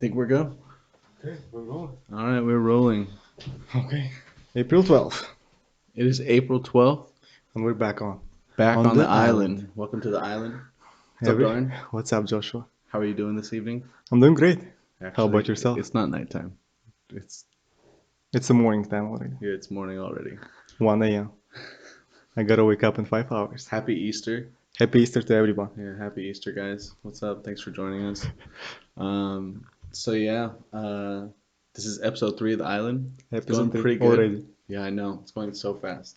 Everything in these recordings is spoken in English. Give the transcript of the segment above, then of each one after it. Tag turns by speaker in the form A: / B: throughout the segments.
A: Think we're good?
B: Okay, we're rolling.
A: All right, we're rolling.
B: Okay. April 12th.
A: It is April 12th.
B: And we're back on.
A: Back
B: On
A: on the
B: the
A: island.
B: island.
A: Welcome to the island. What's up, Dauren?
B: What's up, Joshua?
A: How are you doing this evening?
B: I'm doing great. How
A: Actually,
B: about yourself?
A: It's not nighttime. It's
B: It's the morning time already.
A: yeah, it's morning already.
B: 1 a.m. I gotta wake up in 5 hours.
A: Happy Easter.
B: Happy Easter to everyone.
A: Yeah, happy Easter, guys. What's up? Thanks for joining us. So yeah, this is episode 3 of the island. It's going
B: Episode 3
A: pretty good.
B: already.
A: Yeah, I know. It's going so fast.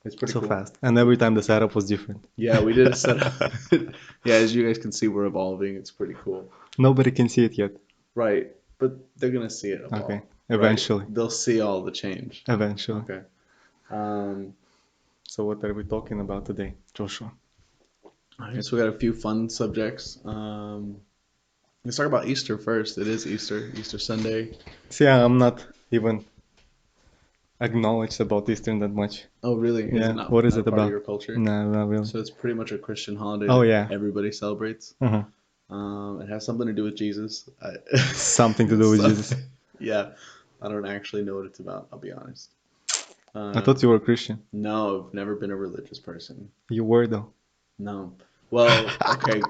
A: It's pretty
B: So
A: cool.
B: fast. And every time the setup was different.
A: Yeah, we did a setup. Yeah, as you guys can see, we're evolving. It's pretty cool.
B: Nobody can see it yet.
A: Right, but they're gonna see it evolve.
B: Okay.
A: Right?
B: Eventually.
A: They'll see all the change.
B: Eventually.
A: Okay. Um,
B: So what are we talking about today, Joshua?
A: I guess we got a few fun subjects. Let's talk about Easter first. It is Easter, Easter Sunday.
B: See, I'm not even acknowledged about Easter that much.
A: Oh, really? Is
B: Yeah.
A: it not,
B: What is
A: not
B: it
A: part
B: about?
A: of your culture?
B: No, not really.
A: So it's pretty much a Christian holiday
B: Oh,
A: that
B: yeah.
A: everybody celebrates.
B: Uh-huh.
A: It has something to do with Jesus.
B: Something to do with Jesus.
A: Yeah, I don't actually know what it's about. I'll be honest.
B: I thought you were Christian.
A: No, I've never been a religious person.
B: You were though.
A: No. Well, okay.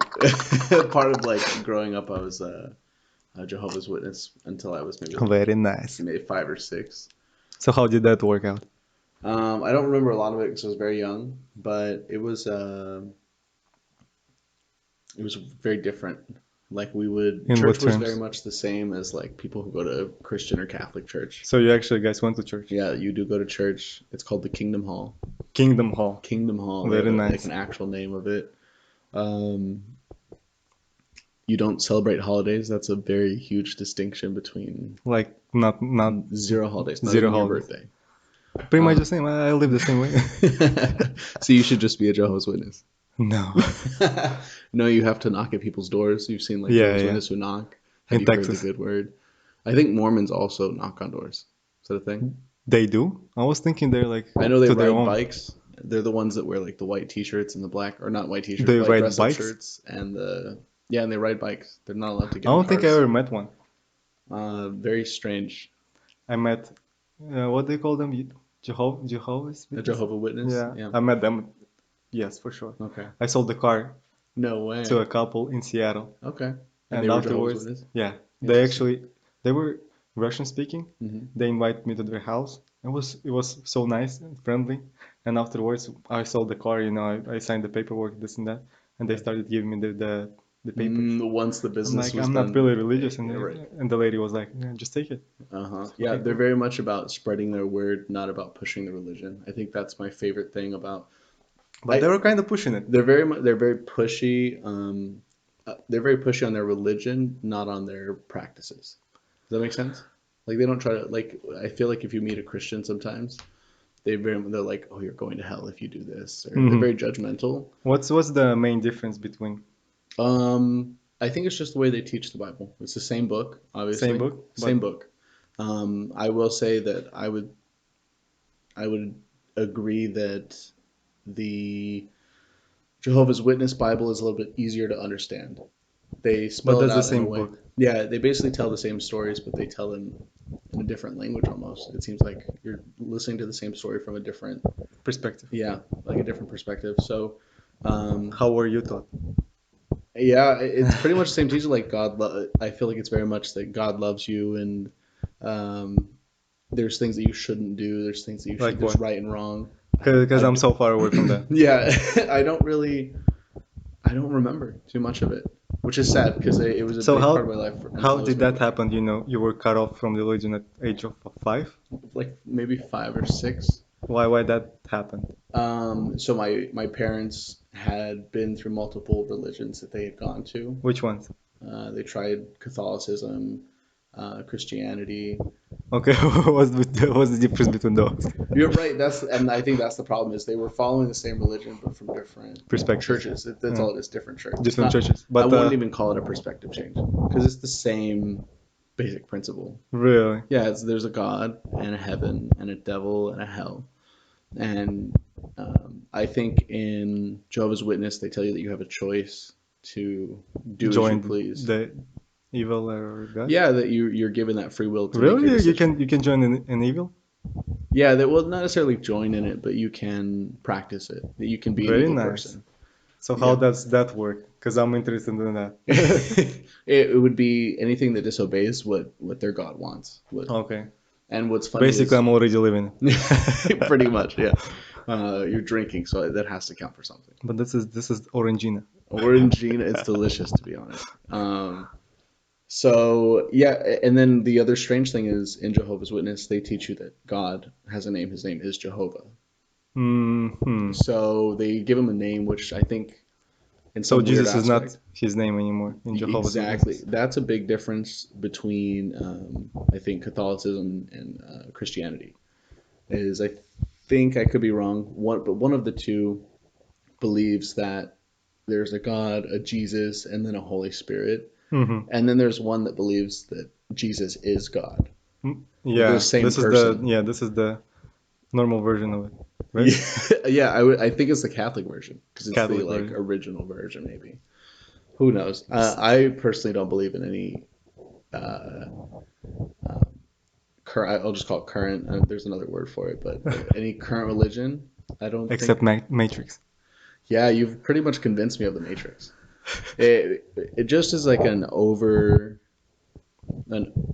A: Part of like growing up, I was a Jehovah's Witness until I was
B: Very nice.
A: maybe 5 or 6.
B: So how did that work out?
A: I don't remember a lot of it because I was very young, but it was very different. Like
B: In
A: church
B: what
A: was
B: terms?
A: very much the same as like people who go to Christian or Catholic church.
B: So you actually guys went to church?
A: Yeah, you do go to church. It's called the Kingdom Hall.
B: Kingdom Hall.
A: Kingdom Hall.
B: Very
A: Like
B: nice.
A: an actual name of it. You don't celebrate holidays. That's a very huge distinction between
B: Like not
A: zero holidays, not
B: Zero
A: even your
B: holidays.
A: birthday.
B: pretty much the same. I live the same way.
A: So you should just be a Jehovah's Witness.
B: No.
A: No, you have to knock at people's doors. You've seen like
B: Yeah,
A: Jehovah's
B: yeah.
A: Witnesses who knock. Have
B: In
A: you
B: Texas.
A: heard the good word? I think Mormons also knock on doors. Is that a thing?
B: They do? I was thinking they're like
A: I know they
B: to their
A: ride
B: own.
A: bikes. They're the ones that wear like the white t-shirts and the black, or not white t-shirts,
B: They
A: white
B: ride
A: dress-up
B: bikes?
A: shirts and and they ride bikes. They're not allowed to
B: I
A: get in
B: don't think I
A: cars.
B: ever met one.
A: Very strange.
B: I met what they call them? Jehovah's
A: A
B: Witness?
A: Jehovah Witness?
B: Yeah. I met them. Yes, for sure.
A: Okay.
B: I sold the car
A: No way.
B: to a couple in Seattle.
A: Okay.
B: And
A: they were
B: afterwards,
A: Jehovah's Witnesses?
B: yeah, they
A: Interesting.
B: they were Russian speaking.
A: Mhm.
B: They invited me to their house. It was so nice and friendly. And afterwards, I sold the car. I signed the paperwork, this and that, and they started giving me the papers.
A: Once the
B: I'm
A: business
B: like,
A: was
B: I'm
A: done.
B: not really religious, and
A: Yeah, right.
B: the lady was like, yeah, just take it.
A: Uh-huh. Yeah,
B: Okay,
A: they're
B: cool.
A: very much about spreading their word, not about pushing the religion. I think that's my favorite thing about.
B: But they were kind of pushing it.
A: They're very pushy. They're very pushy on their religion, not on their practices. Does that make sense? Like they don't try to like. I feel like if you meet a Christian sometimes, they're like, oh, you're going to hell if you do this, or they're
B: Mhm.
A: very judgmental.
B: What's the main difference between
A: I think it's just the way they teach the Bible. It's the same book, obviously.
B: same book?
A: Same
B: But
A: book. I will say that I would agree that the Jehovah's Witness Bible is a little bit easier to understand. They spell it
B: that's the
A: out in a
B: same
A: way.
B: book
A: Yeah, they basically tell the same stories, but they tell them in a different language almost. It seems like you're listening to the same story from a different,
B: perspective.
A: yeah, like a different perspective. So,
B: How were you taught?
A: yeah, it's pretty much the same teaching. Like I feel like it's very much that God loves you, and um, there's things that you shouldn't do. There's things that you
B: Like
A: should. There's
B: what?
A: right and wrong.
B: Because
A: I
B: I'm so far away from that.
A: Yeah, I don't remember too much of it, which is sad because it was a
B: So
A: big part of my life. Until
B: how
A: I was
B: did that
A: maybe
B: happen? You were cut off from religion at age of 5?
A: like maybe 5 or 6.
B: Why that happened?
A: So my parents had been through multiple religions that they had gone to.
B: Which ones?
A: They tried Catholicism, Christianity.
B: Okay, what's the difference between those
A: You're right. And I think that's the problem is they were following the same religion but from different
B: perspectives?
A: churches. That's
B: Yeah.
A: all it is, different churches.
B: Different
A: Not-
B: churches.
A: I
B: But
A: wouldn't even call it a perspective change because it's the same basic principle.
B: really,
A: Yeah, there's a God and a heaven and a devil and a hell. And I think in Jehovah's Witness, they tell you that you have a choice to do as you
B: joined
A: please.
B: the evil or good?
A: Yeah, that you're given that free will to make
B: Really?
A: your
B: You
A: decision.
B: can join an evil?
A: Yeah, that will not necessarily join in it, but you can practice it. That you can be an
B: Very
A: evil
B: nice.
A: person.
B: So how
A: Yeah.
B: does that work? Because I'm interested in that.
A: It would be anything that disobeys what their God wants.
B: Okay.
A: And what's funny
B: Basically,
A: is
B: I'm already living it.
A: pretty much, yeah. You're drinking, so that has to count for something.
B: But this is Orangina.
A: Orangina, it's delicious to be honest. So yeah, and then the other strange thing is in Jehovah's Witness, they teach you that God has a name. His name is Jehovah.
B: Hmm.
A: So they give him a name, which I think in
B: So
A: some weird
B: Jesus is not
A: aspect.
B: his name anymore in Jehovah's
A: Exactly.
B: Witnesses.
A: That's a big difference between, I think, Catholicism and Christianity. Is I think I could be wrong, but one of the two believes that there's a God, a Jesus, and then a Holy Spirit,
B: Hmm.
A: and then there's one that believes that Jesus is God, the
B: Yeah,
A: same
B: this is the normal version of it, right?
A: Yeah, yeah. I think it's the Catholic version because it's the
B: Catholic
A: like
B: version.
A: original version, maybe. Who knows?
B: S-
A: I personally don't believe in any. Uh, I'll just call it current. There's another word for it, but any current religion, I don't
B: Except
A: think.
B: Matrix.
A: Yeah, you've pretty much convinced me of the Matrix. It just is like an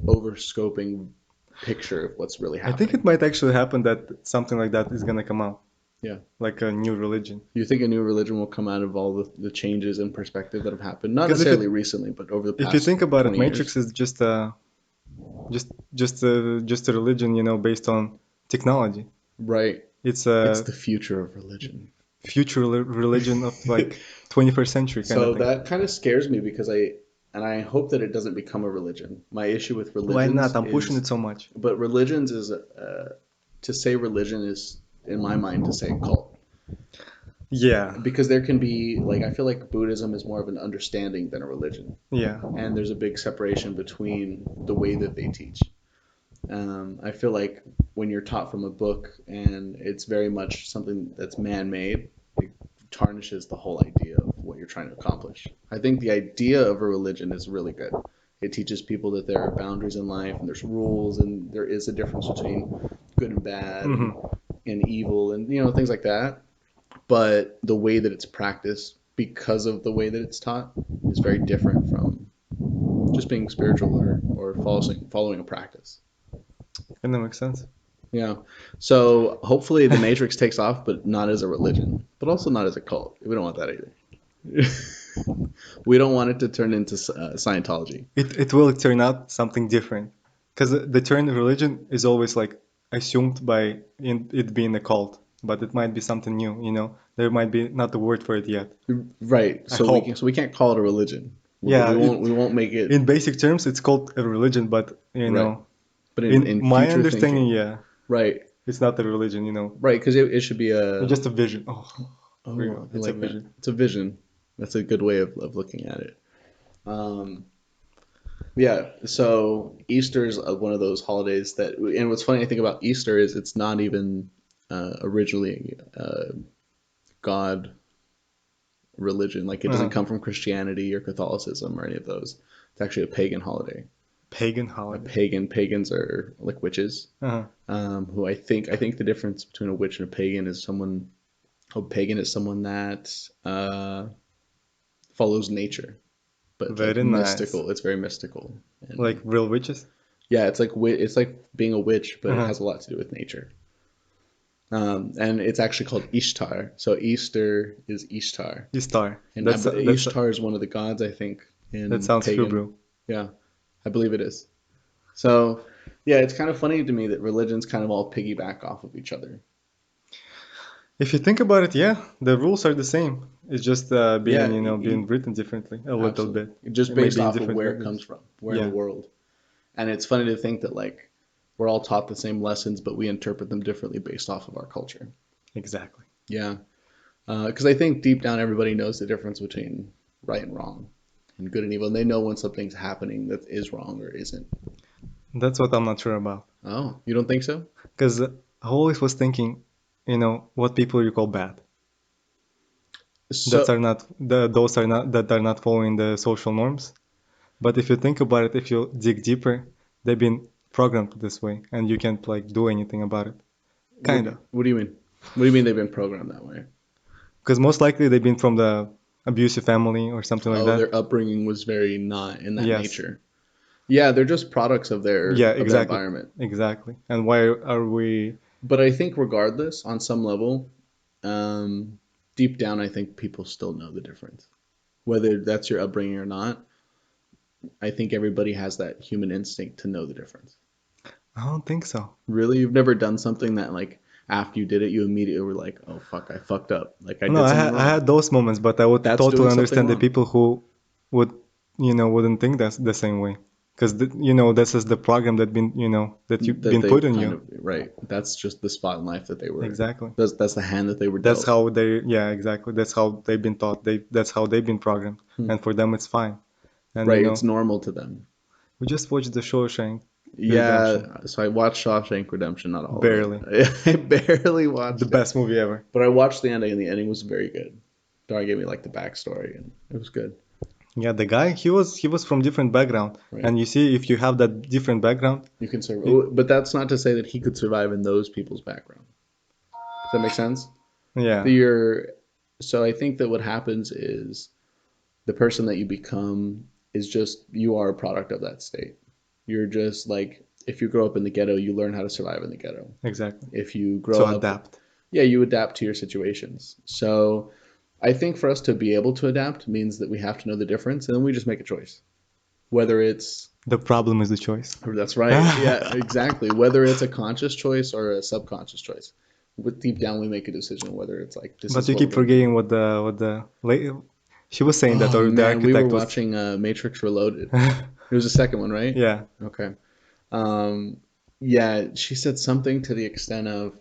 A: overscoping picture of what's really
B: I think it
A: happening.
B: might actually happen that something like that is gonna come out,
A: Yeah.
B: like a new religion.
A: You think a new religion will come out of all the changes in perspective that have happened? Not
B: Because
A: necessarily recently, but over the
B: if you
A: past
B: think about it,
A: 20 years.
B: Matrix is just a religion, based on technology.
A: Right.
B: It's
A: It's
B: a
A: the future of religion.
B: future religion of like 21st century kind of
A: So
B: thing.
A: that kind of scares me because I hope that it doesn't become a religion. My issue with
B: Why not?
A: religions
B: I'm pushing
A: is,
B: it so much.
A: but religions is, to say religion is, in my mind, to say cult.
B: Yeah,
A: Because there can be, like, I feel like Buddhism is more of an understanding than a religion.
B: yeah,
A: And there's a big separation between the way that they teach. I feel like when you're taught from a book and it's very much something that's man-made, it tarnishes the whole idea of what you're trying to accomplish. I think the idea of a religion is really good. It teaches people that there are boundaries in life and there's rules and there is a difference between good and bad
B: hmm
A: and evil and things like that. But the way that it's practiced because of the way that it's taught is very different from just being spiritual or following a practice.
B: and that makes sense.
A: Yeah. So hopefully the Matrix takes off, but not as a religion, but also not as a cult. We don't want that either. We don't want it to turn into Scientology.
B: It will turn out something different, because the term religion is always like assumed by it being a cult, but it might be something new. There might be not the word for it yet.
A: Right.
B: I
A: So we
B: hope.
A: can so we can't call it a religion.
B: Yeah,
A: We won't make it
B: in basic terms, it's called a religion, but
A: right. But
B: in
A: in
B: my
A: future
B: understanding,
A: thinking,
B: yeah,
A: right,
B: it's not a religion.
A: right, because it should be
B: It's
A: a
B: just a vision. Oh, there you
A: oh,
B: go.
A: I
B: It's a
A: like that.
B: vision.
A: It's a vision. That's a good way of looking at it. Um, Yeah, so Easter is one of those holidays that, and what's funny I think about Easter is it's not even originally God religion. Like it doesn't
B: Uh-huh.
A: come from Christianity or Catholicism or any of those. It's actually a pagan holiday.
B: Pagan
A: A
B: holiday.
A: pagans are like witches,
B: Uh-huh.
A: who I think the difference between a witch and a pagan is a pagan is someone that follows nature, but like
B: Very nice.
A: mystical. It's very mystical
B: Like
A: and
B: real witches.
A: yeah, it's like being a witch, but it
B: Uh-huh.
A: has a lot to do with nature. And it's actually called Ishtar. So Easter is Ishtar,
B: Ishtar.
A: and
B: That's
A: Ishtar is one of the gods I think
B: that
A: in
B: sounds
A: pagan.
B: Hebrew.
A: Yeah, I believe it is. So yeah, it's kind of funny to me that religions kind of all piggyback off of each other.
B: If you think about it, yeah, the rules are the same. It's just
A: Yeah,
B: being written differently a little
A: absolutely.
B: bit,
A: Just
B: and
A: based
B: maybe in
A: off of
B: different
A: where it comes
B: languages.
A: from, where in the
B: Yeah,
A: world. And it's funny to think that like we're all taught the same lessons, but we interpret them differently based off of our culture.
B: exactly.
A: Yeah. Because I think deep down everybody knows the difference between right and wrong and good and evil. And they know when something's happening that is wrong or isn't.
B: That's what I'm not sure about.
A: Oh, you don't think so?
B: Because I always was thinking, what people you call bad. That
A: So,
B: are not those are not that are not following the social norms. But if you think about it, if you dig deeper, they've been programmed this way, and you can't like do anything about it. Kinda.
A: What do you mean? What do you mean they've been programmed that way?
B: Because most likely they've been from the abusive family or something like
A: Oh,
B: that.
A: their upbringing was very not in that
B: Yes.
A: nature. Yeah, they're just products of
B: Yeah,
A: their
B: exactly.
A: environment.
B: Exactly. And why are we
A: But I think regardless, on some level, um, deep down, I think people still know the difference. Whether that's your upbringing or not, I think everybody has that human instinct to know the difference.
B: I don't think so.
A: Really, you've never done something that like after you did it, you immediately were like, "Oh fuck, I fucked up. Like I
B: No,
A: did something
B: I
A: wrong."
B: had those moments, but I would
A: That's
B: totally
A: doing something
B: understand the
A: wrong.
B: people who would, wouldn't think that's the same way. Because, this is the program that you've
A: That
B: been
A: they
B: put in
A: kind
B: you.
A: of right. That's just the spot in life that they were.
B: Exactly.
A: That's the hand that they were
B: That's
A: dealt.
B: how yeah, exactly. That's how they've been taught. That's how they've been programmed.
A: Hmm.
B: And for them, it's fine. And,
A: Right, it's normal to them.
B: we just watched the Shawshank Redemption.
A: Yeah, so I watched Shawshank Redemption, not all of
B: Barely.
A: it. I barely
B: The
A: watched it,
B: best movie ever.
A: but I watched the ending, and the ending was very good. Dauren gave me like the backstory, and it was good.
B: Yeah, the guy, he was from different background.
A: Right,
B: And you see, if you have that different background,
A: you can
B: you,
A: survive, but that's not to say that he could survive in those people's background. Does that make sense?
B: yeah,
A: That you're, so I think that what happens is the person that you become is just you are a product of that state. You're just like if you grow up in the ghetto, you learn how to survive in the ghetto.
B: exactly.
A: If you grow
B: To
A: up,
B: adapt.
A: yeah, you adapt to your situations. So I think for us to be able to adapt means that we have to know the difference, and then we just make a choice. Whether it's
B: The problem is the choice.
A: that's right, yeah, exactly. Whether it's a conscious choice or a subconscious choice, with deep down we make a decision whether it's like this
B: But
A: is
B: you
A: what we're
B: keep
A: gonna do.
B: forgetting what the lady, she was saying that,
A: Oh
B: or the
A: man, we were
B: architect was.
A: watching Matrix Reloaded. It was the second one, right?
B: Yeah,
A: Okay. Um, yeah, she said something to the extent of,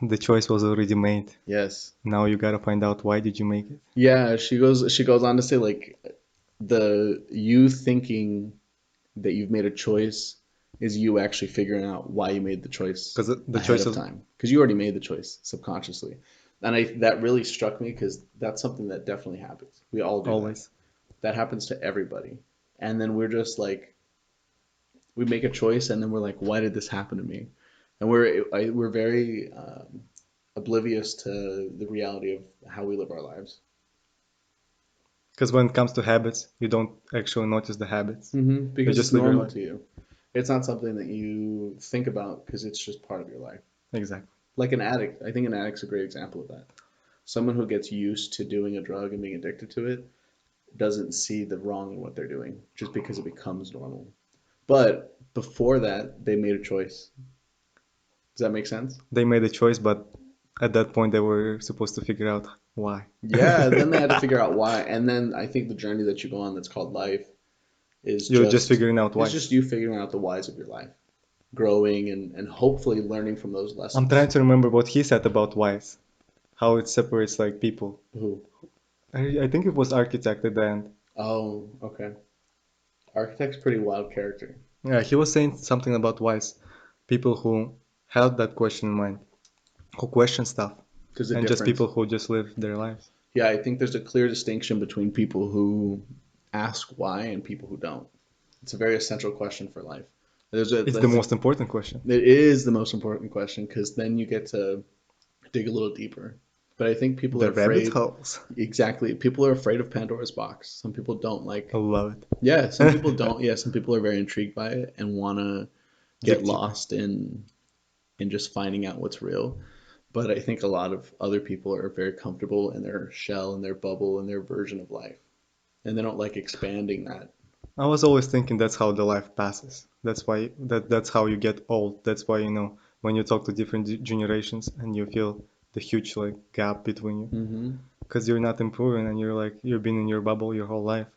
B: the choice was already made.
A: yes.
B: Now you gotta find out why did you make it.
A: Yeah, she goes on to say like the you thinking that you've made a choice is you actually figuring out why you made the choice
B: Because the
A: ahead
B: choice
A: of
B: is
A: time because you already made the choice subconsciously. And I that really struck me because that's something that definitely happens. We all do that.
B: always.
A: That happens to everybody. And then we're just like we make a choice and then we're like, why did this happen to me? And we're very oblivious to the reality of how we live our lives.
B: Because when it comes to habits, you don't actually notice the habits. You
A: Because it's
B: just live your
A: normal
B: life.
A: to you. It's not something that you think about because it's just part of your life.
B: Exactly.
A: Like an addict, I think an addict's a great example of that. Someone who gets used to doing a drug and being addicted to it doesn't see the wrong in what they're doing just because it becomes normal. But before that, they made a choice. Does that make sense?
B: They made a choice, but at that point they were supposed to figure out why.
A: Yeah, then they had to figure out why. And then I think the journey that you go on that's called life is
B: You're just
A: just
B: figuring out
A: it's
B: why.
A: just you figuring out the whys of your life, growing and hopefully learning from those
B: I'm trying
A: lessons.
B: to remember what he said about whys, how it separates like people.
A: Who?
B: I think it was architect at the end.
A: Oh, okay. Architect's pretty wild character.
B: Yeah, he was saying something about whys. People who have that question in mind, who question stuff,
A: There's a
B: and just
A: difference.
B: people who just live their lives.
A: Yeah, I think there's a clear distinction between people who ask why and people who don't. It's a very essential question for life.
B: It's the most important question.
A: It is the most important question because then you get to dig a little deeper. But I think people are
B: The rabbit
A: afraid.
B: holes.
A: Exactly. People are afraid of Pandora's box. Some people don't
B: I
A: like.
B: love
A: Yeah, some
B: it.
A: people don't. Yeah, some people are very intrigued by it and want to get
B: Dig deeper.
A: lost in just finding out what's real. But I think a lot of other people are very comfortable in their shell and their bubble and their version of life, and they don't like expanding that.
B: I was always thinking that's how the life passes. That's how you get old. That's why, when you talk to different generations and you feel the huge like gap between you
A: Hmm.
B: because you're not improving and you've been in your bubble your whole life.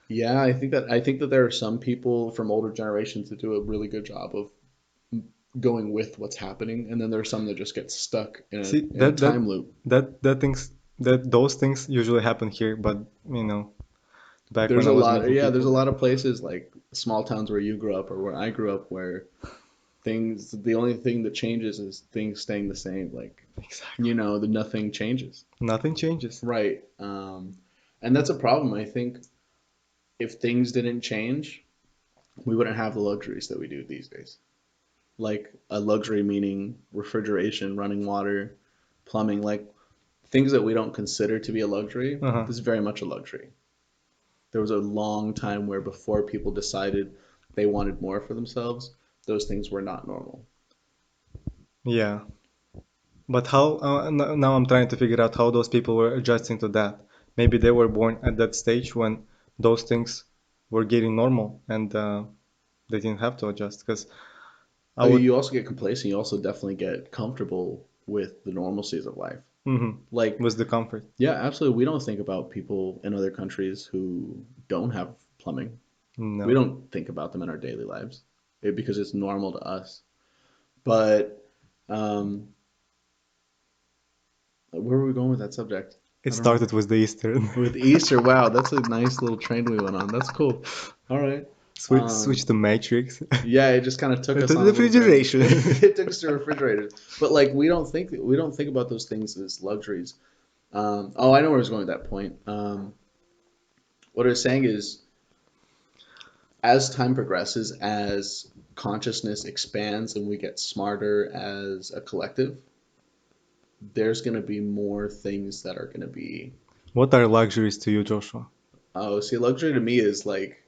A: Yeah, I think that there are some people from older generations that do a really good job of going with what's happening, and then there are some that just get stuck in a
B: See,
A: in a time loop.
B: those things usually happen here, but back when
A: There's
B: I
A: a
B: was
A: lot,
B: meeting
A: yeah, there's a
B: people,
A: lot of places like small towns where you grew up or where I grew up where the only thing that changes is things staying the same. Like,
B: exactly,
A: the nothing changes.
B: nothing changes.
A: Right. And that's a problem. I think if things didn't change, we wouldn't have the luxuries that we do these days. Like a luxury meaning refrigeration, running water, plumbing, like things that we don't consider to be a luxury.
B: Uh-huh.
A: This is very much a luxury. There was a long time where before people decided they wanted more for themselves, those things were not normal.
B: Yeah. But how, now I'm trying to figure out how those people were adjusting to that. Maybe they were born at that stage when those things were getting normal and they didn't have to adjust. Because I
A: Oh,
B: would,
A: you also get complacent. You also definitely get comfortable with the normalcies of life.
B: mm-hmm,
A: Like,
B: was the comfort.
A: yeah, absolutely. We don't think about people in other countries who don't have plumbing. We
B: No.
A: don't think about them in our daily lives because it's normal to us. But um, where were we going with that subject?
B: It
A: I don't
B: started
A: remember.
B: with the Easter.
A: With Easter, wow, that's a nice little train we went on. That's cool. All right.
B: Switch
A: Um,
B: to Matrix.
A: yeah, it just kind of took
B: To
A: us
B: the
A: on a little journey.
B: refrigeration.
A: It took us to refrigerators, but like we don't think about those things as luxuries. Oh, I know where I was going with that point. What I was saying is, as time progresses, as consciousness expands and we get smarter as a collective, there's going to be more things that are going to be.
B: What are luxuries to you, Joshua?
A: Oh, see, luxury to me is like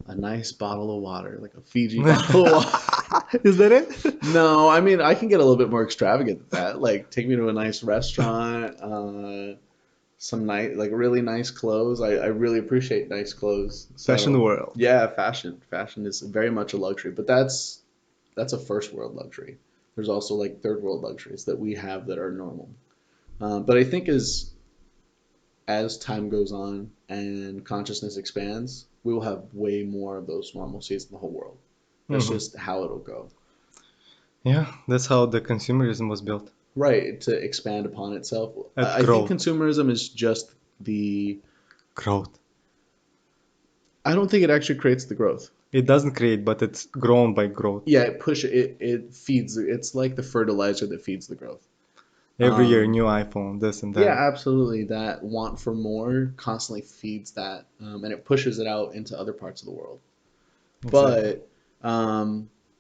A: a nice bottle of water, like a Fiji bottle of water.
B: Is that it?
A: No, I mean I can get a little bit more extravagant than that. Like take me to a nice restaurant, some nice, like really nice clothes. I really appreciate nice clothes.
B: Fashion
A: So
B: world.
A: yeah, fashion is very much a luxury, but that's a first world luxury. There's also like third world luxuries that we have that are normal. But I think as time goes on and consciousness expands, we will have way more of those normalcies in the whole world. That's
B: Hmm.
A: just how it'll go.
B: Yeah, that's how the consumerism was built.
A: Right, to expand upon itself.
B: At
A: I think
B: growth.
A: consumerism is just the.
B: Growth.
A: I don't think it actually creates the growth.
B: It doesn't create, but it's grown by growth.
A: Yeah, it feeds. It's like the fertilizer that feeds the growth.
B: Every year,
A: Um,
B: new iPhone, this and
A: yeah,
B: that.
A: absolutely. That want for more constantly feeds that, and it pushes it out into other parts of the world.
B: Exactly.
A: But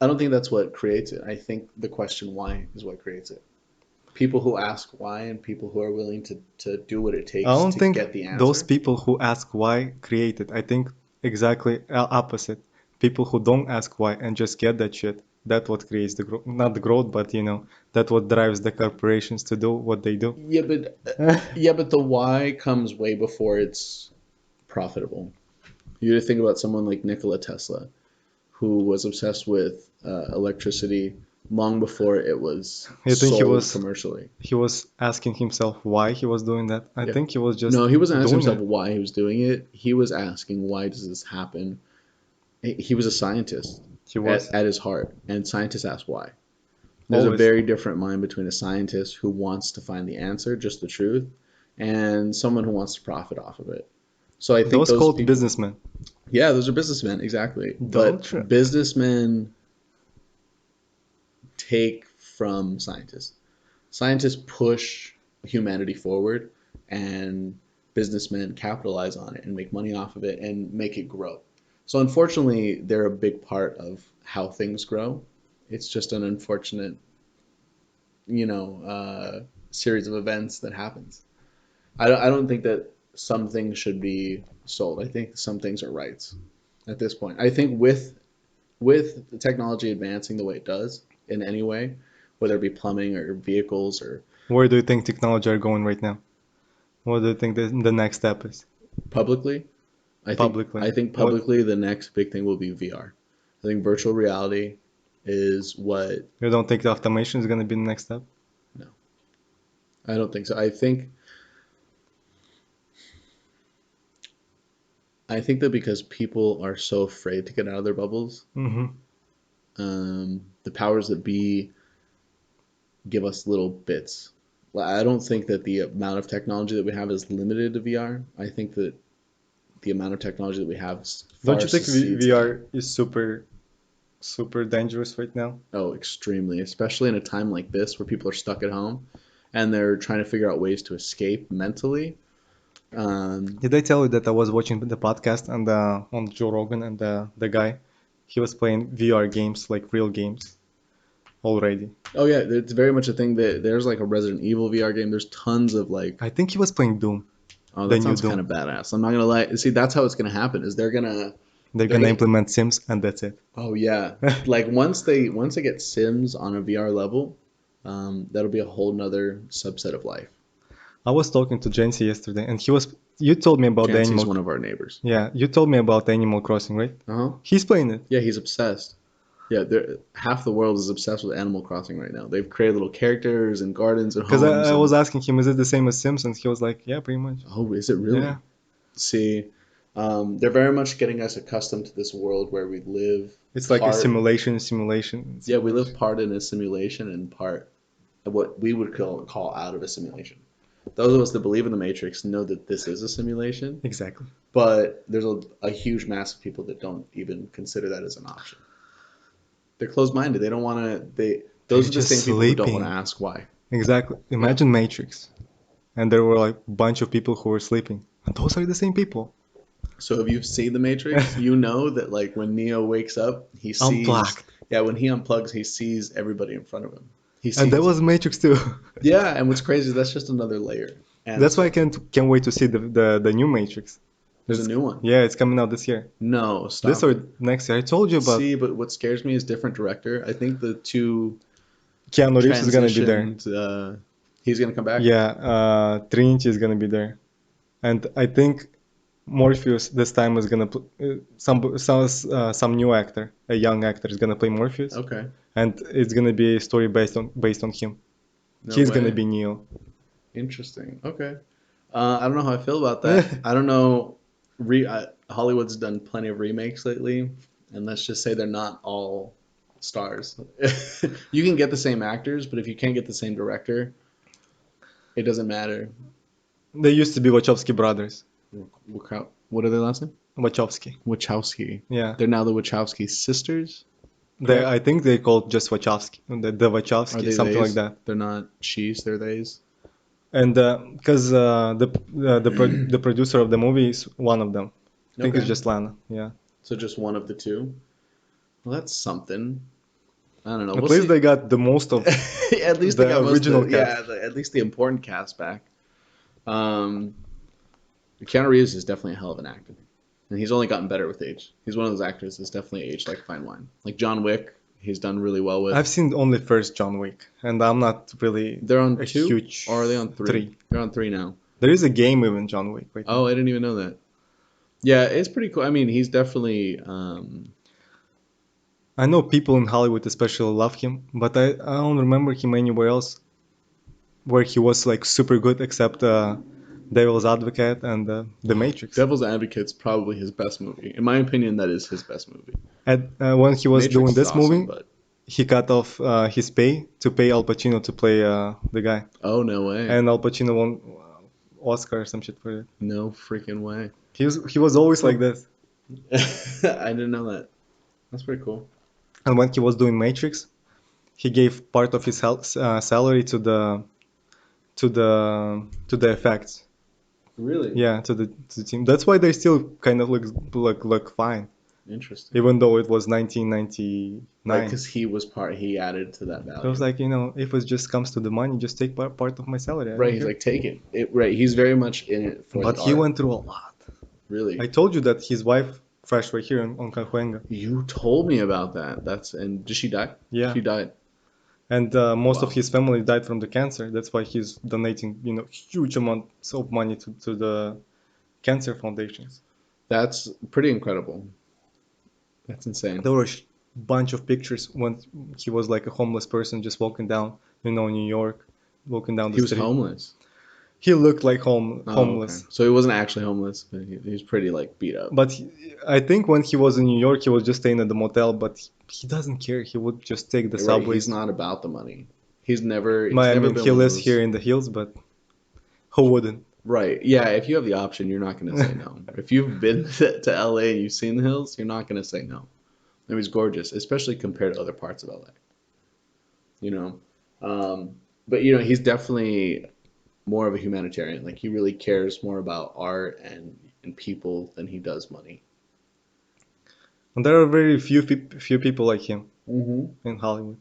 A: I don't think that's what creates it. I think the question why is what creates it. People who ask why and people who are willing to do what it
B: I
A: takes
B: don't
A: to
B: think
A: get the
B: those
A: answer.
B: people who ask why create it. I think exactly opposite. People who don't ask why and just get that shit. That's what creates the growth. Not the growth, but that's what drives the corporations to do what they do.
A: Yeah, but yeah, but the why comes way before it's profitable. You think about someone like Nikola Tesla, who was obsessed with electricity long before it was
B: I think he
A: sold
B: was
A: commercially.
B: he was asking himself why he was doing that. I
A: Yeah.
B: think he was just
A: No, he wasn't asking
B: doing
A: himself
B: it.
A: why he was doing it. He was asking why does this happen. He was a scientist
B: He
A: at,
B: was
A: at his heart, and scientists ask why. There's a
B: always.
A: very different mind between a scientist who wants to find the answer, just the truth, and someone who wants to profit off of it. So I think
B: Those
A: those
B: called
A: people,
B: businessmen.
A: yeah, those are businessmen, exactly.
B: Don't
A: But
B: trip.
A: businessmen take from scientists. Scientists push humanity forward, and businessmen capitalize on it and make money off of it and make it grow. So unfortunately, they're a big part of how things grow. It's just an unfortunate, series of events that happens. I don't think that some things should be sold. I think some things are rights at this point. I think with the technology advancing the way it does in any way, whether it be plumbing or vehicles or
B: Where do you think technology are going right now? What do you think the next step is?
A: publicly, I think
B: Publicly.
A: I think
B: What?
A: publicly the next big thing will be VR. I think virtual reality is what.
B: You don't think the automation is gonna be the next step?
A: No, I don't think so. I think that because people are so afraid to get out of their bubbles,
B: Mm-hmm.
A: the powers that be give us little bits. Well, I don't think that the amount of technology that we have is limited to VR. I think that the amount of technology that we have
B: Don't
A: far
B: you think
A: succeeds that.
B: VR is super dangerous right now?
A: Oh, extremely, especially in a time like this where people are stuck at home and they're trying to figure out ways to escape mentally. Um,
B: Did I tell you that I was watching the podcast and on Joe Rogan and the guy, he was playing VR games like real games already.
A: oh yeah, it's very much a thing that there's like a Resident Evil VR game. There's tons of like,
B: I think he was playing Doom,
A: oh,
B: the
A: that
B: new
A: sounds kind
B: Doom.
A: of badass. I'm not gonna lie. See, that's how it's gonna happen. Is
B: They're
A: they're
B: gonna
A: gonna
B: implement Sims and that's it.
A: oh yeah, like once they get Sims on a VR level, that'll be a whole nother subset of life.
B: I was talking to Jancy yesterday, and you told me about the
A: Jancy's
B: animal.
A: one of our neighbors.
B: Yeah, you told me about Animal Crossing, right?
A: Uh-huh.
B: He's playing it.
A: Yeah, he's obsessed. Yeah, half the world is obsessed with Animal Crossing right now. They've created little characters and gardens and
B: Because
A: homes
B: I was
A: and
B: asking him, is it the same as Sims? And he was like, yeah, pretty much.
A: oh, is it
B: Yeah.
A: really? See, they're very much getting us accustomed to this world where we live
B: It's like a
A: part.
B: simulation,
A: Yeah, we live
B: simulation.
A: part in a simulation and part of what we would call out of a simulation. Those of us that believe in the Matrix know that this is a simulation,
B: Exactly.
A: but there's a huge mass of people that don't even consider that as an option. They're closed-minded. They don't want to.
B: They're
A: Those are the
B: just
A: same people who don't want to
B: sleeping.
A: ask why.
B: Exactly.
A: Yeah.
B: Imagine Matrix. And there were like a bunch of people who were sleeping. And those are the same people.
A: So if you've seen the Matrix, you know that like when Neo wakes up, he sees.
B: Unplugged.
A: Yeah, when he unplugs, he sees everybody in front of him. He
B: And that
A: sees.
B: was Matrix too.
A: Yeah, and what's crazy is that's just another layer. And
B: That's why I can't wait to see the new Matrix.
A: there's a new one.
B: Yeah, it's coming out this year.
A: No,
B: This
A: stop
B: or
A: it.
B: next year. I told you about
A: See, but what scares me is different director. I think the two
B: Keanu Reeves is gonna be there.
A: transitioned. He's gonna come back.
B: Yeah, Trinity is gonna be there, and I think Morpheus this time is gonna some new actor, a young actor is gonna play Morpheus,
A: Okay.
B: and it's gonna be a story based on him.
A: No
B: He's gonna
A: way.
B: be Neo.
A: Interesting. Okay. I don't know how I feel about that. I don't know. Hollywood's done plenty of remakes lately, and let's just say they're not all stars. You can get the same actors, but if you can't get the same director, it doesn't matter.
B: They used to be Wachowski brothers.
A: What are their last name?
B: Wachowski.
A: Wachowski.
B: Yeah,
A: They're now the Wachowski sisters,
B: they
A: correct?
B: I think they called just Wachowski, the
A: Are
B: Wachowski,
A: they
B: something like
A: theys?
B: that.
A: They're not she's, they're theys.
B: And because the producer of the movie is one of them. I think it's
A: Okay.
B: just Lana. Yeah.
A: So just one of the two. Well, that's something. I don't know.
B: At
A: We'll
B: least
A: see.
B: they got the most of
A: At least they
B: the
A: got most
B: original
A: of
B: cast.
A: at least the important cast back. Um, Keanu Reeves is definitely a hell of an actor, and he's only gotten better with age. He's one of those actors that's definitely aged like fine wine. Like John Wick, he's done really well
B: I've
A: with.
B: seen only first John Wick, and I'm not really
A: They're on
B: a
A: two,
B: huge
A: or are they on three?
B: three.
A: They're on three now.
B: There is a game even John Wick right now.
A: Oh, I didn't even know that. Yeah, it's pretty cool. I mean, he's definitely.
B: I know people in Hollywood especially love him, but I don't remember him anywhere else where he was like super good except Devil's Advocate and The Matrix.
A: Devil's Advocate's probably his best movie. In my opinion, that is his best movie.
B: And when he was
A: Matrix
B: doing
A: is
B: this
A: awesome,
B: movie,
A: but
B: he cut off his pay to pay Al Pacino to play the guy,
A: oh no way,
B: and Al Pacino won Oscar or some shit for it.
A: no freaking way.
B: He was always like this.
A: I didn't know that. That's pretty cool.
B: And when he was doing Matrix, he gave part of his salary to the effects.
A: Really
B: Yeah, to the team. That's why they still kind of look fine,
A: interesting.
B: even though it was
A: Like,
B: 1999.
A: because he added to that
B: So it's
A: value.
B: like, if it just comes to the money, just take part of my salary. I
A: Right,
B: don't
A: he's
B: care.
A: like, take it. Right, he's very much in it for
B: But
A: the
B: he
A: art.
B: went through a lot.
A: Really.
B: I told you that his wife crashed right here on Cahuenga.
A: You told me about that. And did she die?
B: Yeah.
A: She died.
B: And most of
A: Wow.
B: his family died from the cancer. That's why he's donating, huge amounts of money to the cancer foundations.
A: That's pretty incredible. That's insane.
B: There were a bunch of pictures when he was like a homeless person just walking down, New York, walking down the
A: He was
B: street.
A: homeless.
B: He looked like
A: Oh,
B: homeless.
A: okay. So he wasn't actually homeless, but he was pretty like beat up.
B: But I think when he was in New York, he was just staying at the motel. But he doesn't care. He would just take the
A: Right,
B: subways.
A: he's not about the money. He's never. He's
B: I
A: never
B: mean,
A: been
B: he
A: one of
B: lives
A: those.
B: here in the hills, but who wouldn't?
A: Right. Yeah. If you have the option, you're not going to say no. If you've been to LA and you've seen the hills, you're not going to say no. It was gorgeous, especially compared to other parts of LA. You know, but he's definitely more of a humanitarian. Like he really cares more about art and people than he does money.
B: And there are very few people like him
A: Mm-hmm.
B: in Hollywood.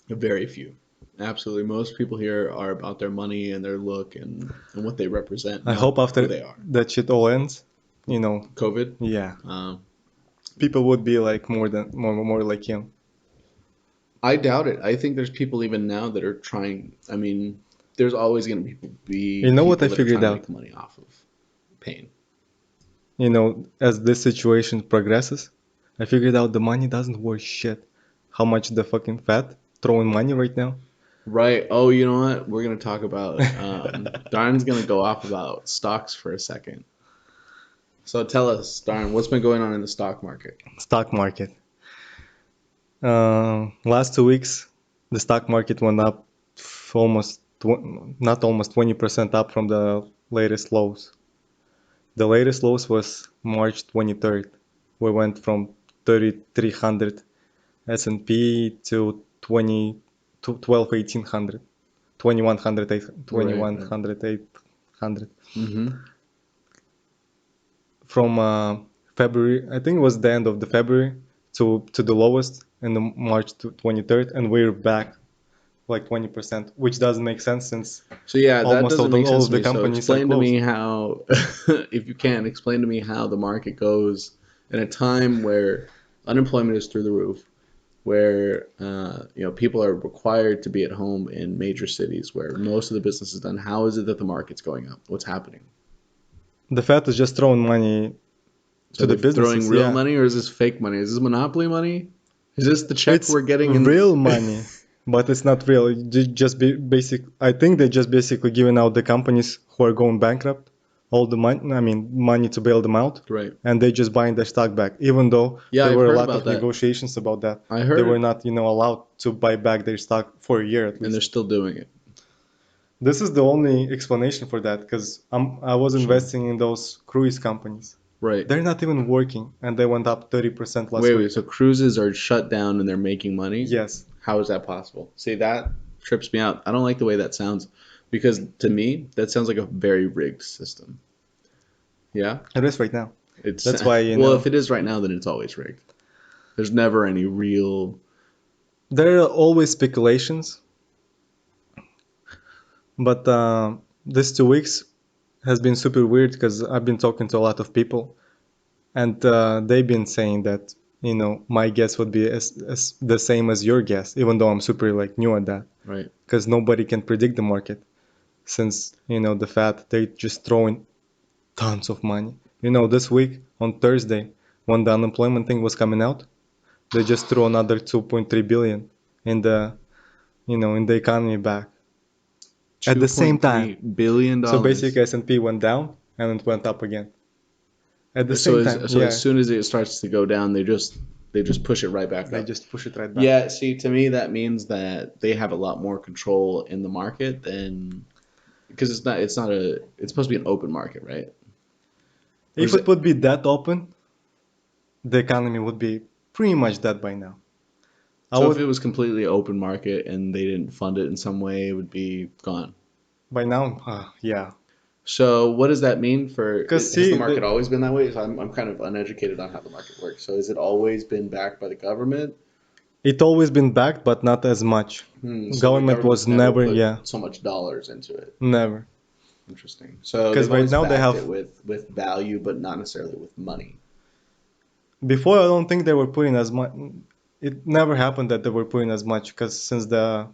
A: Very few. Absolutely. Most people here are about their money and their look and what they represent,
B: I
A: not
B: hope
A: who
B: after
A: they are.
B: that shit all ends, you know,
A: COVID.
B: yeah,
A: Um,
B: people would be like more like him.
A: I doubt it. I think there's people even now that are trying. I mean, there's always going to be
B: You know what I
A: people that are
B: figured
A: trying to
B: out?
A: make money off of pain.
B: You know, as this situation progresses, I figured out the money doesn't worth shit. How much the fucking Fed throwing money right now?
A: Right. Oh, you know what? We're going to talk about. Darren's going to go off about stocks for a second. So tell us, Darren, what's been going on in the stock market?
B: Stock market. Last 2 weeks, the stock market went up not almost 20% up from the latest lows. The latest lows was March 23rd. We went from 3,300 S&P to 20 to 12 1800, 2100
A: Right. Right.
B: 2100 800.
A: Mm-hmm.
B: From February, I think it was the end of the February to the lowest in the March 23rd, and we're back like 20%, which doesn't make sense since
A: So yeah, that
B: almost
A: doesn't make
B: all
A: sense
B: of
A: to
B: the
A: me. So
B: companies are
A: explain to me
B: closed.
A: how, if you can, explain to me how the market goes in a time where unemployment is through the roof, where people are required to be at home in major cities where most of the business is done. How is it that the market's going up? What's happening?
B: The Fed is just throwing money
A: So
B: to
A: are they
B: the
A: throwing
B: businesses,
A: real
B: yeah.
A: money or is this fake money? Is this monopoly money? Is this the check
B: It's
A: we're getting in?
B: real money, but it's not real. Just basic. I think they just basically giving out the companies who are going bankrupt all the money. I mean, money to bail them out,
A: Right.
B: and they just buying their stock back. Even though
A: Yeah,
B: there
A: I've
B: were a
A: heard
B: lot
A: about
B: of
A: that.
B: negotiations about that,
A: I
B: they were
A: heard,
B: not, allowed to buy back their stock for a year at
A: and they're
B: least.
A: still doing it.
B: This is the only explanation for that, because I was
A: Sure.
B: investing in those cruise companies.
A: Right.
B: They're not even working, and they went up 30% last
A: Wait.
B: week.
A: So cruises are shut down and they're making money?
B: Yes,
A: How is that possible? See, that trips me out. I don't like the way that sounds because to me, that sounds like a very rigged system. Yeah?
B: it is right now.
A: It's
B: That's why,
A: well, if it is right now, then it's always rigged. There's never any real.
B: there are always speculations, but this 2 weeks has been super weird because I've been talking to a lot of people, and they've been saying that, my guess would be as the same as your guess, even though I'm super like new at that,
A: Right.
B: because nobody can predict the market since, the Fed, they just throwing tons of money. This week on Thursday, when the unemployment thing was coming out, they just threw another 2.3 billion in the economy back at
A: Two
B: the same
A: point
B: time.
A: three billion
B: So
A: dollars.
B: basically S&P went down and it went up again at the
A: So
B: same time.
A: as
B: Yeah,
A: soon as it starts to go down, they just push it right back
B: they
A: up.
B: just push it right back.
A: Yeah, see, to me that means that they have a lot more control in the market than because it's supposed to be an open market, right? Or
B: If
A: is
B: it
A: it?
B: would be that open, the economy would be pretty much dead by now. I
A: So if it
B: would
A: was completely open market and they didn't fund it in some way, it would be gone.
B: by now, yeah.
A: So what does that mean for?
B: Because
A: Has the
B: see,
A: market always been that way? So I'm kind of uneducated on how the market works. So has it always been backed by the government?
B: it always been backed, but not as much.
A: So the
B: Government was
A: government's never
B: never,
A: put
B: yeah,
A: so much dollars into it.
B: never.
A: Interesting. So
B: Because
A: they've
B: right
A: always
B: now they
A: backed it
B: have.
A: with value, but not necessarily with money.
B: Before, I don't think they were putting as much. It never happened that they were putting as much because since the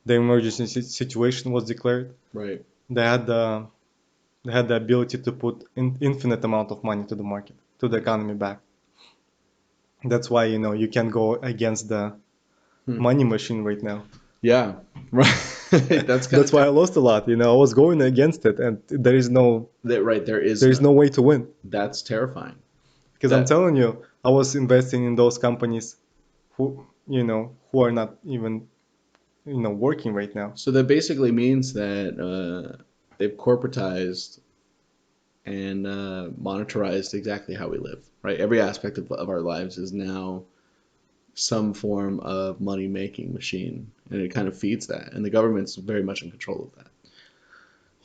B: emergency situation was declared,
A: Right.
B: they had the ability to put infinite amount of money to the market, to the economy back. That's why you can't go against the
A: Hmm.
B: money machine right now.
A: Yeah. Right. That's kind
B: That's
A: of
B: why I lost a lot. I was going against it, and
A: that. Right.
B: there is no way to win.
A: That's terrifying.
B: Because I'm
A: That
B: telling you, I was investing in those companies who are not even working right now.
A: so that basically means that they've corporatized and monetarized exactly how we live. Right. Every aspect of our lives is now some form of money making machine, and it kind of feeds that. And the government's very much in control of that.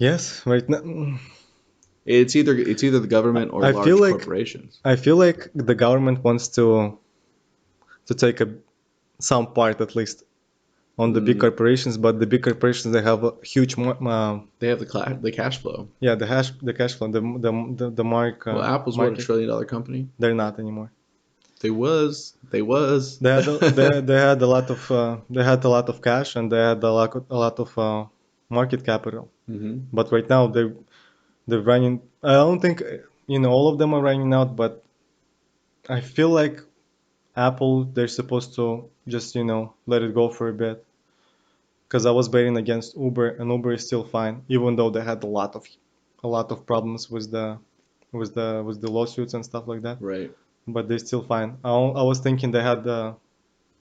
B: Yes, right now.
A: It's either the government or
B: I feel
A: large
B: like
A: corporations.
B: I feel like the government wants to take some part at least on the big
A: Mm,
B: corporations, but the big corporations they have a huge
A: they have the cash flow.
B: yeah, the cash flow, the
A: Well, Apple's what, a
B: market.
A: $1 trillion company?
B: They're not anymore.
A: They was.
B: They had a lot of cash and they had a lot of market capital.
A: Hmm.
B: But right now they're running. I don't think all of them are running out, but I feel like Apple they're supposed to just let it go for a bit. Because I was betting against Uber, and Uber is still fine, even though they had a lot of problems with the lawsuits and stuff like that.
A: Right,
B: But they're still fine. I was thinking they had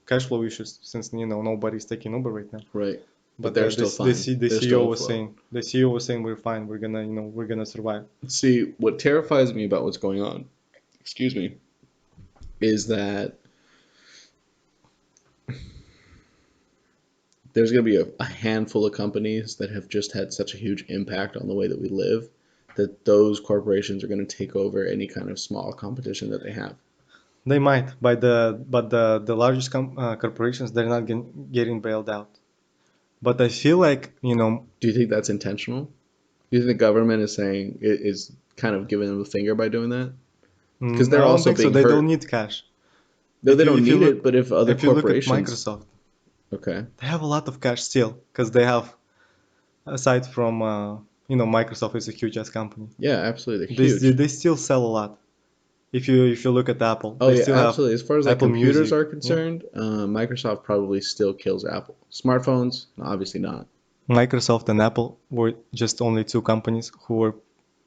B: cash flow issues since nobody's taking Uber right now.
A: right. But
B: But
A: they're still fine.
B: the
A: They're
B: CEO
A: still
B: was
A: afloat.
B: saying we're fine. We're gonna survive.
A: See, what terrifies me about what's going on, excuse me, is that there's going to be a handful of companies that have just had such a huge impact on the way that we live that those corporations are going to take over any kind of small competition that they have.
B: They might, but the largest corporations they're not getting bailed out. But I feel like
A: Do you think that's intentional? Do you think the government is saying is kind of giving them a finger by doing that? Because
B: I
A: they're
B: don't
A: also
B: think so.
A: being
B: They don't
A: hurt.
B: need cash.
A: No,
B: If
A: they
B: you
A: don't
B: if you
A: need it,
B: look
A: but if other
B: if you look at
A: corporations,
B: Microsoft,
A: okay,
B: they have a lot of cash still because they have aside from Microsoft is a huge ass company.
A: yeah, absolutely, they're
B: They
A: huge.
B: they still sell a lot. If you look at Apple,
A: Oh
B: they
A: yeah,
B: still have
A: absolutely. As far as like
B: Apple
A: computers
B: Music.
A: are
B: Yeah,
A: concerned, Microsoft probably still kills Apple. Smartphones, no, obviously not.
B: Microsoft and Apple were just only two companies who were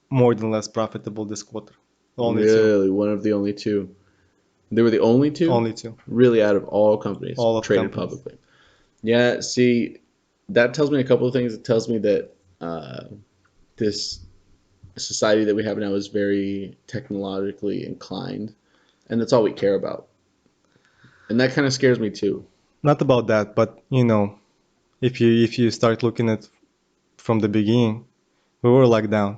B: more than less profitable this quarter. Only two.
A: Really, one of the only two. They were the only two,
B: Only two.
A: really, out of all companies
B: All of
A: traded
B: companies.
A: publicly. Yeah, see, that tells me a couple of things. It tells me that this society that we have now is very technologically inclined, and that's all we care about. And that kind of scares me too.
B: Not about that, but if you start looking at from the beginning, we were locked down,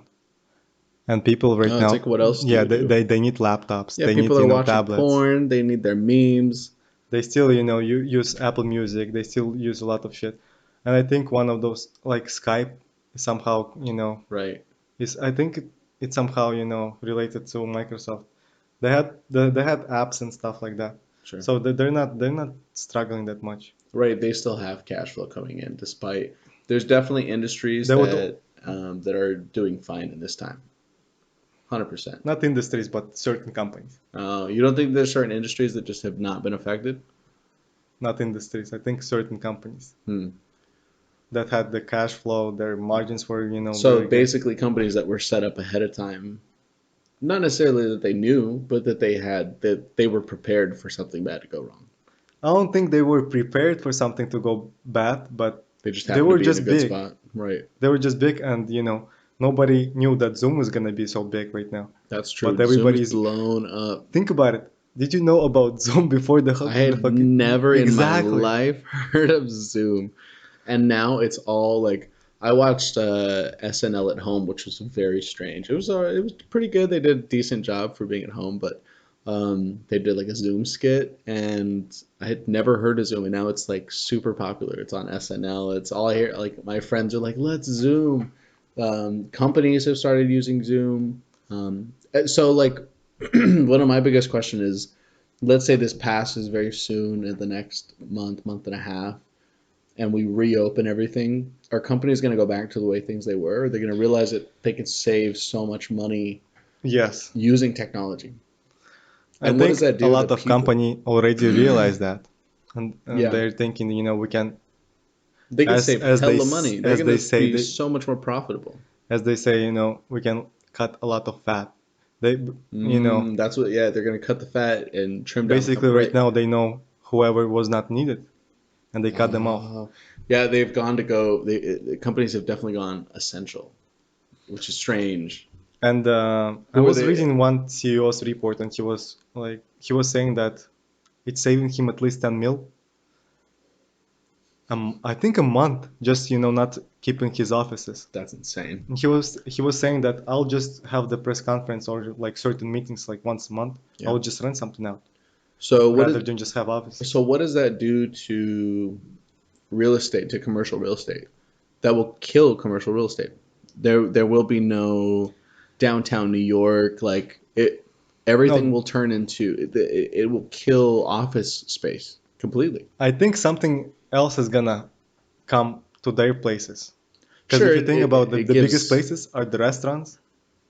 B: and people right
A: It's like,
B: now,
A: what else do
B: yeah,
A: you
B: they,
A: do?
B: they, they need laptops,
A: Yeah,
B: they need
A: people are watching
B: tablets.
A: porn. They need their memes.
B: They still you use Apple Music. They still use a lot of shit, and I think one of those like Skype somehow
A: Right.
B: is I think it's somehow related to Microsoft. They had apps and stuff like that,
A: Sure.
B: so they're not struggling that much.
A: Right. They still have cash flow coming in, despite there's definitely industries
B: They would
A: that are doing fine in this time. 100%.
B: not industries, but certain companies.
A: You don't think there's certain industries that just have not been affected?
B: Not industries. I think certain companies
A: Hmm.
B: that had the cash flow, their margins were
A: So
B: very good.
A: basically, companies that were set up ahead of time, not necessarily that they knew, but that they were prepared for something bad to go wrong.
B: I don't think they were prepared for something to go bad, but
A: They just
B: they
A: happened to
B: were
A: be in a
B: just
A: good
B: big.
A: spot. Right.
B: They were just big, and nobody knew that Zoom was gonna be so big right now.
A: That's
B: But
A: true. Zoom's
B: everybody's
A: blown up.
B: think about it. Did you know about Zoom before
A: I
B: the
A: had
B: fucking
A: never in my
B: exactly?
A: life heard of Zoom. And now it's all like I watched SNL at home, which was very strange. It was pretty good. They did a decent job for being at home, but they did like a Zoom skit, and I had never heard of Zoom, and now it's like super popular. It's on SNL. It's all I hear. Like my friends are like, "Let's Zoom." Companies have started using Zoom. So like, one of my biggest question is, let's say this passes very soon in the next month and a half, and we reopen everything, are companies going to go back to the way things they were? Are they going to realize that they could save so much money
B: Yes,
A: using technology?
B: I
A: And what does
B: think
A: that
B: a
A: do to
B: lot
A: the
B: of
A: people?
B: company already realize that, and
A: Yeah,
B: they're thinking, we can,
A: they could
B: as
A: save
B: as they
A: hella
B: s-
A: money. They're
B: as
A: going
B: they
A: to
B: say
A: be
B: they
A: so much more profitable.
B: as they say, we can cut a lot of fat. They, you know,
A: That's what. Yeah, they're going to cut the fat and trim down the
B: basically
A: company.
B: right
A: Right.
B: now they know whoever was not needed, and they cut them off.
A: Yeah, they've gone to go. The companies have definitely gone essential, which is strange.
B: And I
A: Who are
B: was
A: they?
B: reading one CEO's report, and he was saying that it's saving him at least 10 mil. I think a month, just not keeping his offices.
A: That's insane.
B: He was saying that I'll just have the press conference or like certain meetings like once a month.
A: Yeah.
B: I'll just rent something out
A: So what
B: rather
A: is
B: than just have offices.
A: so what does that do to real estate, to commercial real estate? That will kill commercial real estate. There will be no downtown New York. Like it, everything
B: No,
A: will turn into it will kill office space completely.
B: I think something else is gonna come to their places. Because
A: Sure,
B: if you think about
A: it
B: the biggest
A: gives.
B: places are the restaurants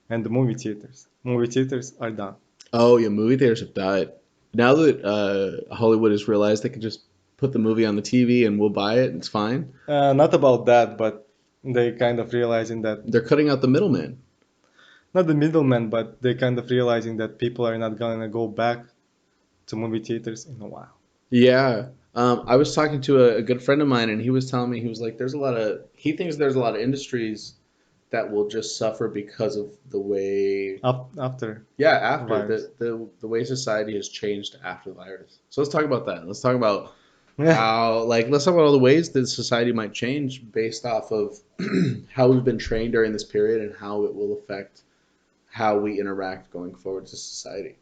B: and the movie theaters. Movie theaters are done.
A: Oh yeah, movie theaters have died. Now that Hollywood has realized they can just put the movie on the TV and we'll buy it, and it's fine.
B: Not about that, but they kind of realizing that
A: They're cutting out the middleman.
B: not the middlemen, but they kind of realizing that people are not gonna go back to movie theaters in a while.
A: Yeah. I was talking to a good friend of mine, and he was telling me he was like, "There's a lot of." He thinks there's a lot of industries that will just suffer because of the way.
B: After
A: Yeah,
B: the
A: after
B: virus.
A: the way society has changed after the virus. So let's talk about that. Let's talk about
B: Yeah,
A: let's talk about all the ways that society might change based off of how we've been trained during this period and how it will affect how we interact going forward to society.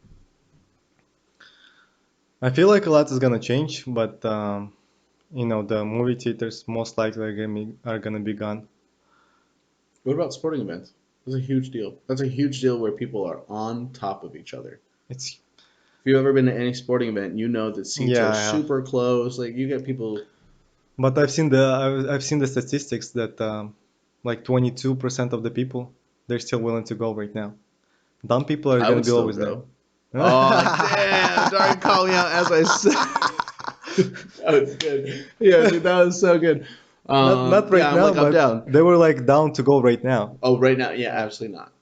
B: I feel like a lot is gonna change, but the movie theaters most likely are gonna be gone.
A: What about sporting events? That's a huge deal. That's a huge deal where people are on top of each other.
B: It's
A: If you've ever been to any sporting event, you know that seats
B: Yeah,
A: are
B: I have.
A: super close. Like you get people.
B: But I've seen the statistics that like 22% of the people they're still willing to go right now. Dumb people are
A: I
B: gonna
A: would
B: be
A: still
B: always there.
A: go. Oh damn! Darn, call me out as I said. That was good. Yeah, dude, that was so good.
B: Not right
A: Yeah, I'm
B: now,
A: like I'm
B: but
A: down.
B: they were like down to go right now.
A: Oh, right now, yeah, absolutely not.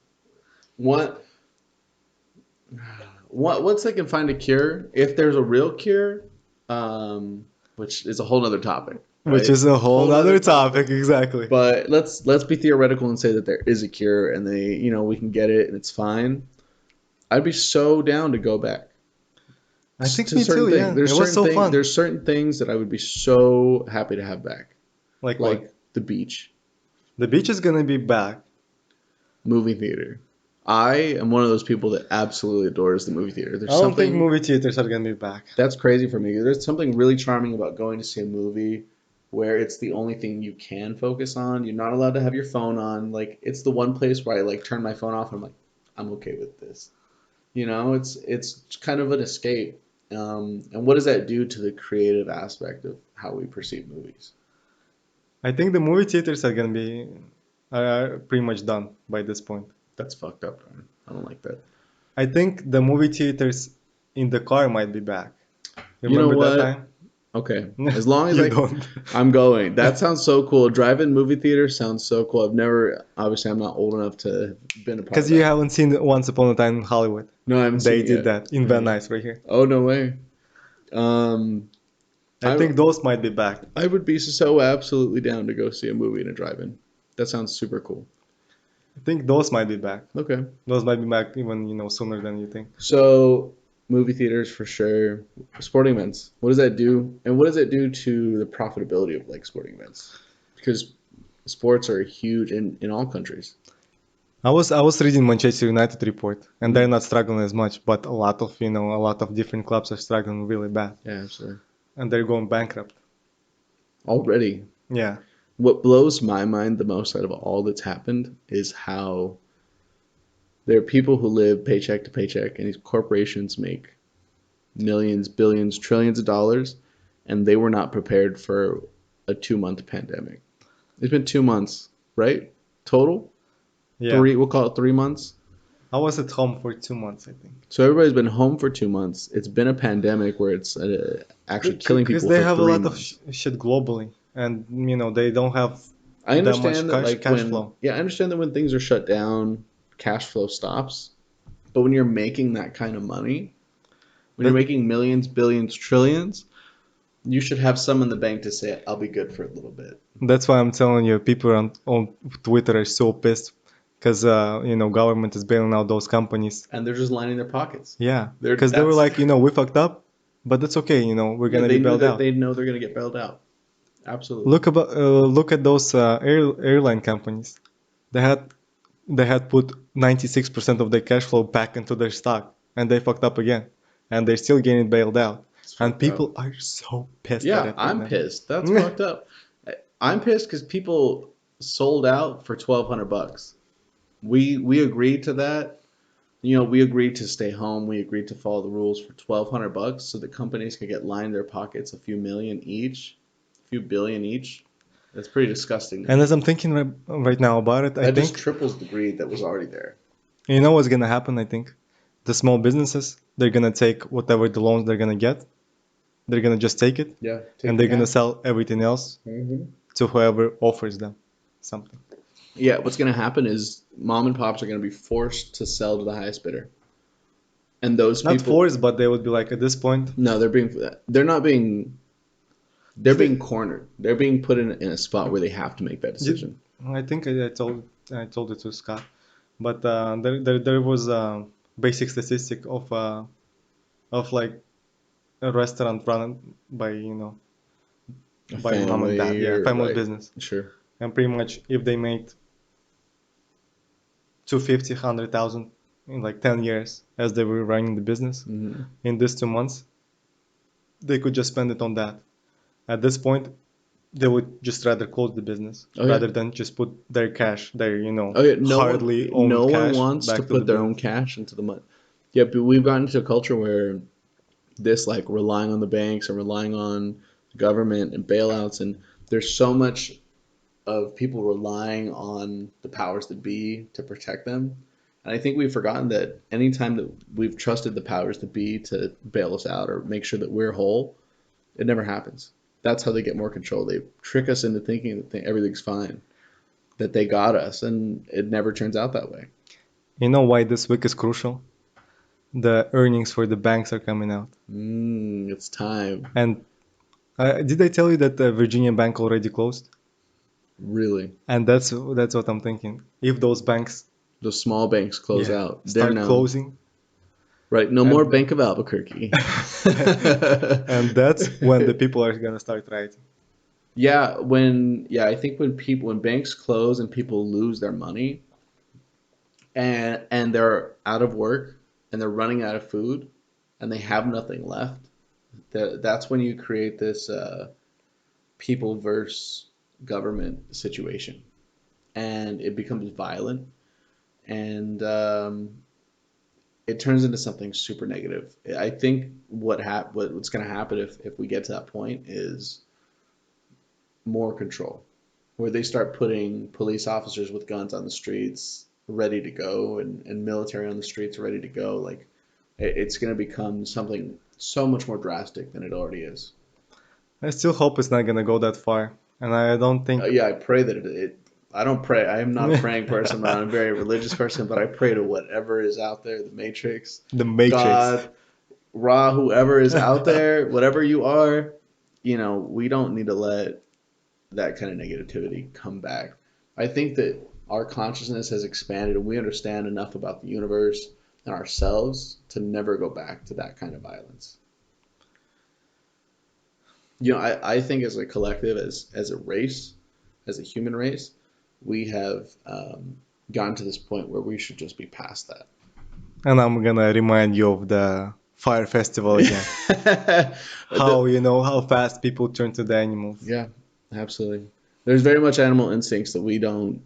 A: What? Once they can find a cure, if there's a real cure, um, which is a whole other topic,
B: Which
A: right?
B: is a whole
A: Whole nother
B: nother
A: topic.
B: topic, exactly.
A: But let's be theoretical and say that there is a cure and we can get it and it's fine. I'd be so down to go back
B: I think
A: to
B: me
A: certain
B: too,
A: things.
B: yeah. It was so fun.
A: There's certain things that I would be so happy to have back,
B: Like what?
A: like the beach,
B: The beach is gonna be back.
A: movie theater. I am one of those people that absolutely adores the movie theater.
B: I
A: There's
B: don't think
A: something
B: movie theaters are gonna be back.
A: that's crazy for me. There's something really charming about going to see a movie where it's the only thing you can focus on. You're not allowed to have your phone on. Like it's the one place where I like turn my phone off and I'm like, I'm okay with this. It's kind of an escape. And what does that do to the creative aspect of how we perceive movies?
B: I think the movie theaters are pretty much done by this point.
A: That's fucked up, Ryan. I don't like that.
B: I think the movie theaters in the car might be back.
A: You know
B: Remember that
A: what?
B: time?
A: Okay, as long as
B: You don't.
A: I'm going. That sounds so cool. Drive-in movie theater sounds so cool. Obviously, I'm not old enough to have been a part of
B: Because you
A: that.
B: haven't seen Once Upon a Time in Hollywood.
A: No, I haven't seen
B: They
A: it
B: did
A: yet.
B: that in Van
A: Yeah.
B: Nuys right here.
A: Oh, no way. Um,
B: I
A: I
B: think those might be back.
A: I would be so absolutely down to go see a movie in a drive-in. That sounds super cool.
B: I think those might be back.
A: Okay.
B: Those might be back even sooner than you think.
A: So, movie theaters for sure. Sporting events. What does that do? And what does it do to the profitability of like sporting events? Because sports are huge in all countries.
B: I was reading Manchester United report, and they're
A: Mm.
B: not struggling as much, but a lot of different clubs are struggling really bad,
A: Yeah, absolutely.
B: and they're going bankrupt.
A: Already.
B: Yeah,
A: What blows my mind the most out of all that's happened is how there are people who live paycheck to paycheck, and these corporations make millions, billions, trillions of dollars, and they were not prepared for a 2 month pandemic. It's been 2 months, right? Total?
B: yeah.
A: Three, we'll call it 3 months.
B: I was at home for 2 months, I think.
A: So everybody's been home for 2 months. It's been a pandemic where it's actually killing
B: Because
A: people
B: they
A: for
B: have a
A: three
B: lot of
A: months.
B: shit globally, and they don't have
A: I
B: that much
A: understand that
B: cash flow.
A: I understand that when things are shut down, cash flow stops. But when you're making that kind of money, when you're
B: That
A: making millions, billions, trillions, you should have some in the bank to say, I'll be good for a little bit.
B: that's why I'm telling you, people on Twitter are so pissed because government is bailing out those companies.
A: And they're just lining their pockets.
B: Yeah,
A: They're
B: because they were
A: that's
B: like, we fucked up, but that's okay. We're
A: yeah,
B: gonna be bailed out.
A: they know they're gonna get bailed out. Absolutely.
B: Look at those airline companies. They had they had put 96% of their cash flow back into their stock, and they fucked up again, and they're still getting bailed out.
A: It's
B: And
A: fucked up.
B: people are so pissed at
A: Yeah,
B: it right
A: I'm
B: now.
A: pissed. That's fucked up. I'm pissed because people sold out for $1,200. We agreed to that. We agreed to stay home. We agreed to follow the rules for $1,200 so the companies could get lined their pockets a few million each, a few billion each. That's pretty disgusting to
B: And
A: me.
B: as I'm thinking right now about it, I
A: That just
B: think
A: triples the greed that was already there.
B: you know what's gonna happen. I think the small businesses they're gonna take whatever the loans they're gonna get. They're gonna just take it,
A: Yeah, take
B: and
A: the
B: they're gonna
A: cash.
B: sell everything else to whoever offers them something.
A: Yeah, what's going to happen is mom and pops are going to be forced to sell to the highest bidder. And those
B: Not
A: people,
B: forced, but they would be like at this point.
A: no, they're not being, they're
B: Did
A: being
B: they,
A: cornered. They're being put in a spot where they have to make that
B: did,
A: decision.
B: I think I told it to Scott, but there was a basic statistic of like a restaurant run by
A: A
B: by mom and dad,
A: family
B: yeah,
A: or
B: family
A: right,
B: business,
A: sure.
B: and pretty much if they made 250, 100,000 in like 10 years as they were running the business,
A: Hmm.
B: in these 2 months they could just spend it on that. At this point, they would just rather close the business
A: Oh yeah,
B: rather than just put their cash, their
A: oh yeah.
B: hardly
A: No
B: owned
A: one
B: cash
A: wants to
B: back to the
A: put their own
B: business.
A: cash into the money. Yeah, but we've gotten to a culture where this like relying on the banks and relying on the government and bailouts, and there's so much of people relying on the powers that be to protect them. And I think we've forgotten that anytime that we've trusted the powers that be to bail us out or make sure that we're whole, it never happens. That's how they get more control. They trick us into thinking that everything's fine, that they got us, and it never turns out that way.
B: You know why this week is crucial? The earnings for the banks are coming out.
A: It's time.
B: And did I tell you that the Virginia Bank already closed?
A: Really.
B: And that's what I'm thinking. If those banks,
A: The small banks close
B: yeah,
A: out. They're
B: start
A: now,
B: closing,
A: right, no more
B: and
A: Bank of Albuquerque.
B: and that's when the people are gonna start writing.
A: I think when banks close and people lose their money and they're out of work and they're running out of food and they have nothing left, that's when you create this people versus government situation, and it becomes violent, and it turns into something super negative. I think what's going to happen if we get to that point is more control, where they start putting police officers with guns on the streets ready to go, and military on the streets ready to go. Like it's going to become something so much more drastic than it already is.
B: I still hope it's not gonna go that far, and I don't think
A: Yeah, I pray that it. I don't pray. I am not a praying person. I'm not a very religious person, but I pray to whatever is out there, the Matrix,
B: the Matrix.
A: God, Ra, whoever is out there, whatever you are, we don't need to let that kind of negativity come back. I think that our consciousness has expanded and we understand enough about the universe and ourselves to never go back to that kind of violence. I think as a collective, as a race, as a human race, we have gotten to this point where we should just be past
B: And I'm gonna remind you of the fire festival again.
A: that.
B: How how fast people turn to the animals.
A: Yeah, absolutely. There's very much animal instincts that we don't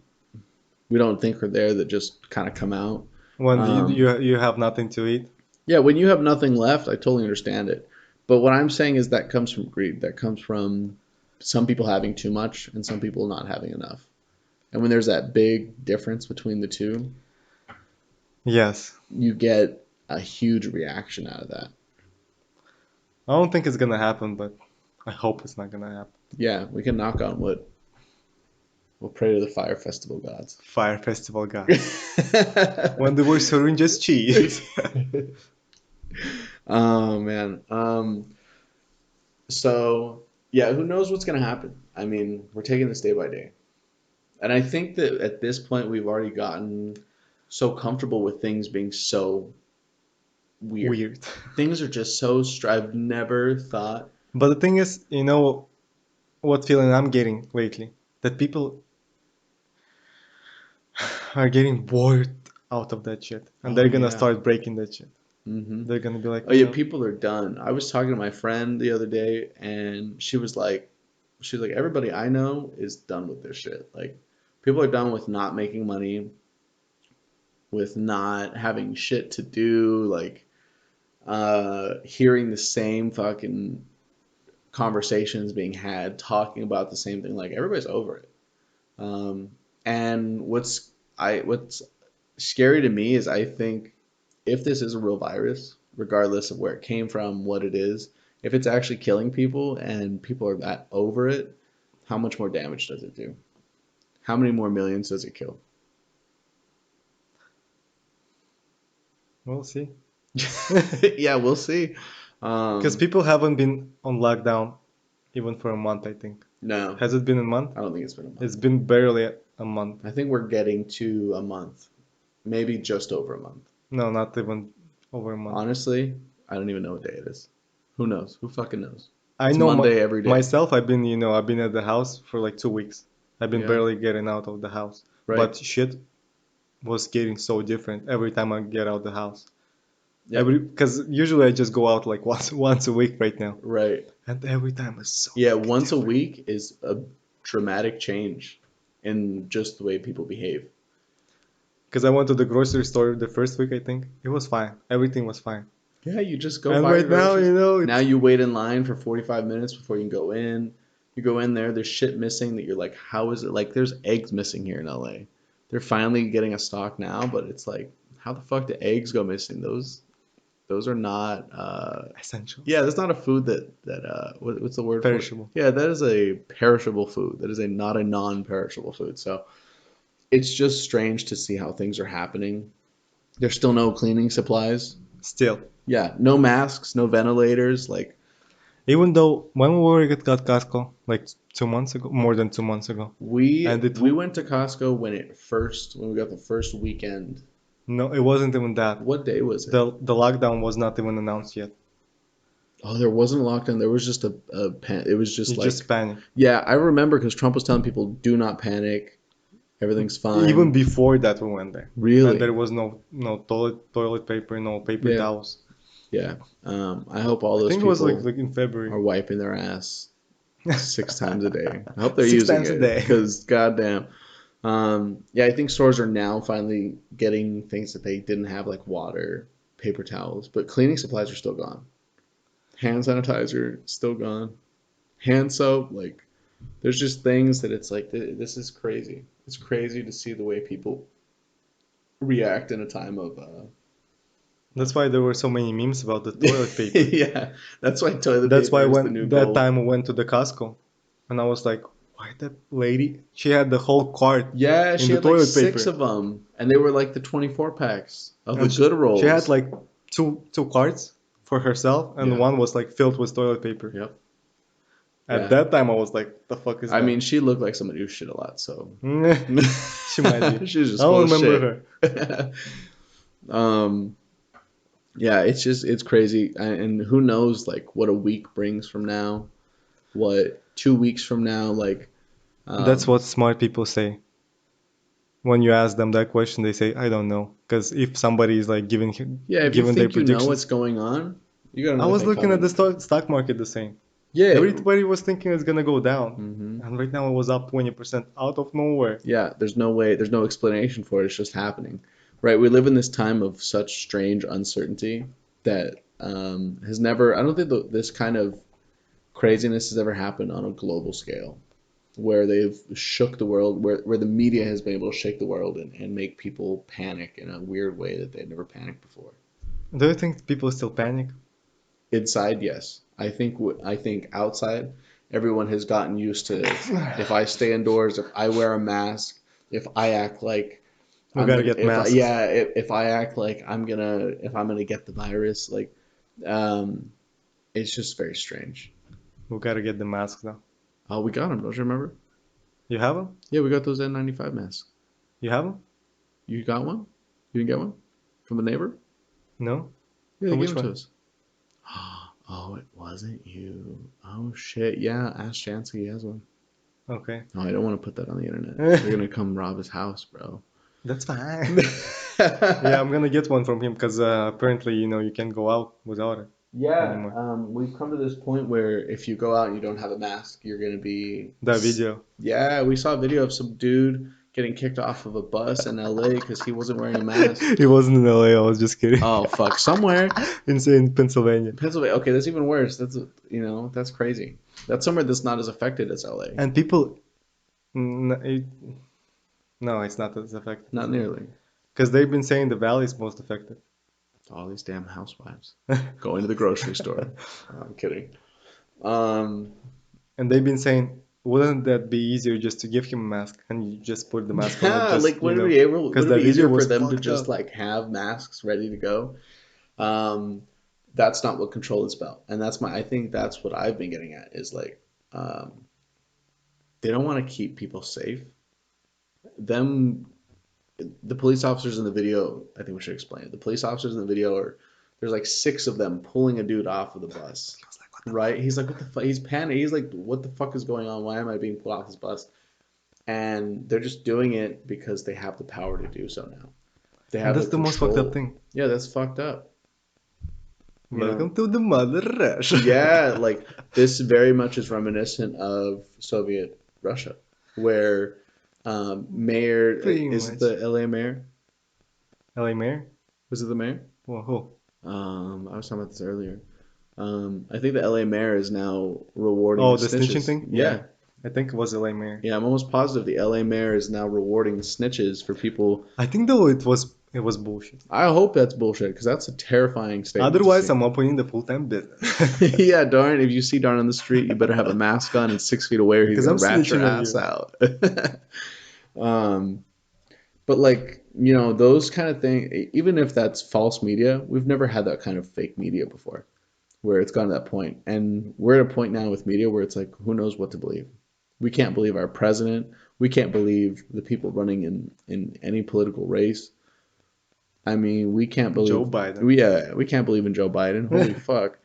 A: think are there that just kind of come out.
B: When
A: Um,
B: you have nothing to eat.
A: yeah, when you have nothing left, I totally understand it. But what I'm saying is that comes from greed. That comes from some people having too much and some people not having enough. And when there's that big difference between the two,
B: Yes.
A: you get a huge reaction out of that.
B: I don't think it's gonna happen, but I hope it's not gonna happen.
A: Yeah, we can knock on wood. We'll pray to the fire festival gods.
B: Fire festival gods. When they were serving just cheese.
A: Oh man. So yeah, who knows what's gonna happen? I mean, we're taking this day by day. And I think that at this point we've already gotten so comfortable with things being so weird.
B: Weird.
A: Things are just so I've never thought.
B: But the thing is, what feeling I'm getting lately, that people are getting bored out of that shit, and
A: Oh
B: they're gonna
A: yeah.
B: start breaking that shit.
A: Mm-hmm.
B: They're gonna be like,
A: Oh
B: you
A: yeah,
B: know,
A: people are done. I was talking to my friend the other day, and she was like, everybody I know is done with this shit. Like, people are done with not making money, with not having shit to do, like, hearing the same fucking conversations being had, talking about the same thing. Like, everybody's over it. Um, and what's scary to me is I think if this is a real virus, regardless of where it came from, what it is, if it's actually killing people and people are that over it, how much more damage does it do? How many more millions does it kill?
B: we'll see.
A: Yeah, we'll see.
B: Because
A: Um,
B: people haven't been on lockdown even for a month, I think.
A: no,
B: Has it been a month?
A: I don't think it's been a month.
B: It's been barely a month.
A: I think we're getting to a month, maybe just over a month.
B: No, not even over a month.
A: Honestly, I don't even know what day it is. Who knows? Who fucking knows?
B: I
A: It's
B: know
A: Monday every day.
B: myself, I've been at the house for like 2 weeks. I've been
A: Yeah,
B: barely getting out of the house.
A: right.
B: But shit was getting so different every time I get out the house.
A: Yep,
B: Because usually I just go out like once a week right now.
A: right.
B: And every time it's so
A: Yeah,
B: fucking
A: once a
B: different.
A: week is a dramatic change in just the way people behave.
B: Because I went to the grocery store the first week, I think. It was fine. Everything was fine.
A: Yeah, you just go
B: And
A: buy your
B: right now,
A: groceries. Now
B: it's
A: you wait in line for 45 minutes before you can go in. You go in there, there's shit missing that you're like, how is it? Like, there's eggs missing here in LA. They're finally getting a stock now, but it's like, how the fuck do eggs go missing? Those are not
B: essentials.
A: yeah, that's not a food what's the word for it?
B: Perishable.
A: Yeah, that is a perishable food. That is a not a non-perishable food. So it's just strange to see how things are happening. There's still no cleaning supplies.
B: Still.
A: Yeah, no masks, no ventilators. Like
B: Even though when we were at Costco, like 2 months ago, more than 2 months ago,
A: we
B: and it
A: we went to Costco when we got the first weekend.
B: no, it wasn't even that.
A: What day was it?
B: The lockdown was not even announced yet.
A: Oh, there wasn't a lockdown. There was just it was just
B: You
A: like
B: just panic.
A: yeah, I remember because Trump was telling people do not panic. Everything's
B: Even
A: fine.
B: before that, we went there, and there
A: Really?
B: was no toilet paper, no paper
A: Yeah,
B: towels.
A: yeah. I hope all
B: I
A: those
B: think it was
A: people
B: like in February.
A: are wiping their ass 6 times a day. I hope they're
B: Six
A: using
B: times a
A: it
B: day.
A: because goddamn. Yeah, I think stores are now finally getting things that they didn't have like water, paper towels, but cleaning supplies are still gone. Hand sanitizer still gone. Hand soap, like there's just things that it's like this is crazy. It's crazy to see the way people react in a time of
B: That's why there were so many memes about the toilet paper.
A: yeah. That's why toilet
B: That's why
A: paper is the
B: when
A: new
B: that
A: gold.
B: time I went to the Costco, and I was like, why that lady? She had the whole cart
A: Yeah,
B: in
A: she
B: the
A: had like
B: toilet
A: six
B: paper,
A: of them, and they were like the 24 packs of the
B: and
A: good
B: she had
A: rolls.
B: like two carts for herself, and
A: Yeah.
B: one was like filled with toilet paper.
A: Yep.
B: At
A: Yeah.
B: that time, I was like, the fuck is
A: I
B: that?
A: mean, she looked like somebody who shit a lot, so
B: She might be.
A: she's
B: I
A: just full
B: don't
A: of
B: remember
A: shit.
B: her.
A: um, yeah, it's crazy, and who knows like what a week brings from now, what 2 weeks from now, like,
B: That's
A: um,
B: what smart people say. When you ask them that question, they say, I don't know. Because if somebody is like
A: yeah, if you
B: giving their
A: think you know what's
B: predictions,
A: going on, you got
B: I
A: another
B: was
A: thing
B: looking at the
A: coming.
B: stock market the same.
A: Yeah,
B: Everybody was thinking it's gonna go down,
A: hmm
B: and right now it was up 20% out of nowhere.
A: yeah. There's no way, there's no explanation for it. It's just happening, right? We live in this time of such strange uncertainty that has never. I don't think this kind of craziness has ever happened on a global scale where they've shook the world, where the media has been able to shake the world and make people panic in a weird way that they'd never panicked before.
B: Do you think people still panic?
A: Inside, yes. I think outside, everyone has gotten used to if I stay indoors, if I wear a mask, if I act like
B: We
A: I'm
B: gotta
A: gonna,
B: get
A: if I,
B: masks.
A: yeah, if I act like if I'm gonna get the virus, like, um, it's just very strange.
B: We gotta get the masks now.
A: Oh, we got them, don't you remember?
B: You have them?
A: Yeah, we got those N95 masks.
B: You have them?
A: You got one? You didn't get one from a neighbor?
B: No?
A: Yeah, they
B: From
A: gave
B: which
A: them to
B: one?
A: us. Oh, it wasn't you. Oh shit. Yeah, ask Chansey. He has one.
B: Okay.
A: Oh, I don't want to put that on the internet. They're gonna come rob his house, bro.
B: That's fine. Yeah, I'm gonna get one from him because apparently, you can't go out without it
A: Yeah,
B: anymore.
A: we've come to this point where if you go out and you don't have a mask, you're gonna be.
B: That video.
A: Yeah, we saw a video of some dude getting kicked off of a bus in LA because he wasn't wearing a mask.
B: It wasn't in LA, I was just kidding.
A: Oh fuck, somewhere
B: In Pennsylvania.
A: Pennsylvania. Okay, that's even worse. That's crazy. That's somewhere that's not as affected as LA.
B: And people, n- it, no, it's not as affected.
A: Not nearly.
B: Because they've been saying the valley is most affected.
A: All these damn housewives going to the grocery store. I'm kidding. Um,
B: And they've been saying, wouldn't that be easier just to give him a mask and you just put the mask on and
A: yeah,
B: just,
A: like would
B: because
A: it
B: that
A: be
B: video
A: easier for
B: was
A: them to
B: fucked
A: just
B: up.
A: like have masks ready to go? Um, that's not what control is about, and I think that's what I've been getting at is like, um, they don't want to keep people safe. Them, the police officers in the video, I think we should explain it. The police officers in the video there's like six of them pulling a dude off of the bus. Right? He's like, what the fuck? He's panicked. He's like, what the fuck is going on? Why am I being pulled off this bus? And they're just doing it because they have the power to do so now. They
B: And
A: have the
B: that's the most fucked up
A: control.
B: thing.
A: Yeah, that's fucked up. You know?
B: Welcome to the Mother Russia.
A: Yeah, like this very much is reminiscent of Soviet Russia, where mayor
B: Pretty
A: is it
B: much.
A: the LA mayor?
B: LA Mayor?
A: Was it the mayor?
B: Well, who?
A: I was talking about this earlier. I think the LA mayor is now rewarding
B: Oh,
A: the
B: the snitching
A: snitches.
B: thing?
A: Yeah.
B: I think it was LA Mayor.
A: Yeah, I'm almost positive the LA mayor is now rewarding snitches for people.
B: I think though it was bullshit.
A: I hope that's bullshit because that's a terrifying statement to
B: Otherwise,
A: see.
B: I'm opening the full-time business.
A: Yeah, Dauren, if you see Dauren on the street, you better have a mask on and 6 feet away or he's
B: Because
A: gonna
B: I'm
A: rat your
B: snitching on
A: ass
B: you.
A: out. um, but like, those kind of things, even if that's false media, we've never had that kind of fake media before where it's gone to that point. And we're at a point now with media where it's like, who knows what to believe? We can't believe our president. We can't believe the people running in any political race. I mean, we can't
B: Joe
A: believe
B: Biden.
A: we can't believe in Joe Biden. Holy fuck.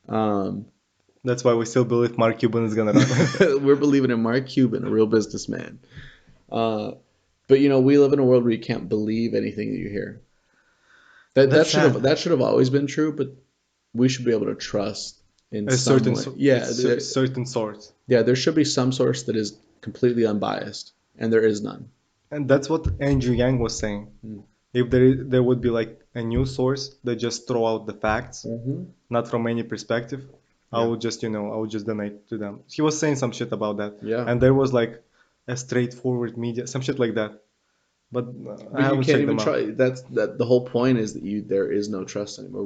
A: Um,
B: That's why we still believe Mark Cuban is gonna run.
A: we're believing in Mark Cuban, a real businessman. Uh, but we live in a world where you can't believe anything that you hear. That
B: That's
A: should have
B: sad.
A: that should have always been true, but we should be able to trust in
B: A
A: some
B: certain
A: way.
B: so-
A: Yeah,
B: certain source.
A: yeah, there should be some source that is completely unbiased, and there is none.
B: And that's what Andrew Yang was saying.
A: Mm.
B: If there would be like a news source that just throw out the facts,
A: Mm-hmm.
B: not from any perspective, I
A: Yeah.
B: would just donate to them. He was saying some shit about that.
A: Yeah.
B: And there was like a straightforward media, some shit like that. But I
A: But you
B: haven't
A: can't
B: checked
A: even
B: them out.
A: try. That the whole point is that there is no trust anymore.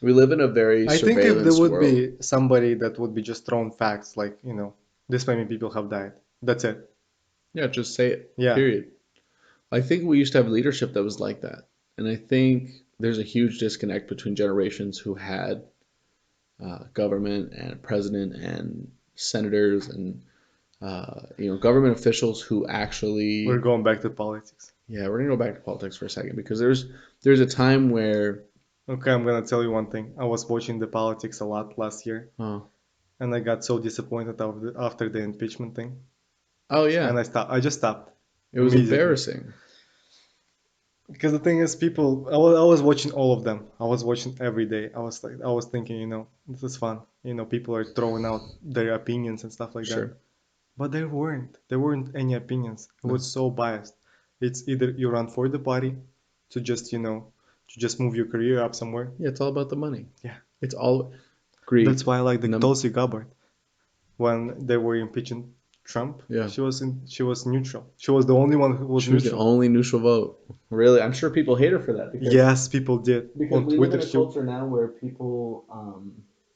A: We live in a very
B: I think if there
A: surveillance
B: would
A: world.
B: be somebody that would be just throwing facts, like, this many people have died. That's it.
A: Yeah, just say it.
B: Yeah.
A: Period. I think we used to have leadership that was like that, and I think there's a huge disconnect between generations who had government and president and senators and government officials who actually.
B: We're going back to politics.
A: Yeah, we're gonna go back to politics for a second because there's a time where.
B: Okay, I'm gonna tell you one thing. I was watching the politics a lot last year,
A: Oh,
B: and I got so disappointed after the impeachment thing,
A: oh yeah,
B: and I just stopped
A: it was
B: immediately.
A: embarrassing.
B: Because the thing is, I was watching all of them. I was watching every day. I was thinking, this is fun. People are throwing out their opinions and stuff like that.
A: Sure.
B: But there weren't any opinions. It
A: No.
B: was so biased. It's either you run for the party to just move your career up somewhere.
A: Yeah, it's all about the money.
B: Yeah.
A: It's all greed.
B: That's why I like the
A: Num-
B: Tulsi Gabbard. When they were impeaching Trump,
A: Yeah.
B: she was neutral. She was the only one who was
A: She was the
B: neutral.
A: only neutral vote. Really, I'm sure people hate her for that.
B: Yes, people did.
A: Because
B: On
A: we
B: Twitter,
A: live in a culture now where people,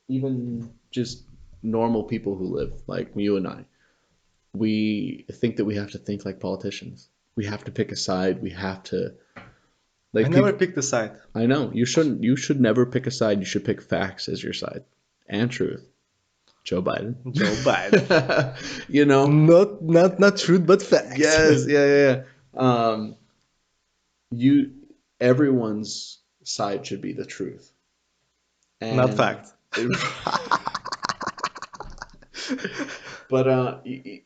A: even just normal people who live like you and I, we think that we have to think like politicians. We have to pick a side. We have to like
B: I never
A: people.
B: picked a side.
A: I know you shouldn't. You should never pick a side. You should pick facts as your side and truth. Joe Biden.
B: Joe Biden.
A: You know.
B: Not truth, but facts.
A: Yes. Yeah. You. Everyone's side should be the truth.
B: Not
A: And
B: fact.
A: But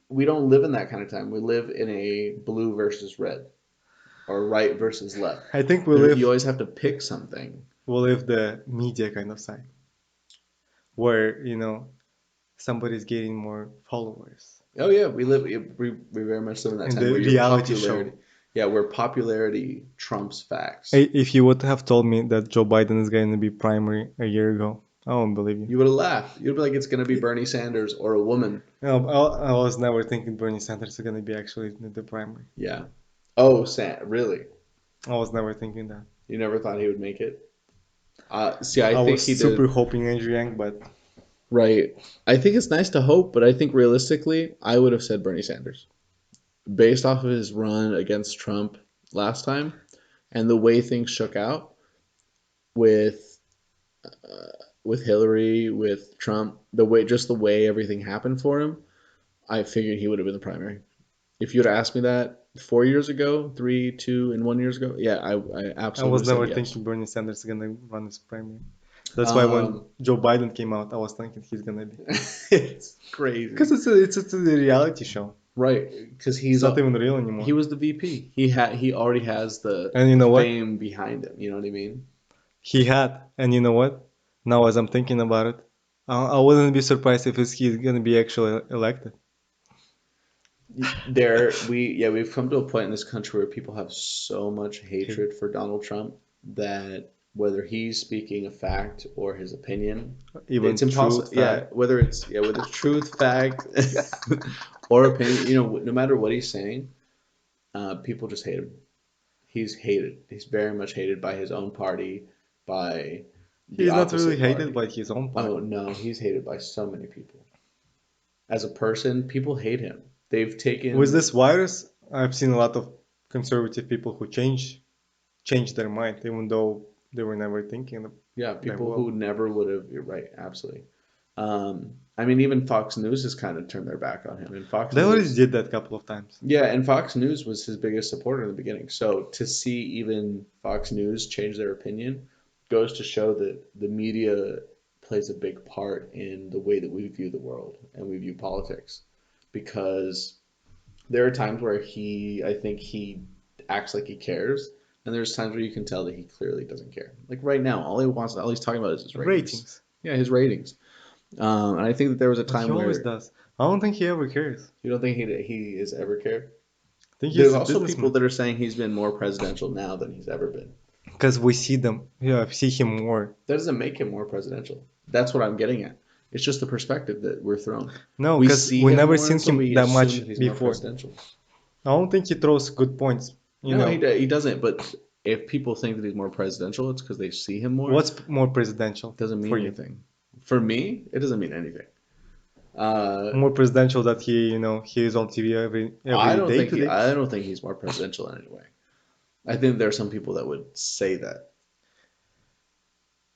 A: we don't live in that kind of time. We live in a blue versus red or right versus left.
B: I think
A: You always have to pick something.
B: we live the media kind of side where somebody's getting more followers
A: Oh yeah, we very much live in that
B: in
A: time
B: the
A: where your
B: reality
A: popularity,
B: show.
A: yeah, where popularity trumps facts.
B: If you would have told me that Joe Biden is going to be primary a year ago, I won't believe you.
A: You would have laughed. You'd be like, it's gonna be Bernie Sanders or a woman.
B: No, I was never thinking Bernie Sanders is going to be actually in the primary.
A: Yeah. Oh, really?
B: I was never thinking that.
A: You never thought he would make it? See, I
B: I
A: think
B: was
A: he
B: super
A: did.
B: hoping Andrew Yang, but
A: Right. I think it's nice to hope, but I think realistically, I would have said Bernie Sanders. Based off of his run against Trump last time and the way things shook out with Hillary, with Trump, the way everything happened for him, I figured he would have been the primary. If you'd asked me that 4 years ago, three, 2, and 1 years ago, yeah, I
B: I
A: absolutely would
B: was
A: have said
B: never
A: yes.
B: thinking Bernie Sanders is going to run as primary. That's why when
A: Um,
B: Joe Biden came out, I was thinking he's going to be.
A: it's crazy,
B: Because it's a reality show.
A: right? Because
B: It's not even real anymore.
A: he was the VP. He already has the
B: And you know what?
A: fame behind him. You know what I mean?
B: He had. And you know what? Now, as I'm thinking about it, I wouldn't be surprised if he's going to be actually elected.
A: We've come to a point in this country where people have so much
B: Hey,
A: hatred for Donald Trump that whether he's speaking a fact or his opinion, it's
B: even
A: impossible.
B: truth, fact.
A: Whether it's truth, fact, or opinion, no matter what he's saying, people just hate him. He's hated. He's very much hated by his own party, by the
B: He's not really
A: opposite
B: hated
A: party.
B: by his own
A: Oh
B: party.
A: no, he's hated by so many people. As a person, people hate him. They've
B: With
A: taken
B: this virus, I've seen a lot of conservative people who change their mind, even though they were never thinking that
A: Yeah,
B: they
A: people who
B: will.
A: never would have. You're right, absolutely. I mean, even Fox News has kind of turned their back on him. And Fox
B: They already
A: News,
B: did that a couple of times.
A: yeah, and Fox News was his biggest supporter in the beginning. So to see even Fox News change their opinion goes to show that the media plays a big part in the way that we view the world and we view politics. Because there are times where I think he acts like he cares, and there's times where you can tell that he clearly doesn't care. Like right now, all he's talking about is his ratings.
B: Ratings.
A: Yeah, his ratings. And I think that there was a
B: But he
A: time
B: always
A: where
B: does. I don't think he ever cares.
A: you don't think he has ever cared.
B: I think
A: There's
B: he's a
A: also people
B: businessman.
A: that are saying he's been more presidential now than he's ever been.
B: Because we see them. Yeah, see him more.
A: That doesn't make him more presidential. That's what I'm getting at. It's just the perspective that we're thrown.
B: No,
A: We
B: because
A: see
B: we
A: him
B: never
A: more,
B: seen
A: so
B: him
A: we
B: that
A: assume
B: much
A: that he's more
B: before.
A: presidential.
B: I don't think he throws good points. You
A: No,
B: know,
A: he doesn't. But if people think that he's more presidential, it's because they see him more.
B: what's more presidential
A: Doesn't
B: for
A: mean
B: you?
A: anything. For me, it doesn't mean anything. Uh,
B: More presidential that he is on TV every day to day.
A: I don't think he's more presidential in any way. I think there are some people that would say that.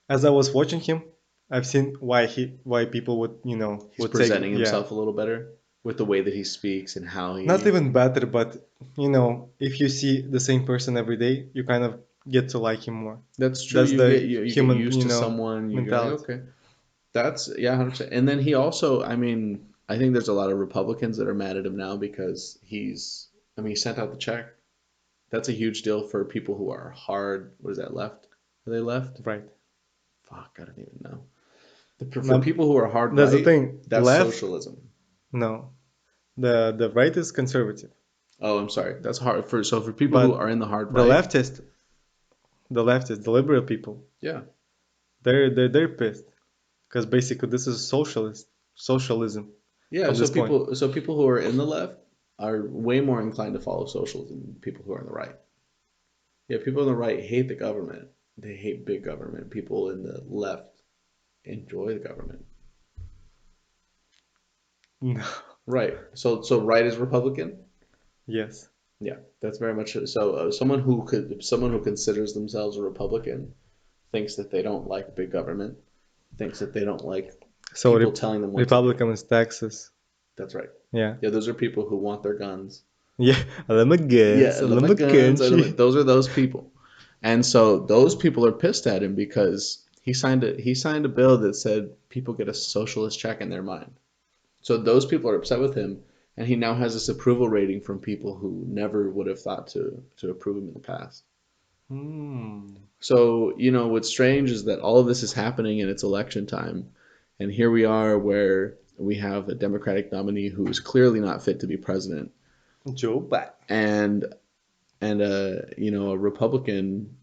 B: As I was watching him, I've seen why people
A: He's
B: would say
A: presenting
B: yeah,
A: himself a little better with the way that he speaks and how
B: not
A: he.
B: even better, but if you see the same person every day, you kind of get to like him more.
A: That's true.
B: That's the
A: You get
B: human
A: used to someone. You're like,
B: mentality.
A: okay, that's yeah, 100%. And then he also, I mean, I think there's a lot of Republicans that are mad at him now because he sent out the check. That's a huge deal for people who are hard. What is that, left? Are they left?
B: Right.
A: Fuck, I don't even know. For
B: Now,
A: people who are hard
B: that's the
A: right,
B: thing.
A: that's
B: Left,
A: socialism.
B: no. The right is conservative,
A: Oh, I'm sorry. That's hard for people who
B: but
A: are in the hard
B: the
A: right.
B: leftist, the liberal people,
A: Yeah.
B: they're pissed because basically this is socialism
A: Yeah,
B: from this point.
A: so people who are in the left are way more inclined to follow socialism than people who are on the right. Yeah, people on the right hate the government. They hate big government. People in the left enjoy the government.
B: No.
A: Right. So right is Republican?
B: Yes.
A: Yeah, that's very much so. Someone who considers themselves a Republican thinks that they don't like big government, thinks that they don't like
B: So
A: people telling them what to do.
B: Republicans taxes.
A: That's right.
B: Yeah.
A: Yeah, those are people who want their guns.
B: Yeah. Alam
A: Yeah,
B: against,
A: I love my
B: alam
A: guns.
B: country.
A: Those are those people. And so those people are pissed at him because He signed a bill that said people get a socialist check in their mind. So those people are upset with him, and he now has this approval rating from people who never would have thought to approve him in the past.
B: Hmm.
A: So, you know, what's strange is that all of this is happening and it's election time. And here we are where we have a Democratic nominee who is clearly not fit to be president
B: Joe Biden.
A: and you know, a Republican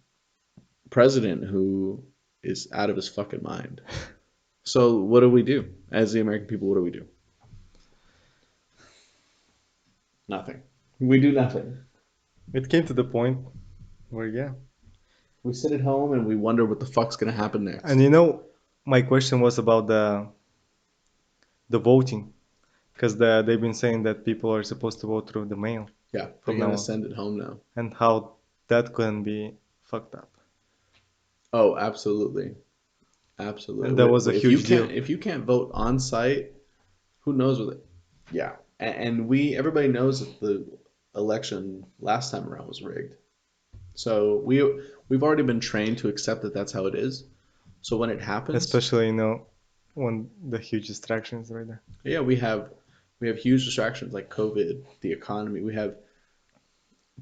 A: president who is out of his fucking mind. So what do we do as the American people? What do we do? Nothing. We do nothing.
B: It came to the point where, yeah.
A: We sit at home and we wonder what the fuck's gonna happen next.
B: And you know, my question was about the voting, because they've been saying that people are supposed to vote through the mail
A: Yeah, they're
B: from now
A: gonna
B: on,
A: send it home now.
B: and how that can be fucked up.
A: Oh, absolutely, absolutely.
B: And that was a
A: If you
B: huge deal.
A: can't vote on site, who knows what it? Yeah, and we everybody knows that the election last time around was rigged. So we've already been trained to accept that that's how it is. So when it happens,
B: Especially, you know, when the huge distractions right there.
A: yeah, we have huge distractions like COVID, the economy. We have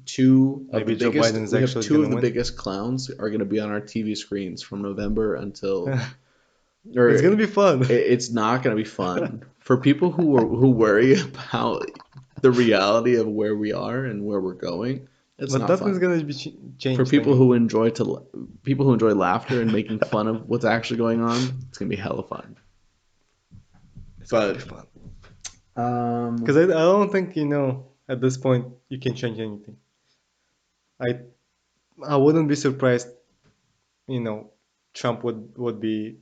B: Maybe Joe Biden is actually
A: two of
B: gonna
A: the
B: win.
A: biggest clowns are going to be on our TV screens from November until or
B: It's gonna be fun.
A: it's not going to be fun for people who worry about the reality of where we are and where we're going. It's
B: But
A: not
B: nothing's
A: fun
B: gonna be
A: for
B: changed. I
A: people
B: mean,
A: who enjoy people who enjoy laughter and making fun of what's actually going on. It's going to be hella fun.
B: it's gonna be
A: But
B: fun.
A: um,
B: Because I don't think, you know, at this point you can change anything. I I wouldn't be surprised, you know, Trump would be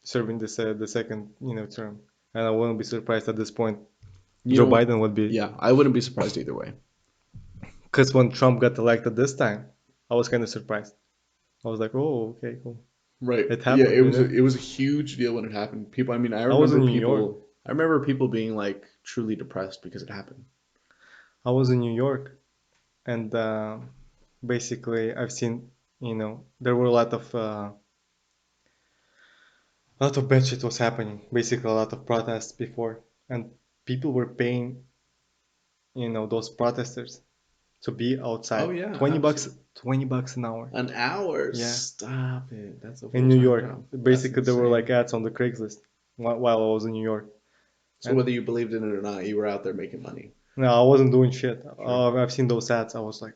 B: serving the second, you know, term, and I wouldn't be surprised at this point
A: you
B: Joe
A: know,
B: Biden would be.
A: yeah, I wouldn't be surprised either way.
B: Because when Trump got elected this time, I was kind of surprised. I was like, oh, okay, cool.
A: Right.
B: It
A: Yeah,
B: happened, you know.
A: it was a huge deal when it happened. People, I mean,
B: I was in New York.
A: I remember people being like truly depressed because it happened.
B: I was in New York, and basically I've seen, you know, there were a lot of bad shit was happening. Basically, a lot of protests before, and people were paying, you know, those protesters to be
A: Oh
B: outside.
A: yeah,
B: 20 bucks,
A: absolutely.
B: 20 bucks an hour.
A: An hour?
B: Yeah,
A: Stop it. That's a
B: in New
A: full-time
B: York.
A: job. That's
B: Basically, there were
A: insane.
B: like ads on the Craigslist while I was in New York.
A: So
B: And
A: whether you believed in it or not, you were out there making money.
B: no, I wasn't doing shit.
A: Sure.
B: I've seen those ads. I was like,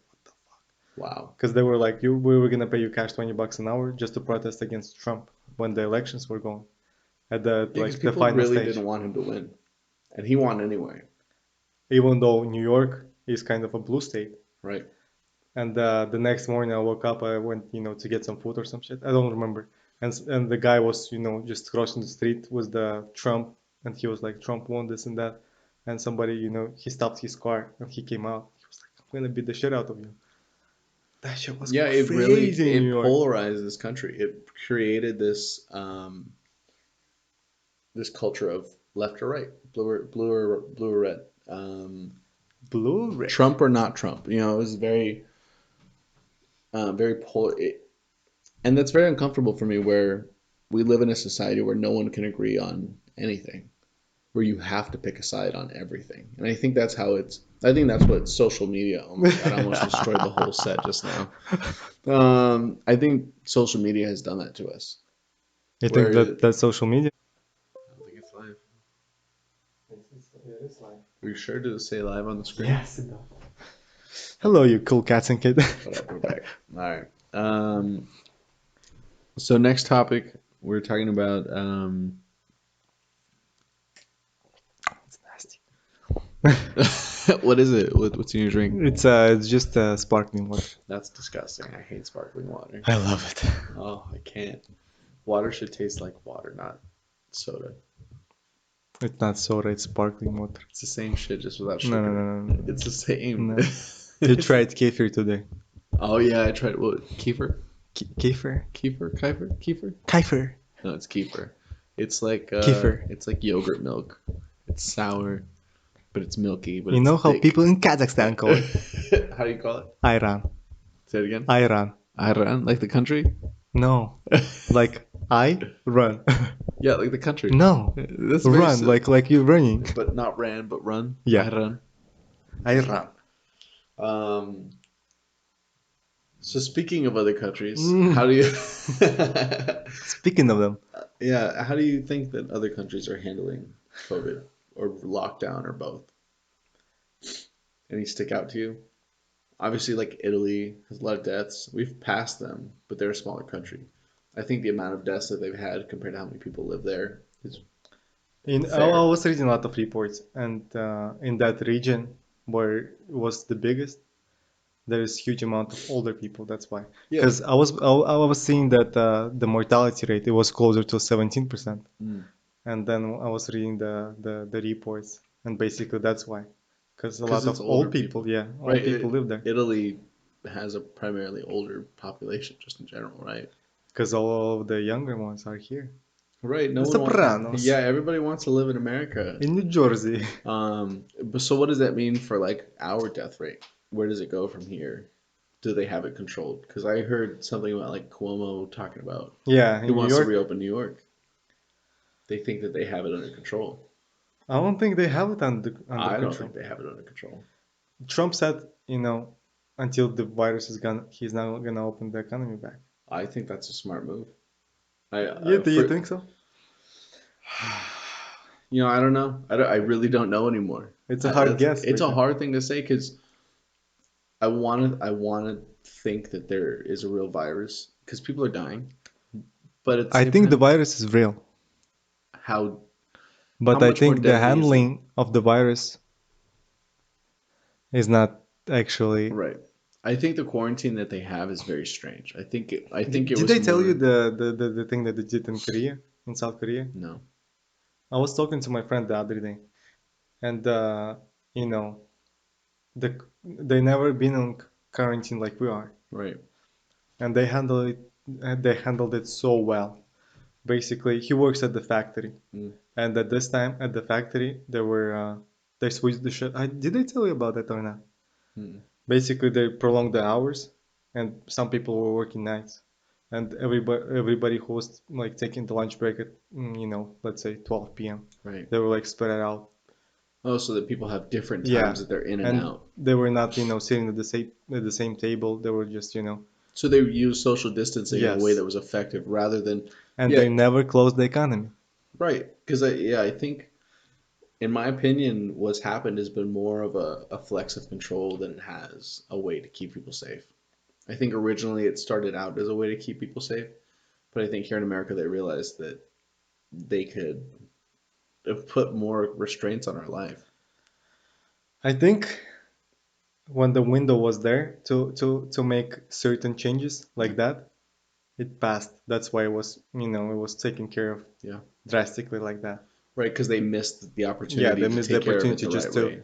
A: Wow.
B: because they were like, we were gonna pay you cash 20 bucks an hour just to protest against Trump when the elections were going at the
A: Yeah, because
B: like the
A: people
B: final
A: really
B: stage.
A: didn't want him to win, and he won anyway,
B: Even though New York is kind of a blue state.
A: right?
B: And the next morning I woke up, I went, you know, to get some food or some shit. I don't remember. And the guy was, you know, just crossing the street with the Trump, and he was like, Trump won this and that. And somebody, you know, he stopped his car and he came out. He was like, I'm gonna beat the shit out of you. That shit was
A: Yeah, it really
B: crazy in New York.
A: polarized this country. It created this culture of left or right, blue or red,
B: Blue red.
A: Trump or not Trump. You know, it was very polar, and that's very uncomfortable for me. Where we live in a society where no one can agree on anything, where you have to pick a side on everything, and I think that's how it's. I think that's what social media. Oh my God, I almost destroyed the whole set just now. I think social media has done that to us.
B: You think
A: Where
B: that that's social media?
A: I don't think it's live.
B: It is live.
A: Are you sure to say live on the screen?
B: Yes, it does. Hello, you cool cats and kid.
A: What up, we're back. All right. So next topic, we're talking about
B: It's nasty.
A: what is it? What's in your drink?
B: It's just sparkling water.
A: That's disgusting. I hate sparkling water.
B: I love it.
A: Oh, I can't. Water should taste like water, not soda.
B: It's not soda, it's sparkling water.
A: It's the same shit, just without
B: No,
A: sugar.
B: no, no, no, no.
A: It's the same.
B: No. You tried kefir today.
A: Oh yeah, I tried. What? Kefir?
B: Kefir?
A: Kefir? Kefir? Kefir?
B: Kefir.
A: No, it's kefir. It's like
B: Kefir.
A: it's like yogurt milk. It's sour, but it's milky. But
B: You
A: it's
B: know how
A: thick.
B: people in Kazakhstan call it?
A: How do you call it?
B: Ayran.
A: Say it again.
B: Ayran.
A: Iran, like the country.
B: No. Like I run.
A: Yeah, like the country.
B: No,
A: That's very
B: run like you're running.
A: but not ran, but run. I
B: Yeah,
A: run.
B: I run.
A: Um, so speaking of other countries, how
B: Mm.
A: do you
B: Speaking of them,
A: yeah, how do you think that other countries are handling COVID or lockdown or both? Any stick out to you? Obviously, like Italy has a lot of deaths. We've passed them, but they're a smaller country. I think the amount of deaths that they've had compared to how many people live there is
B: I
A: fair.
B: was reading a lot of reports, and in that region where it was the biggest, there is huge amount of older people. That's why.
A: Yeah.
B: Because I was seeing that the mortality rate it was closer to 17%,
A: Mm.
B: and then I was reading the reports, and basically that's why. Because a
A: Because
B: lot
A: it's
B: of
A: older
B: old people,
A: people,
B: yeah,
A: right?
B: old people live there.
A: Italy has a primarily older population, just in general, right?
B: Because all of the younger ones are here.
A: Right. No
B: The
A: one want.
B: Sopranos
A: Yeah, everybody wants to live in America.
B: in New Jersey.
A: But so what does that mean for like our death rate? Where does it go from here? Do they have it controlled? Because I heard something about like Cuomo talking about
B: Yeah,
A: he
B: in New
A: wants to
B: York.
A: reopen New York. They think that they have it under control.
B: I don't think they have it under
A: I don't think
B: control.
A: they have it under control.
B: Trump said, until the virus is gone, he's not gonna open the economy back.
A: I think that's a smart move.
B: Yeah, do you
A: For
B: think so?
A: I don't know. I really don't know anymore.
B: It's a hard guess,
A: It's a
B: really.
A: hard thing to say because I want to think that there is a real virus because people are dying, but at the
B: I
A: same
B: think the
A: time,
B: virus is real,
A: how how
B: but I
A: much more
B: think the
A: deadly is it?
B: handling of the virus is not actually.
A: Right. I think the quarantine that they have is very strange. I think it
B: Did
A: was
B: I tell you
A: more
B: the thing that they did in Korea, in South Korea?
A: no.
B: I was talking to my friend the other day, and you know, they never been on quarantine like we are,
A: Right.
B: and they handled it so well. Basically, he works at the factory,
A: Mm,
B: and at this time at the factory, they switched the shift. Did I tell you about that or not?
A: mm.
B: Basically, they prolonged the hours, and some people were working nights, and everybody who was like taking the lunch break at let's say 12 p.m.
A: Right.
B: They were like spread out.
A: Oh, so that people have different
B: Yeah,
A: times that they're in and
B: and
A: out.
B: they were not sitting at the same table. They were just
A: So they use social distancing in a way
B: yes,
A: that was effective rather than
B: and
A: yeah,
B: they never closed the economy.
A: right. Because I think in my opinion, what's happened has been more of a flex of control than it has a way to keep people safe. I think originally it started out as a way to keep people safe, but I think here in America they realized that they could have put more restraints on our life.
B: I think when the window was there to make certain changes
A: Yeah,
B: like that, it passed. That's why it was taken care of
A: yeah,
B: drastically like that.
A: right. Because they missed the
B: Yeah,
A: opportunity
B: they
A: to
B: missed the
A: take care of it
B: opportunity
A: the right way.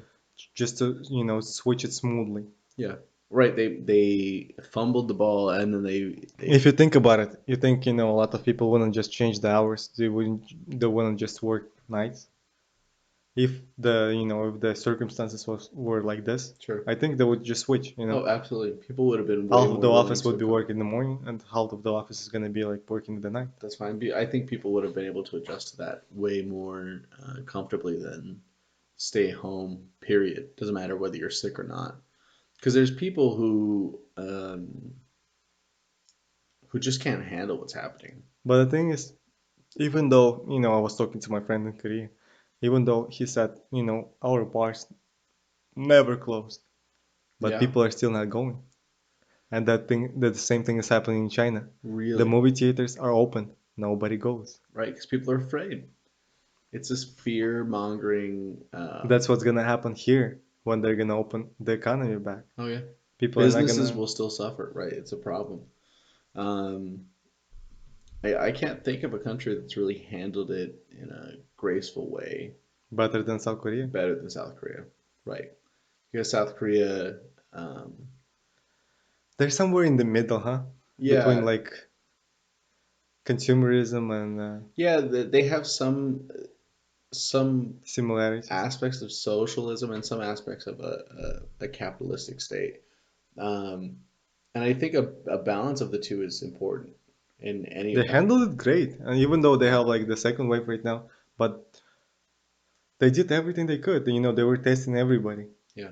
B: just to switch it smoothly.
A: Yeah, right. They fumbled the ball and then they
B: If you think about it, you think a lot of people wouldn't just change the hours. They wouldn't just work nights. If the circumstances were like this,
A: sure.
B: I think they would just switch.
A: Oh, absolutely. People would have been way
B: Half of
A: more
B: the
A: willing
B: office
A: to
B: would be
A: accommodate.
B: working in the morning, and half of the office is gonna be like working in the night.
A: That's fine. I think people would have been able to adjust to that way more comfortably than stay home. Period. Doesn't matter whether you're sick or not. Because there's people who just can't handle what's happening.
B: But the thing is, even though I was talking to my friend in Korea, even though he said our bars never closed, but
A: Yeah,
B: people are still not going. And that the same thing is happening in China. The
A: really.
B: movie theaters are open, nobody goes.
A: Right? Because people are afraid. It's this fear mongering.
B: That's what's gonna happen here when they're gonna open the economy back.
A: Oh yeah,
B: People are not
A: businesses
B: gonna.
A: will still suffer. Right? It's a problem. Um, I can't think of a country that's really handled it in a graceful way
B: Better than South Korea.
A: better than South Korea. Right? Because South Korea, um,
B: They're somewhere in the middle, huh? Between
A: yeah,
B: like consumerism and
A: yeah, they have some
B: similarities.
A: aspects of socialism and some aspects of a capitalistic state. Um, and I think a balance of the two is important. in any
B: They
A: of them.
B: handled it great, and even though they have like the second wave right now, but they did everything they could. They were testing everybody.
A: Yeah.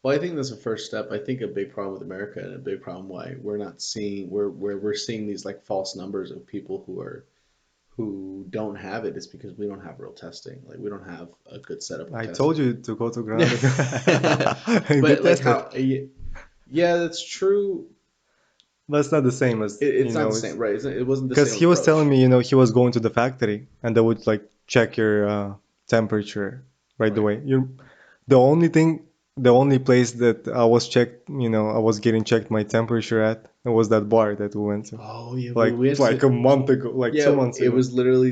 A: Well, I think that's the first step. I think a big problem with America and a big problem why we're not seeing we're seeing these like false numbers of people who don't have it is because we don't have real testing. Like we don't have a good setup of
B: I told
A: testing.
B: you to go to ground and get
A: But like
B: tested.
A: how, yeah, that's true.
B: But it's not the same as,
A: It's not the same,
B: it's
A: right? It wasn't the
B: because
A: same
B: he was telling
A: approach.
B: me, he was going to the factory and they would like check your temperature right
A: Right.
B: away. The only thing, the only place that I was checked, I was getting checked my temperature at was that bar that we went to,
A: Oh yeah, we
B: like
A: went
B: like
A: to
B: a month ago, like two
A: yeah.
B: months
A: It
B: ago.
A: was literally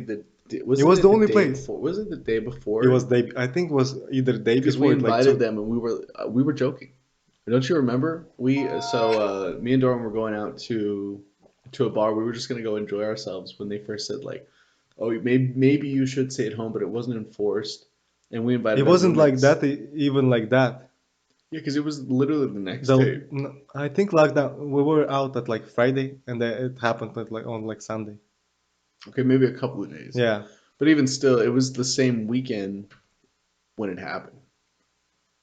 B: It
A: wasn't
B: was the
A: it the
B: only
A: day
B: place.
A: before? Was it the day
B: It was
A: before?
B: day, I think it was either day
A: Because we
B: before, like
A: invited
B: two.
A: them and we were joking. Don't you remember? Me and Doran were going out to a bar. We were just gonna go enjoy ourselves when they first said like, oh, maybe you should stay at home, but it wasn't enforced, and we
B: It
A: invited our
B: wasn't like
A: roommates.
B: that, even like that.
A: Yeah, because it was literally the next
B: The
A: day.
B: I think lockdown. We were out at like Friday, and then it happened at like on like Sunday.
A: Okay, maybe a couple of days,
B: Yeah,
A: but even still, it was the same weekend when it happened.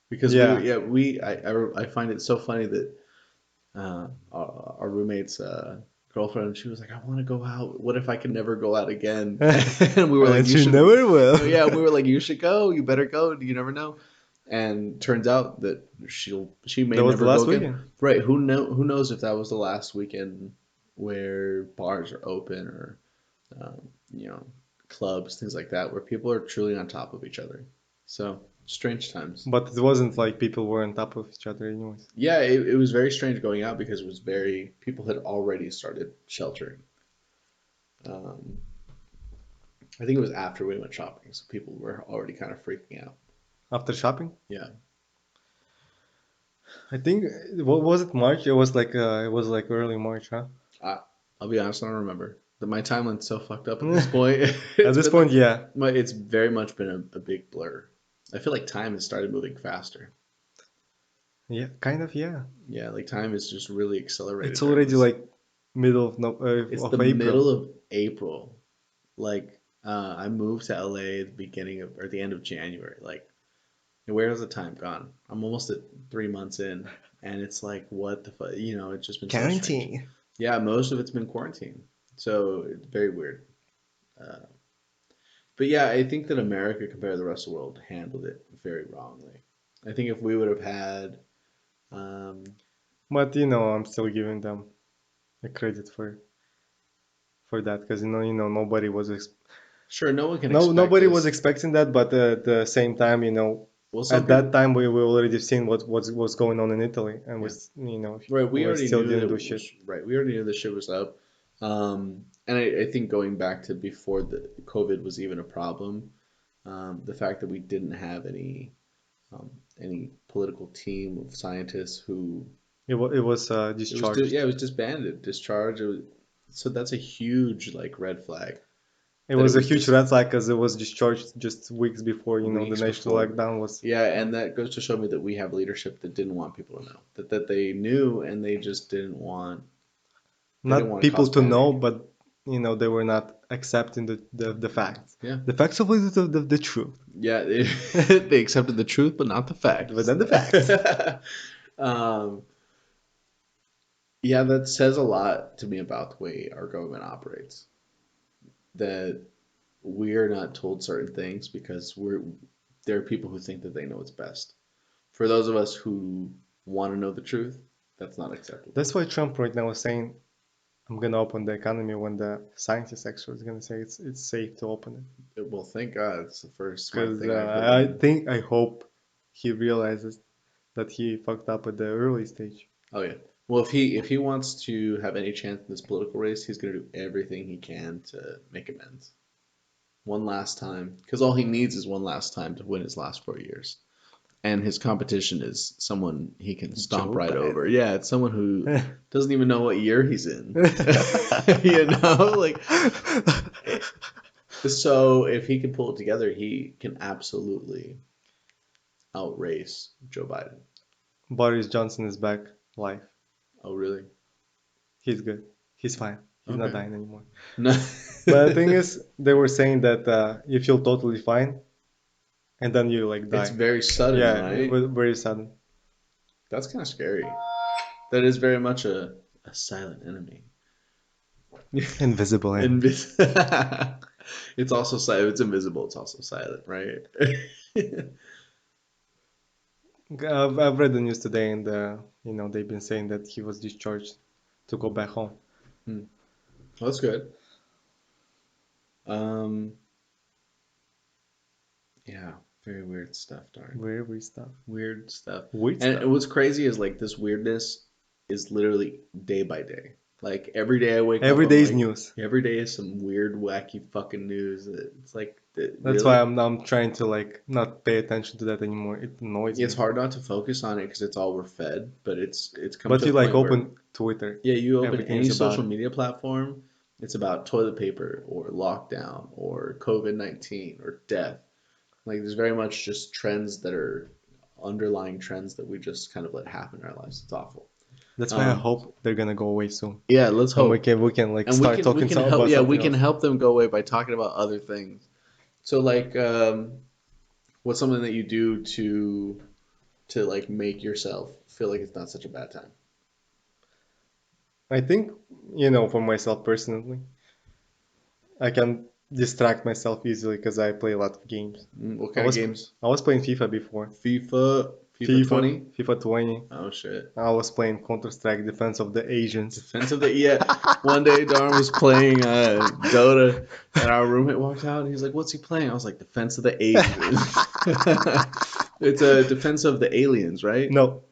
A: Because we were,
B: yeah.
A: yeah, I find it so funny that our roommate's girlfriend, she was like, I want to go out. What if I can never go out again? And we were like,
B: And
A: you
B: she
A: should.
B: never will.
A: Yeah, we were like, you should go. You better go. You never know. And turns out that she may
B: That was the
A: never go
B: last
A: again.
B: weekend.
A: Right? Who knows if that was the last weekend where bars are open or um, you know clubs, things like that, where people are truly on top of each other. So strange times.
B: But it wasn't like people were on top of each other, anyways.
A: Yeah, it was very strange going out because it was very people had already started sheltering. Um, I think it was after we went shopping, so people were already kind of freaking out.
B: After shopping,
A: Yeah,
B: I think what was it, March? It was like early March, huh?
A: I, I'll be honest, I don't remember. My timeline's so fucked up at this point.
B: At
A: It's
B: this
A: been like
B: point, yeah,
A: it's very much been a big blur. I feel like time has started moving faster.
B: yeah, kind of, yeah.
A: Yeah, like time is just really accelerated
B: It's
A: during
B: already
A: this.
B: like middle of no,
A: It's the
B: of
A: middle
B: April.
A: of April. Like I moved to LA at the beginning of or the end of January. Like where has the time gone? I'm almost at 3 months in, and it's like, what the fuck? It's just been so strange.
B: Quarantine.
A: Yeah, most of it's been quarantine, so it's very weird. Uh, but yeah, I think that America, compared to the rest of the world, handled it very wrongly. I think if we would have had, um,
B: But I'm still giving them the credit for that because nobody was
A: sure, no one can
B: no
A: expect
B: nobody was
A: this.
B: expecting that, but at the same time,
A: Well, some
B: at
A: people,
B: that time we already seen what was going on in Italy, and
A: yeah, right. We
B: we
A: already
B: still
A: knew that
B: didn't
A: it
B: do shit.
A: was right. We already knew the shit was up. And I think going back to before the COVID was even a problem, the fact that we didn't have um, any political team of scientists who
B: It was discharged.
A: it was disbanded, discharged. So that's a huge like red flag
B: It
A: that it
B: was a
A: was
B: huge
A: just
B: red flag because it was discharged just weeks before the
A: weeks
B: national
A: before.
B: lockdown was.
A: Yeah, and that goes to show me that we have leadership that didn't want people to know that they knew and they just didn't
B: Not
A: want to
B: people
A: cause
B: to know,
A: panic.
B: but they were not accepting the facts,
A: Yeah,
B: the facts of the truth,
A: yeah, they accepted the truth but not the
B: but
A: facts.
B: not the facts.
A: um, yeah, that says a lot to me about the way our government operates. That we're not told certain things because there are people who think that they know what's best. For those of us who want to know the truth, that's not acceptable.
B: That's why Trump right now is saying, "I'm gonna open the economy," when the scientists actually is gonna say it's safe to open it.
A: Well, thank God, it's the first smart
B: Because
A: thing I've heard in.
B: I hope he realizes that he fucked up at the early stage.
A: Oh yeah. Well, if he wants to have any chance in this political race, he's gonna do everything he can to make amends. One last time, because all he needs is one last time to win his last 4 years. And his competition is someone he can stomp
B: Joe
A: right over.
B: Biden.
A: Yeah, it's someone who doesn't even know what year he's in. You know, like so if he can pull it together, he can absolutely outrace Joe Biden.
B: Boris Johnson is back live.
A: Oh, really?
B: He's good. He's fine. He's not
A: Okay.
B: dying anymore.
A: No.
B: But the thing is, they were saying that you feel totally fine, and then you like
A: It's
B: die.
A: very sudden,
B: Yeah, it
A: right?
B: was very sudden.
A: That's kind of scary. That is very much a silent enemy.
B: Invisible enemy.
A: Invis It's also silent. It's invisible. It's also silent, right?
B: I've read the news today, and they've been saying that he was discharged to go back home.
A: Hmm. Well, that's good. Um, yeah, very weird stuff, Darn.
B: Very weird stuff.
A: Weird stuff.
B: Weird
A: And
B: stuff.
A: what's crazy is like this weirdness is literally day by day. Like every day I wake up,
B: Every
A: I'm
B: day is
A: like,
B: news.
A: every day is some weird, wacky fucking news. It's like,
B: That's why
A: really?
B: I'm trying to like not pay attention to that anymore. It annoys
A: It's
B: me.
A: hard not to focus on it because it's all we're fed, but it's come
B: But
A: to a
B: you like
A: point where
B: open Twitter,
A: yeah, you open
B: everything
A: any
B: is about
A: social
B: it.
A: media platform, it's about toilet paper or lockdown or COVID-19 or death. Like there's very much just trends that are underlying trends that we just kind of let happen in our lives. It's awful.
B: That's why I
A: Um,
B: hope they're gonna go away soon,
A: yeah, let's
B: and we
A: hope.
B: can we can like
A: And we
B: start
A: can we
B: talking
A: can help
B: about
A: yeah, we
B: something
A: can
B: else.
A: help them go away by talking about other things. So like what's something that you do to like make yourself feel like it's not such a bad time?
B: I think for myself personally, I can distract myself easily because I play a lot of games.
A: What
B: I
A: kind of
B: was
A: games?
B: I was playing FIFA before.
A: FIFA
B: FIFA,
A: 20?
B: FIFA 20.
A: Oh shit.
B: I was playing Counter-Strike Defense of the Asians.
A: Defense of the yeah. One day Darren was playing Dota and our roommate walked out and he's like, "What's he playing?" I was like, "Defense of the Asians." It's a defense of the aliens, right?
B: No.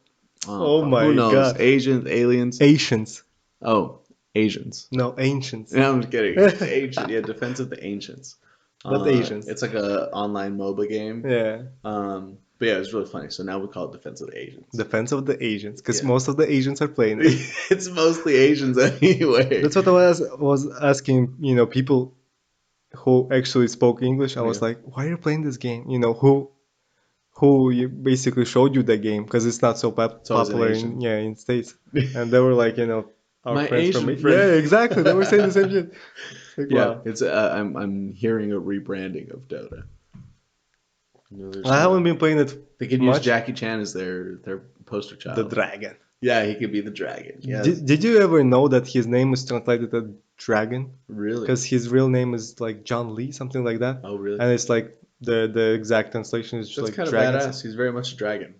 A: Oh
B: Oh
A: fuck. Who
B: my
A: knows?
B: God.
A: Asians, aliens.
B: Asians.
A: Oh, Asians.
B: No, ancients.
A: Yeah, I'm just kidding. Ancient. Yeah, Defense of the Ancients.
B: But Asians.
A: It's like a online MOBA game.
B: Yeah.
A: But yeah, it was really funny. So now we call it Defense of the Asians.
B: Defense of the Asians. Because
A: Yeah.
B: most of the Asians are playing it.
A: It's mostly Asians anyway.
B: That's what I was asking, people who actually spoke English. I
A: Oh
B: was
A: yeah.
B: like, why are you playing this game? Who basically showed you the game? Because it's not so
A: It's always an
B: popular in
A: Asian.
B: yeah in States. And they were like, our
A: My
B: friends from
A: Asian
B: it.
A: friend.
B: Yeah, exactly. They were saying the same shit. It's like,
A: Yeah,
B: wow.
A: it's I'm hearing a rebranding of Dota. There's
B: I haven't been playing it
A: they could use
B: much.
A: Jackie Chan as their poster
B: The
A: child.
B: dragon.
A: Yeah, he could be the dragon. Yes,
B: Did you ever know that his name is translated as dragon?
A: really.
B: Because his real name is like John Lee, something like that.
A: Oh, really?
B: And it's like the exact translation is just
A: That's
B: like
A: kind of
B: dragons.
A: badass. He's very much a dragon.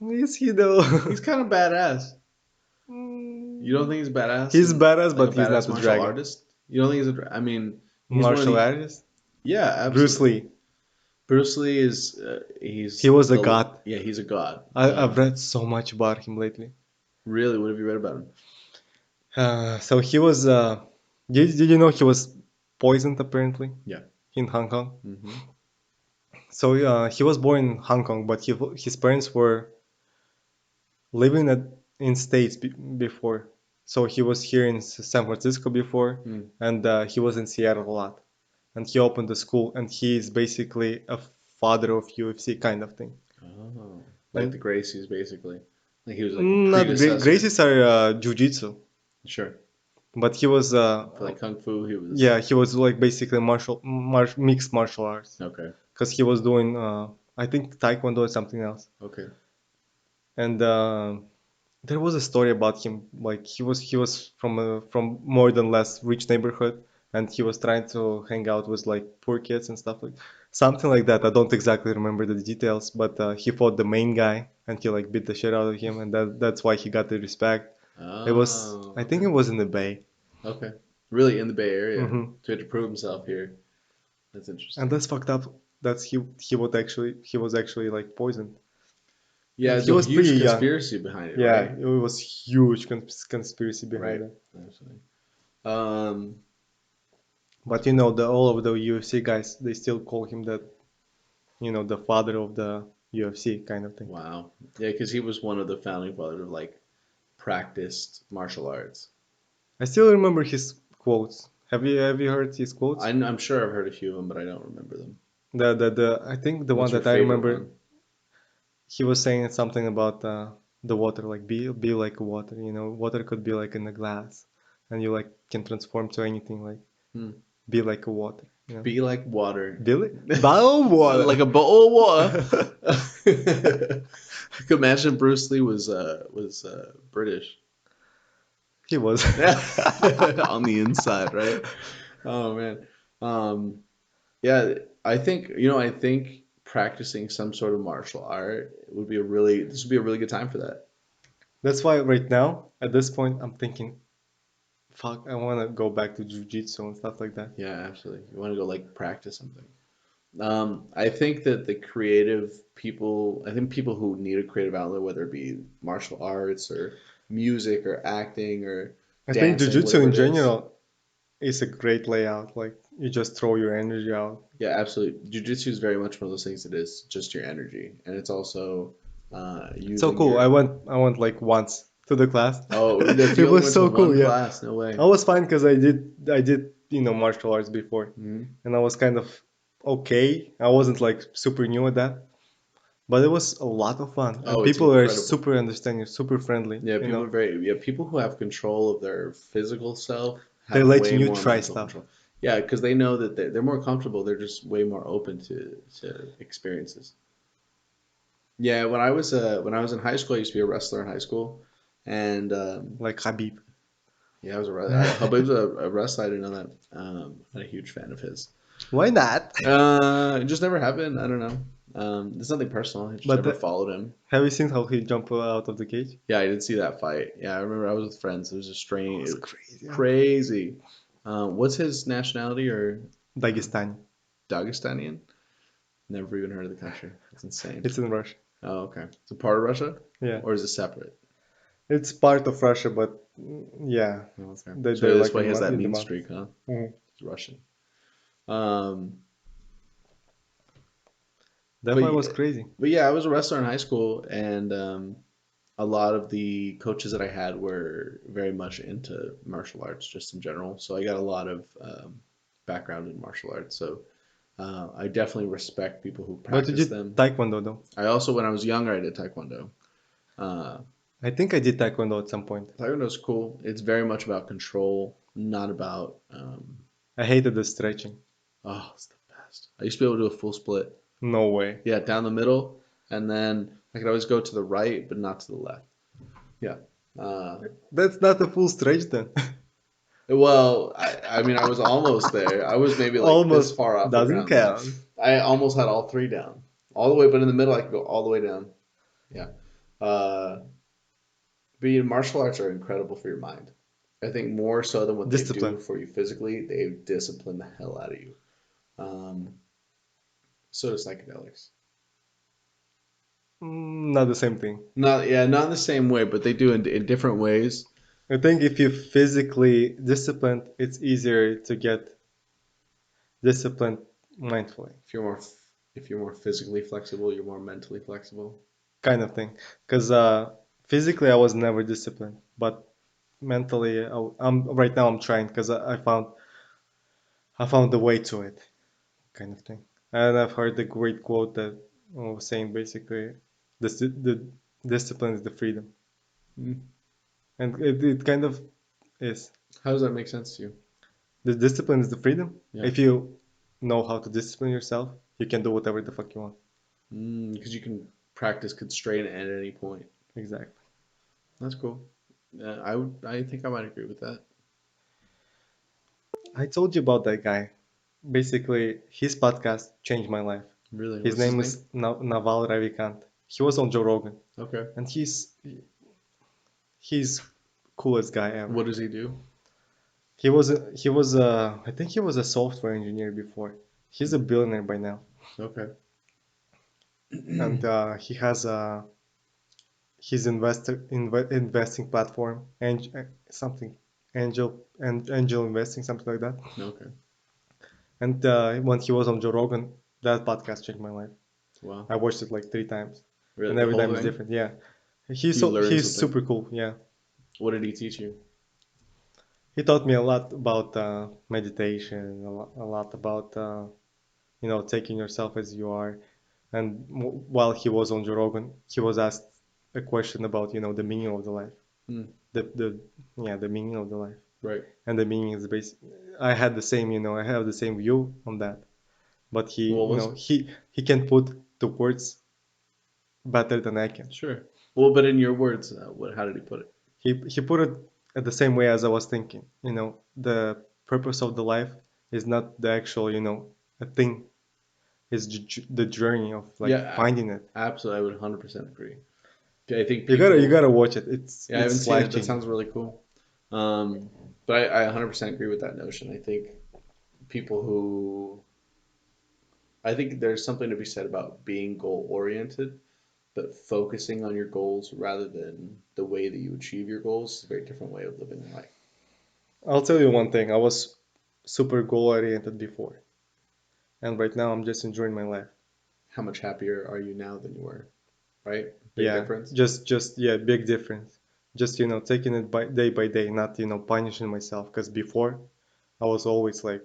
B: Is he though?
A: He's kind of badass. You don't think he's badass?
B: He's
A: And
B: badass,
A: like a
B: but he's
A: badass
B: not a
A: martial
B: dragon.
A: artist? You don't think he's I mean, he's one of
B: Martial
A: the.
B: artist?
A: Yeah,
B: Bruce
A: absolutely.
B: Lee.
A: Bruce Lee is
B: He
A: he's
B: was a
A: the
B: god.
A: yeah he's a god.
B: I've read so much about him lately.
A: Really, what have you read about him?
B: So he was. Did you know he was poisoned apparently
A: Yeah.
B: in Hong Kong?
A: Hmm.
B: So he was born in Hong Kong, but his parents were living in States before. So he was here in San Francisco before,
A: Mm.
B: and he was in Seattle a lot. And he opened a school, and he is basically a father of UFC kind of thing.
A: Oh, like the
B: And
A: Gracies, basically. Like he was like a
B: not
A: predecessor.
B: Gracies are jiu-jitsu,
A: Sure.
B: but he was
A: For like kung fu, he was
B: yeah, he was like basically mixed martial arts
A: okay.
B: because he was doing I think taekwondo or something else.
A: Okay.
B: And there was a story about him. Like he was from more than less rich neighborhood, and he was trying to hang out with like poor kids and stuff like something like that. I don't exactly remember the details, but he fought the main guy, and he like beat the shit out of him, and that's why he got the respect.
A: Oh,
B: I think
A: okay.
B: it was in the Bay.
A: Okay. Really in the Bay Area.
B: Hmm.
A: So he had to prove himself here. That's
B: And
A: interesting.
B: that's fucked up. That's he was actually like poisoned,
A: Yeah,
B: and
A: there's
B: he
A: a
B: was pretty
A: huge
B: young.
A: conspiracy behind it,
B: Yeah,
A: right?
B: it was huge conspiracy behind
A: Right.
B: it.
A: Absolutely. Um,
B: But all of the UFC guys, they still call him that, the father of the UFC kind of thing.
A: wow. Yeah, because he was one of the founding fathers of like practiced martial arts.
B: I still remember his quotes. Have you heard his quotes?
A: I'm sure I've heard a few of them, but I don't remember them.
B: The I think the one
A: What's your
B: that I
A: favorite
B: remember,
A: one?
B: he was saying something about the water, like be like water. Water could be like in a glass, and you like can transform to anything, like
A: Hmm.
B: be like a water, you know?
A: Be like water.
B: Be like bow
A: Like
B: water.
A: a bowl of water. I could imagine Bruce Lee was British.
B: He was.
A: On the inside, right? Oh man. Um, yeah, I think practicing some sort of martial art would be a really this would be a really good time for that.
B: That's why right now, at this point, I'm thinking, fuck, I want to go back to jujitsu and stuff like that.
A: Yeah, absolutely. You want to go like practice something. I think that the creative people, I think people who need a creative outlet, whether it be martial arts or music or acting or
B: I think
A: dancing,
B: jujitsu
A: whatever
B: in
A: it is.
B: general is a great layout. Like you just throw your energy out.
A: Yeah, absolutely. Jiu-jitsu is very much one of those things that is just your energy, and it's also
B: So
A: using
B: cool.
A: your.
B: I went like once to the class.
A: Oh, that
B: It
A: you only
B: was
A: went to
B: so cool.
A: one
B: Yeah,
A: class? No
B: I
A: way.
B: was fine because I did martial arts before,
A: Hmm.
B: and I was kind of okay. I wasn't like super new at that, but it was a lot of fun, and
A: Oh, it's
B: people were
A: incredible.
B: super understanding, super friendly.
A: Yeah, people are very. Yeah, people who have control of their physical self
B: They
A: have
B: let
A: way
B: you
A: more
B: try
A: mental
B: stuff.
A: control. Yeah, because they know that they're more comfortable. They're just way more open to experiences. Yeah, when I was in high school, I used to be a wrestler in high school, and
B: Like Habib.
A: yeah, I was a wrestler. Habib's a wrestler. I didn't know that. I'm a huge fan of his.
B: Why not?
A: It just never happened. I don't know. It's nothing personal. I just
B: But
A: never followed him.
B: have you seen how he jumped out of the cage?
A: Yeah, I did see that fight. Yeah, I remember I was with friends. It was just
B: It
A: strange.
B: was
A: It was
B: crazy. Yeah.
A: crazy. What's his nationality or
B: Dagestani.
A: Dagestanian? Never even heard of the country. That's insane.
B: It's in Russia.
A: Oh, okay. It's a part of Russia,
B: Yeah.
A: or is it separate?
B: It's part of Russia, but yeah,
A: Oh, okay.
B: they're
A: So that's
B: like
A: why he has that
B: in the
A: mean
B: mountains.
A: streak, huh?
B: Mhm.
A: He's Russian. Um,
B: That
A: but
B: fight was
A: yeah,
B: crazy.
A: but yeah, I was a wrestler in high school, and a lot of the coaches that I had were very much into martial arts, just in general. So I got a lot of background in martial arts. So I definitely respect people who
B: But you
A: practice
B: did
A: them.
B: Taekwondo though.
A: I also, when I was younger, I did Taekwondo. Uh,
B: I think I did Taekwondo at some point.
A: Taekwondo is cool. It's very much about control, not about.
B: I hated the stretching.
A: Oh, it's the best. I used to be able to do a full split.
B: No way.
A: Yeah, down the middle, and then I could always go to the right, but not to the left. Yeah. Uh,
B: That's not a full stretch then.
A: well, I mean, I was almost there. I was maybe like this
B: Almost
A: far off the
B: doesn't
A: ground.
B: count.
A: I almost had all three down, all the way, but in the middle, I could go all the way down. Yeah. Uh, But martial arts are incredible for your mind. I think more so than what they do
B: Discipline.
A: for you physically, they discipline the hell out of you. Um, so do psychedelics.
B: Not the same thing.
A: Not yeah, not in the same way, but they do in different ways.
B: I think if you're physically disciplined, it's easier to get disciplined mindfully,
A: If you're more if you're more physically flexible, you're more mentally flexible.
B: kind of thing. Because physically, I was never disciplined, but mentally, I'm right now. I'm trying because I found the way to it, kind of thing. And I've heard the great quote that was saying basically, the discipline is the freedom,
A: Mm.
B: and it kind of is.
A: How does that make sense to you?
B: The discipline is the freedom.
A: Yeah.
B: If you know how to discipline yourself, you can do whatever the fuck you want.
A: Because you can practice constraint at any point.
B: Exactly.
A: That's cool. I think I might agree with that.
B: I told you about that guy. Basically, his podcast changed my life.
A: Really,
B: His
A: what's his
B: name
A: name?
B: is Naval Ravikant. He was on Joe Rogan,
A: Okay.
B: and he's coolest guy ever.
A: What does he do?
B: I think he was a software engineer before. He's a billionaire by now,
A: Okay.
B: and he has his investing platform and something angel investing something like that.
A: Okay.
B: And when he was on Joe Rogan, that podcast changed my life.
A: Wow.
B: I watched it like 3 times,
A: Really,
B: and
A: the
B: every
A: whole
B: time is
A: thing?
B: different. Yeah,
A: You learn
B: he's
A: something.
B: super cool. Yeah,
A: What did he teach you?
B: he taught me a lot about meditation, a lot about taking yourself as you are. And while he was on Joe Rogan, he was asked a question about the meaning of the life,
A: Hmm.
B: the yeah the meaning of the life.
A: Right.
B: and the meaning is based. I had the same, I have the same view on that. But he,
A: What was it?
B: he can put the words better than I can.
A: Sure. Well, but in your words, how did he put it?
B: He put it the same way as I was thinking. The purpose of the life is not the actual, a thing. It's the journey of like
A: Yeah,
B: finding it.
A: absolutely. I would 100% agree. I think
B: You
A: people.
B: gotta watch it. It's
A: Yeah, I haven't
B: it's
A: seen
B: life
A: it. That
B: changing.
A: sounds really cool. But I 100% agree with that notion. I think people who. I think there's something to be said about being goal oriented, but focusing on your goals rather than the way that you achieve your goals is a very different way of living life.
B: I'll tell you one thing. I was super goal oriented before, and right now I'm just enjoying my life.
A: How much happier are you now than you were? Right? Big
B: Yeah,
A: difference.
B: just yeah, big difference. Just taking it by day, not punishing myself. Because before, I was always like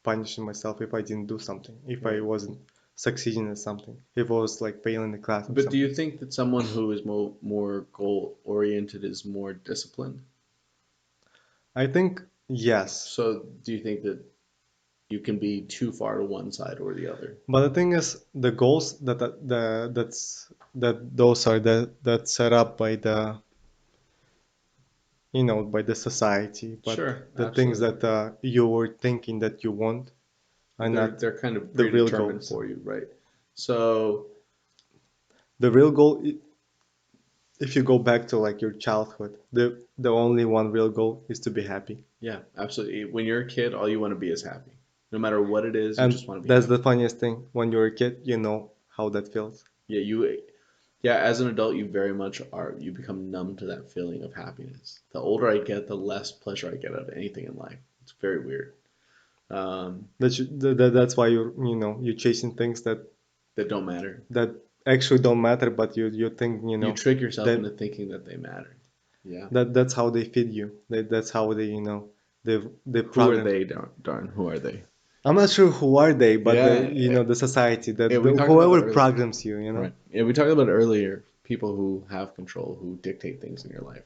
B: punishing myself if I didn't do something, if I
A: Right.
B: wasn't succeeding at something, if I was like failing the class or
A: But do
B: something.
A: you think that someone who is more goal oriented is more disciplined?
B: I think yes,
A: So do you think that you can be too far to one side or the other?
B: but the thing is, the goals that those are that's set up by the by the society, but
A: Sure,
B: the things
A: absolutely.
B: that you were thinking that you want are not
A: They're kind of
B: the real
A: predetermined
B: goals.
A: for you, right? So
B: The real goal, if you go back to like your childhood, the only one real goal is to be happy.
A: yeah, absolutely. When you're a kid, all you want to be is happy. No matter what it is, you
B: And
A: just want to be
B: that's the
A: happy.
B: funniest thing. When you're a kid, you know how that feels.
A: Yeah, yeah, as an adult, you very much are, you become numb to that feeling of happiness. The older I get, the less pleasure I get out of anything in life. It's very weird. Um,
B: That's why you're chasing things
A: that don't matter.
B: that actually don't matter, but you think
A: You trick yourself
B: that
A: into thinking that they matter. Yeah.
B: that's how they feed you. That's how they they
A: Who are
B: program.
A: they, Darn? Who are they?
B: I'm not sure who are they, but
A: Yeah,
B: the society
A: yeah,
B: that
A: we talked about that
B: whoever
A: earlier.
B: programs you.
A: Right. Yeah, we talked about earlier people who have control, who dictate things in your life.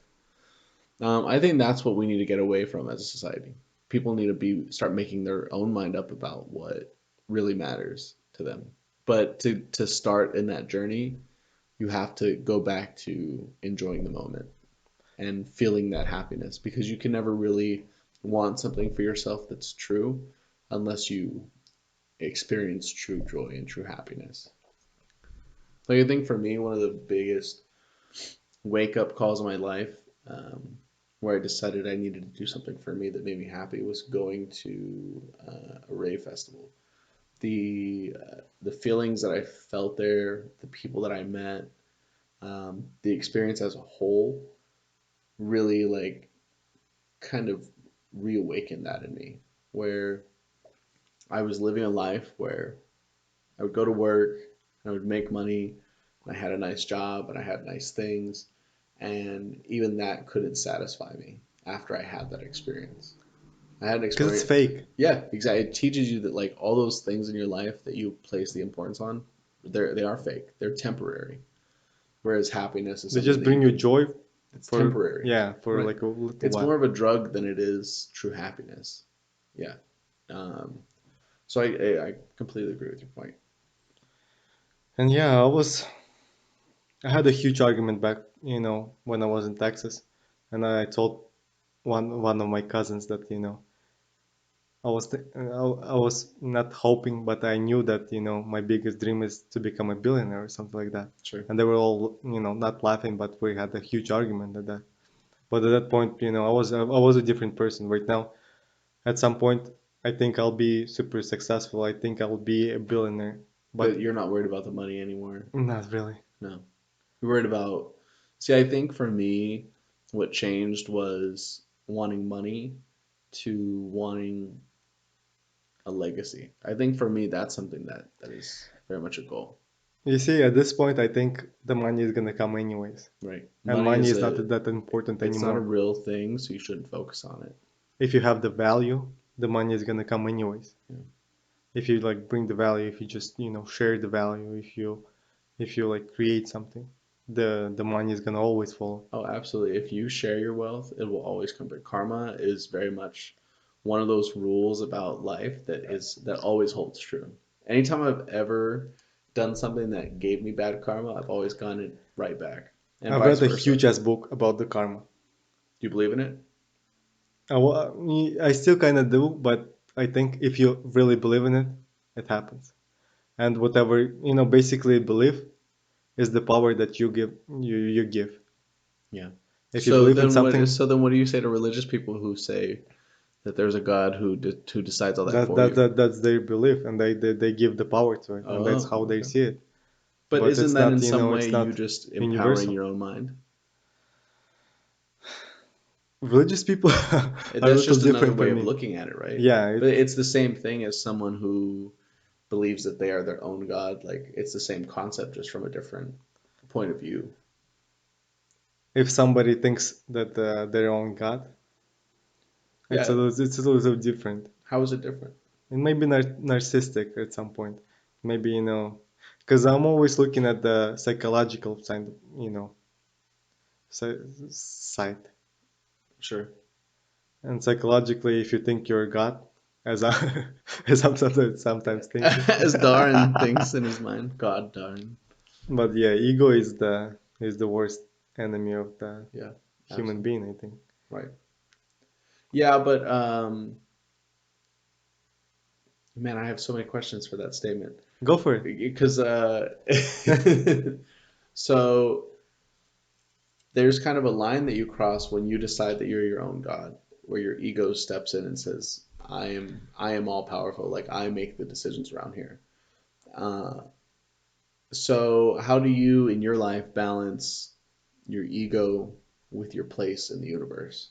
A: I think that's what we need to get away from as a society. People need to be start making their own mind up about what really matters to them. But to start in that journey, you have to go back to enjoying the moment and feeling that happiness because you can never really want something for yourself that's true unless you experience true joy and true happiness. Like I think for me, one of the biggest wake up calls in my life, where I decided I needed to do something for me that made me happy, was going to a rave festival. The feelings that I felt there, the people that I met, the experience as a whole, really like kind of reawakened that in me, where I was living a life where I would go to work, and I would make money, and I had a nice job, and I had nice things, and even that couldn't satisfy me after I had that experience. I had an
B: Because it's
A: experience.
B: fake.
A: Yeah, exactly. It teaches you that like all those things in your life that you place the importance on, they are fake. They're temporary. Whereas happiness is
B: They
A: something
B: just
A: that you
B: bring you
A: can.
B: joy
A: It's
B: for
A: temporary.
B: yeah for
A: Right.
B: like a little
A: It's more
B: while.
A: of a drug than it is true happiness. Yeah. Um, so I completely agree with your point.
B: And yeah, I had a huge argument back when I was in Texas, and I told one of my cousins that I was not hoping, but I knew that my biggest dream is to become a billionaire or something like that.
A: Sure.
B: And they were all not laughing, but we had a huge argument at that. But at that point, I was a different person. Right now, at some point, I think I'll be super successful. I think I'll be a billionaire,
A: But
B: but
A: you're not worried about the money anymore.
B: not really.
A: No. You're worried about. See, I think for me, what changed was wanting money to wanting a legacy. I think for me, that's something that is very much a goal,
B: You see, at this point, I think the money is gonna come anyways,
A: right?
B: and
A: Money
B: money
A: is
B: is not
A: a.
B: that important
A: It's not a
B: anymore.
A: real thing, so you shouldn't focus on it.
B: If you have the value, the money is gonna come anyways.
A: Yeah.
B: If you like bring the value, if you just share the value, if you like create something. the money is gonna always follow.
A: Oh, absolutely. If you share your wealth, it will always come back. Karma is very much one of those rules about life that always holds true. Anytime I've ever done something that gave me bad karma, I've always gotten it right back, and
B: I've
A: vice
B: read a
A: versa.
B: huge
A: Do
B: ass book about the karma.
A: you believe in it?
B: I still kind of do, but I think if you really believe in it, it happens. And whatever, basically belief is the power that you give.
A: Yeah.
B: If you believe in
A: So
B: something,
A: then what do you say to religious people who say that there's a God who decides all that
B: that
A: for
B: that,
A: you?
B: that that's their belief, and they give the power to it, and that's
A: Oh,
B: how they
A: okay.
B: see it.
A: But
B: But
A: isn't
B: it's
A: that
B: not,
A: in some way
B: it's
A: you
B: not
A: just empowering
B: universal.
A: your own mind?
B: Religious people are a
A: That's
B: little
A: just another
B: different
A: way
B: for
A: of
B: me.
A: looking at it, right?
B: Yeah,
A: But it's the same thing as someone who believes that they are their own God. Like it's the same concept, just from a different point of view.
B: if somebody thinks that their own God,
A: Yeah.
B: it's a little different.
A: How is it different?
B: It may be narcissistic at some point. Maybe, because I'm always looking at the psychological side, you know, side.
A: Sure.
B: And psychologically, if you think you're God, as I, as I'm sometimes thinking.
A: As Dauren thinks in his mind, God darn.
B: But yeah, ego is the worst enemy of the
A: Yeah,
B: human
A: absolutely.
B: being, I think.
A: Right. Yeah, but man, I have so many questions for that statement
B: Go for it.
A: because so there's kind of a line that you cross when you decide that you're your own God, where your ego steps in and says, I am all powerful, like I make the decisions around here. Uh, so how do you in your life balance your ego with your place in the universe?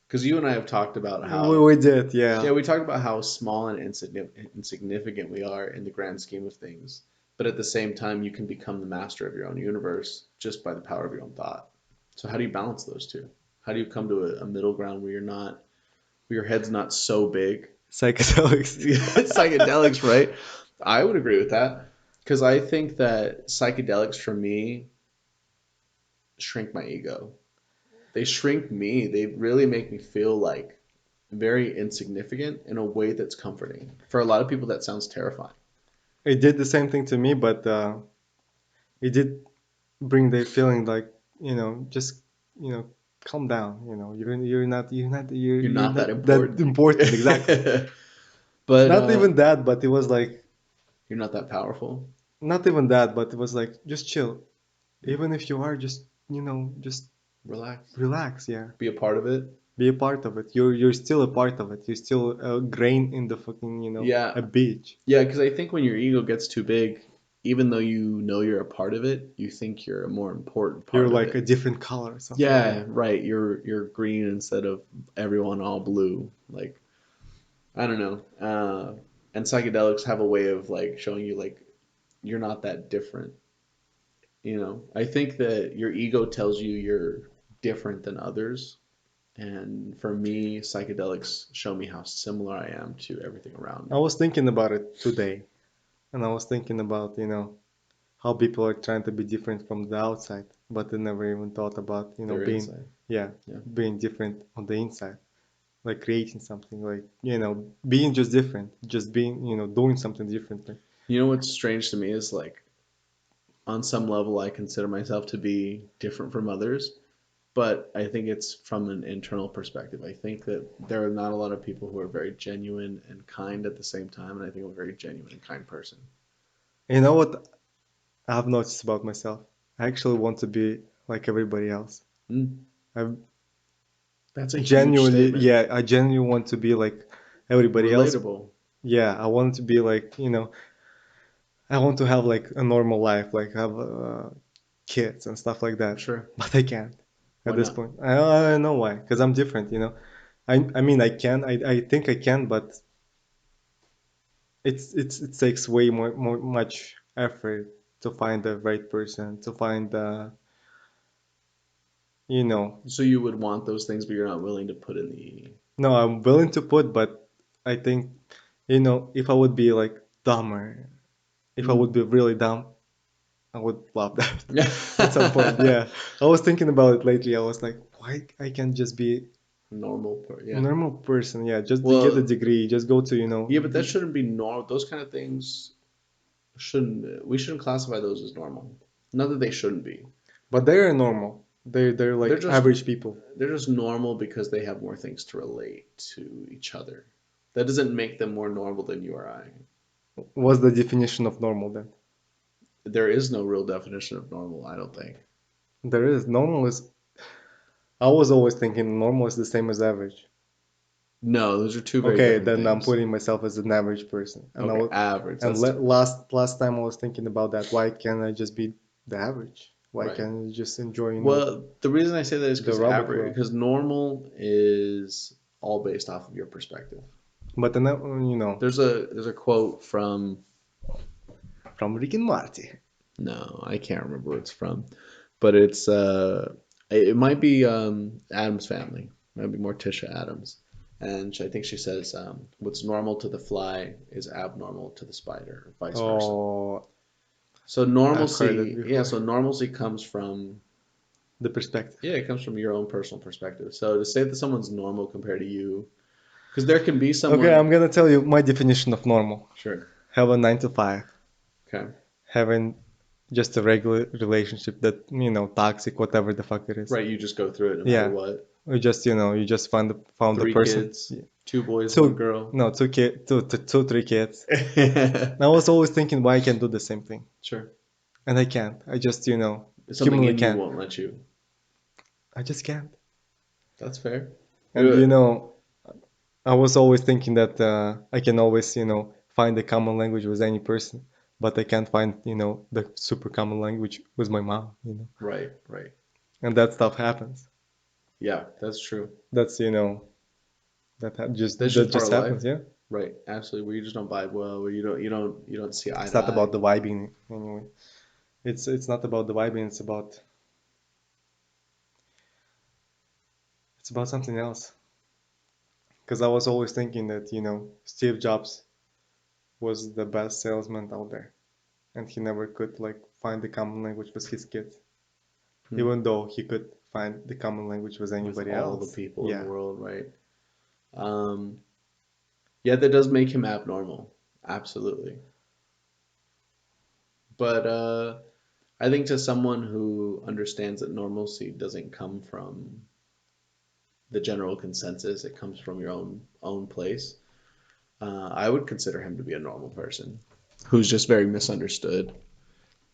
A: Because you and I have talked about how
B: We did,
A: yeah,
B: yeah.
A: we talked about how small and insignificant we are in the grand scheme of things. But at the same time, you can become the master of your own universe just by the power of your own thought. So how do you balance those two? How do you come to a middle ground where where your head's not so big?
B: Psychedelics.
A: Psychedelics, right? I would agree with that because I think that psychedelics for me shrink my ego. They shrink me. They really make me feel like very insignificant in a way that's comforting. For a lot of people, that sounds terrifying.
B: It did the same thing to me, but it did bring the feeling like, just, you know, calm down.
A: You're
B: You're
A: not that
B: not that
A: important.
B: important. Exactly.
A: But
B: Not even that, but it was like
A: you're not that powerful.
B: not even that, but it was like just chill.
A: Yeah.
B: Even if you are, just
A: Relax.
B: relax. Yeah,
A: Be a part of it.
B: be a part of it. You're still a part of it. You're still a grain in the fucking, a
A: Yeah.
B: beach.
A: Yeah, because I think when your ego gets too big, even though you know you're a part of it, you think you're a more important
B: You're
A: part of
B: like a
A: it.
B: different color or something.
A: Yeah,
B: Yeah.
A: right. You're green instead of everyone all blue. Like I don't know. And psychedelics have a way of like showing you like you're not that different. I think that your ego tells you you're different than others. And for me, psychedelics show me how similar I am to everything around
B: I
A: me.
B: was thinking about it today, and I was thinking about, how people are trying to be different from the outside, but they never even thought about,
A: They're
B: being,
A: inside.
B: yeah,
A: Yeah.
B: being different on the inside, like creating something, like, being just different, just being, doing something differently.
A: You know what's strange to me is like on some level I consider myself to be different from others, but I think it's from an internal perspective. I think that there are not a lot of people who are very genuine and kind at the same time, and I think I'm a very genuine and kind person.
B: You know what I've noticed about myself? I actually want to be like everybody else.
A: Mm,
B: I
A: that's a huge
B: genuinely,
A: statement.
B: yeah, I genuinely want to be like everybody else.
A: Relatable.
B: Yeah, I want to be like, I want to have like a normal life, like have kids and stuff like that.
A: Sure.
B: But I can't at
A: Why
B: this
A: not?
B: point. I don't know why, because I'm different. I mean, I can, I think I can, but it takes way more much effort to find the right person, to find the, you know,
A: So you would want those things, but you're not willing to put in the.
B: no, I'm willing to put, but I think, if I would be like dumber, If I would
A: Mm.
B: be really dumb, I would love that at some point.
A: Yeah.
B: Yeah, I was thinking about it lately. I was like, why I can't just be
A: Yeah.
B: normal person? Yeah, just to get a
A: Well,
B: degree, just go to,
A: yeah, but that shouldn't be normal. Those kind of things shouldn't, we shouldn't classify those as normal. Not that they shouldn't be.
B: but they're normal. They're
A: They're
B: like
A: just
B: average people.
A: they're just normal because they have more things to relate to each other. That doesn't make them more normal than you or I.
B: What's the definition of normal then?
A: There is no real definition of normal, I don't think.
B: There is. Normal is. I was always thinking normal is the same as average.
A: No, those are two very
B: Okay,
A: different
B: then I'm
A: things.
B: putting myself as an average person, and
A: Okay, average.
B: and last time I was thinking about that. Why can't I just be the average? Why
A: Right.
B: can't I just enjoy,
A: Well, the reason I say that is
B: the
A: because
B: robot
A: average,
B: world?
A: because normal is all based off of your perspective.
B: But then,
A: There's a quote from,
B: from Rick and Morty.
A: no, I can't remember where it's from, but it might be Adam's Family. It might be Morticia Adams, and I think she says what's normal to the fly is abnormal to the spider, or vice versa.
B: Oh,
A: So
B: I've heard it
A: normalcy, yeah,
B: before.
A: so normalcy comes from,
B: The perspective.
A: yeah, it comes from your own personal perspective. So to say that someone's normal compared to you, because there can be
B: Okay,
A: someone,
B: I'm gonna tell you my definition of normal.
A: sure,
B: Have a 9 to 5.
A: okay,
B: Having just a regular relationship that, toxic, whatever the fuck it is.
A: right, you just go through it no matter
B: Yeah.
A: what.
B: We just, you just found the
A: Three
B: person.
A: kids, two boys, one
B: Two,
A: girl.
B: no, two, 3 kids. And I was always thinking why I can't do the same thing.
A: Sure.
B: And I can't. I just,
A: Something
B: humanly
A: in you
B: can't.
A: won't let you.
B: I just can't.
A: That's fair.
B: And, I was always thinking that I can always, find a common language with any person, but I can't find, the super common language with my mom.
A: Right, right.
B: And that stuff happens.
A: Yeah, that's true.
B: That's,
A: That's
B: that
A: just part
B: just
A: of life.
B: happens, yeah.
A: Right, absolutely. Where you just don't vibe well, where you don't see eye
B: It's
A: to
B: not
A: eye.
B: about the vibing anyway. It's not about the vibing, it's about something else. Because I was always thinking that, Steve Jobs was the best salesman out there, and he never could like find the common language with his kids,
A: Hmm.
B: even though he could find the common language with
A: With
B: anybody
A: all the
B: else.
A: people in the
B: Yeah.
A: world, right? Um, yeah, that does make him abnormal. Absolutely. But I think to someone who understands that normalcy doesn't come from the general consensus, it comes from your own place. I would consider him to be a normal person who's just very misunderstood.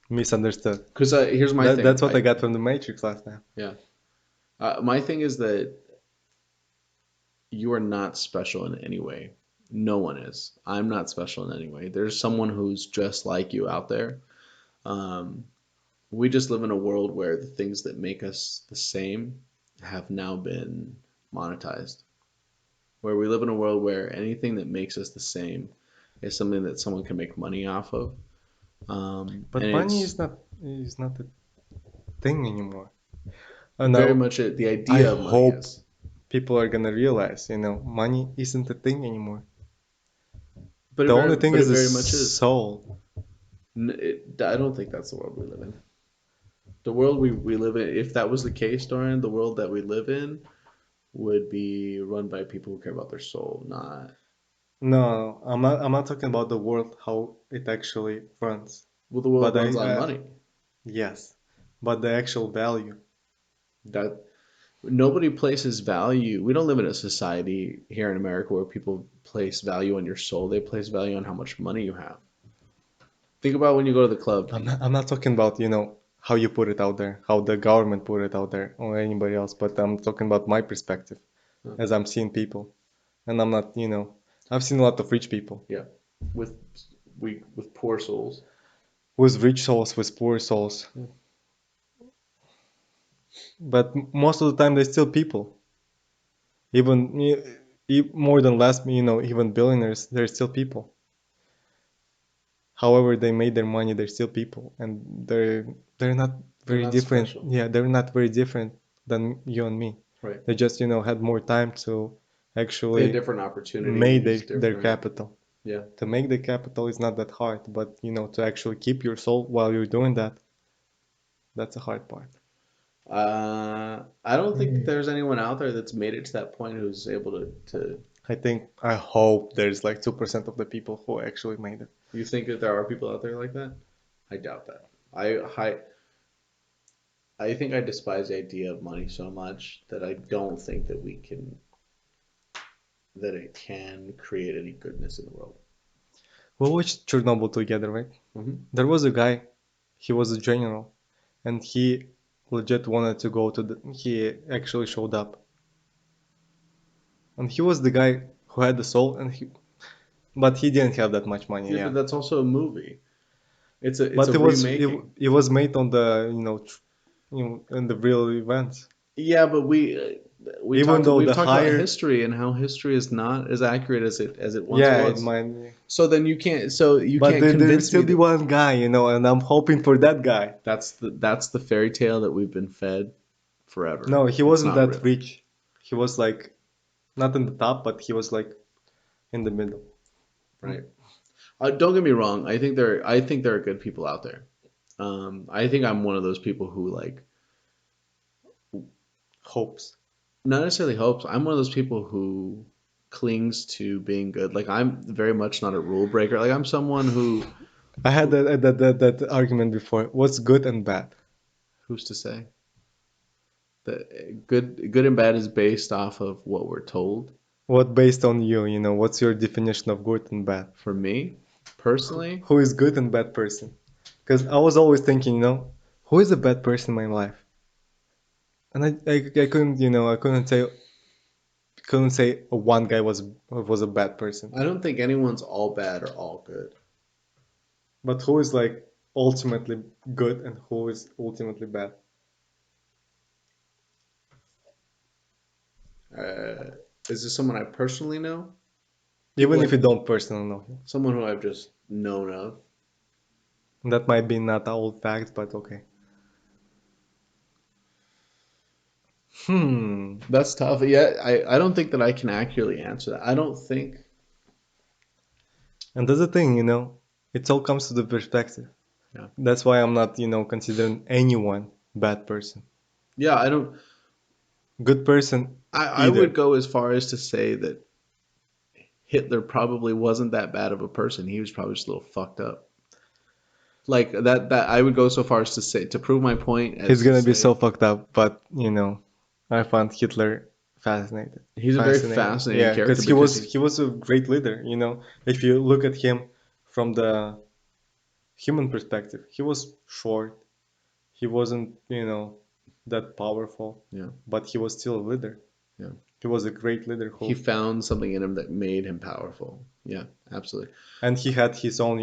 B: Misunderstood.
A: Because here's my
B: That's
A: thing.
B: what I got from the Matrix last time.
A: Yeah, my thing is that you are not special in any way. No one is. I'm not special in any way. There's someone who's just like you out there. Um, we just live in a world where the things that make us the same have now been monetized. Where we live in a world where anything that makes us the same is something that someone can make money off of. And
B: But money
A: it's
B: is not a thing anymore. And
A: very
B: now
A: much the
B: I
A: idea of money
B: hope
A: is.
B: people are gonna realize, money isn't a thing anymore.
A: But
B: The only thing
A: but it
B: is a
A: very much is.
B: soul.
A: I don't think that's the world we live in. The world we live in, if that was the case, Doran, the world that we live in would be run by people who care about their soul, not.
B: No, I'm not talking about the world how it actually runs.
A: Well, the
B: But
A: world runs on money.
B: yes, but the actual value.
A: That nobody places value. We don't live in a society here in America where people place value on your soul. They place value on how much money you have. Think about when you go to the club.
B: I'm not talking about, how you put it out there, how the government put it out there, or anybody else, but I'm talking about my perspective
A: Huh,
B: as I'm seeing people. And I'm not, I've seen a lot of rich people
A: yeah, with with poor souls.
B: with rich souls, with poor souls,
A: Yeah.
B: but most of the time they're still people. Even more than less, even billionaires, they're still people. However they made their money, they're still people, and they're not
A: They're
B: very
A: not
B: different.
A: special,
B: Yeah, they're not very different than you and me.
A: right?
B: They just, had more time to
A: They had
B: actually
A: different
B: made
A: opportunities,
B: their
A: different.
B: capital.
A: Yeah.
B: To make the capital is not that hard, but to actually keep your soul while you're doing that, that's a hard part.
A: I don't think there's anyone out there that's made it to that point who's able to.
B: I hope there's like 2% of the people who actually made it.
A: You think that there are people out there like that? I doubt that. I think I despise the idea of money so much that I don't think that it can create any goodness in the world.
B: We watched Chernobyl together, right?
A: Hmm.
B: There was a guy, he was a general, and he legit wanted to go to he actually showed up. And he was the guy who had the soul, but he didn't have that much money,
A: Yeah,
B: yeah.
A: but that's also a movie. It's a
B: But
A: remaking.
B: it was made on the, in the real events.
A: Yeah, but
B: Even though
A: we've
B: the
A: talked about
B: higher,
A: history and how history is not as accurate as it once
B: yeah, it
A: was.
B: might,
A: So then you
B: but
A: can't
B: there will
A: convince
B: still
A: me
B: be
A: that
B: one guy, and I'm hoping for that guy.
A: that's the fairy tale that we've been fed forever.
B: No, he
A: It's
B: wasn't
A: not
B: that
A: real,
B: rich. He was like not in the top, but he was like in the middle.
A: right? Don't get me wrong. I think there are good people out there. I think I'm one of those people who like
B: Hopes.
A: not necessarily hopes. I'm one of those people who clings to being good. Like I'm very much not a rule breaker. Like I'm someone
B: I had
A: who
B: that argument before. What's good and bad?
A: who's to say that good and bad is based off of what we're told.
B: What based on you? What's your definition of good and bad?
A: For me, personally,
B: Who is good and bad person? Because I was always thinking, who is a bad person in my life? And I couldn't, I couldn't say one guy was a bad person.
A: I don't think anyone's all bad or all good.
B: But who is like ultimately good and who is ultimately bad?
A: Uh, is this someone I personally know? People
B: Even if
A: like
B: you don't personally know him.
A: someone who I've just known of.
B: That might be not old facts, but okay. Hmm.
A: That's tough. Yeah, I don't think that I can accurately answer that. I don't think.
B: And that's the thing, it all comes to the perspective.
A: Yeah.
B: That's why I'm not, considering anyone bad person.
A: Yeah, I don't.
B: Good person
A: I would
B: either.
A: go as far as to say that Hitler probably wasn't that bad of a person. He was probably just a little fucked up. Like that I would go so far as to say to prove my point
B: He's
A: as to
B: gonna be
A: say
B: so fucked up, but I found Hitler fascinated.
A: he's a very
B: Fascinating.
A: fascinating
B: Yeah,
A: character
B: because he
A: because
B: was
A: he's
B: he was a great leader. If you look at him from the human perspective, he was short. He wasn't, that powerful,
A: yeah,
B: but he was still a leader.
A: yeah.
B: He was a great leader
A: He
B: who,
A: found something in him that made him powerful. Yeah, absolutely.
B: and he had his own,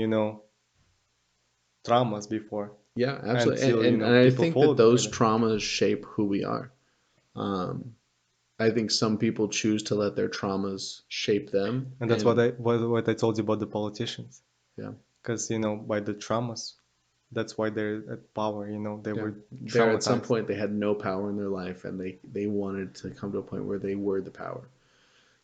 B: traumas before,
A: Yeah,
B: and
A: absolutely.
B: still,
A: And I
B: people
A: think that
B: followed by
A: those
B: them.
A: traumas shape who we are. Um, I think some people choose to let their traumas shape them,
B: And that's
A: and
B: what I told you about the politicians.
A: yeah,
B: Because, by the traumas, that's why they're at power, they
A: yeah.
B: were
A: There at some
B: traumatized.
A: point they had no power in their life, and they wanted to come to a point where they were the power.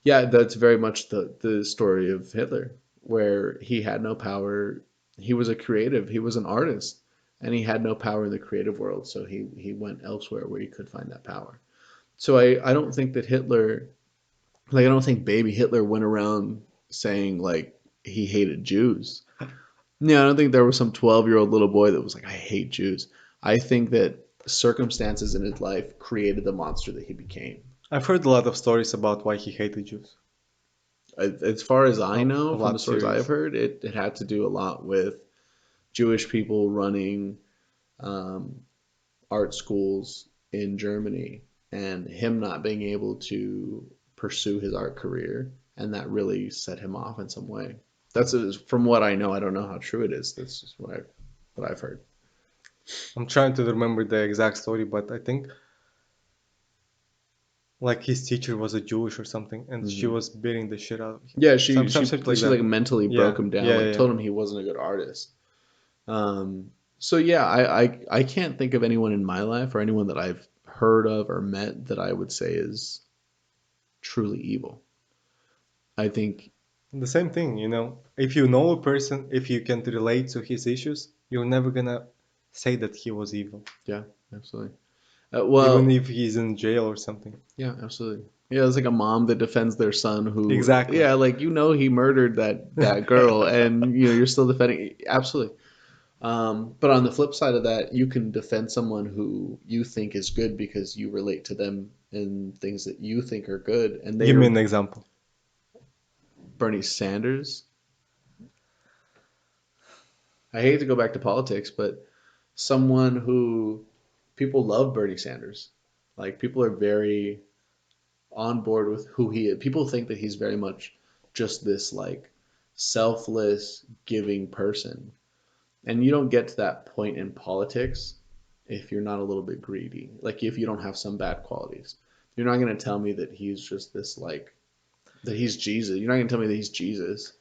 A: Yeah, that's very much the story of Hitler, where he had no power. He was a creative. He was an artist, and he had no power in the creative world. So he went elsewhere where he could find that power. So I don't think that Hitler, like I don't think baby Hitler went around saying like he hated Jews. Yeah, I don't think there was some 12-year-old little boy that was like, I hate Jews. I think that circumstances in his life created the monster that he became.
B: I've heard a lot of stories about why he hated Jews.
A: As far as I
B: A
A: know, from the
B: lot
A: stories I've
B: serious.
A: heard, it had to do a lot with Jewish people running um, art schools in Germany and him not being able to pursue his art career, and that really set him off in some way. From what I know. I don't know how true it is. That's just what I've heard.
B: I'm trying to remember the exact story, but I think like his teacher was a Jewish or something, and she
A: Hmm.
B: was beating the shit out of him.
A: Yeah,
B: Some shit like
A: she like
B: that.
A: mentally broke
B: Yeah,
A: him down,
B: yeah, yeah,
A: like
B: yeah.
A: told him he wasn't a good artist. So yeah, I can't think of anyone in my life or anyone that I've heard of or met that I would say is truly evil. I think
B: The same thing, you know. If you know a person, if you can relate to his issues, you're never gonna say that he was evil,
A: Yeah, absolutely.
B: even
A: Well,
B: if he's in jail or something.
A: yeah, absolutely. Yeah, it's like a mom that defends their son who,
B: Exactly.
A: yeah, like he murdered that girl, and you're still defending. Absolutely. But on the flip side of that, you can defend someone who you think is good because you relate to them in things that you think are good, and they
B: Give me
A: are
B: an example.
A: Bernie Sanders. I hate to go back to politics, but someone who people love Bernie Sanders. Like people are very on board with who he is. People think that he's very much just this like selfless, giving person. And you don't get to that point in politics if you're not a little bit greedy. Like if you don't have some bad qualities. You're not going to tell me that he's just this like that he's Jesus. You're not going to tell me that he's Jesus.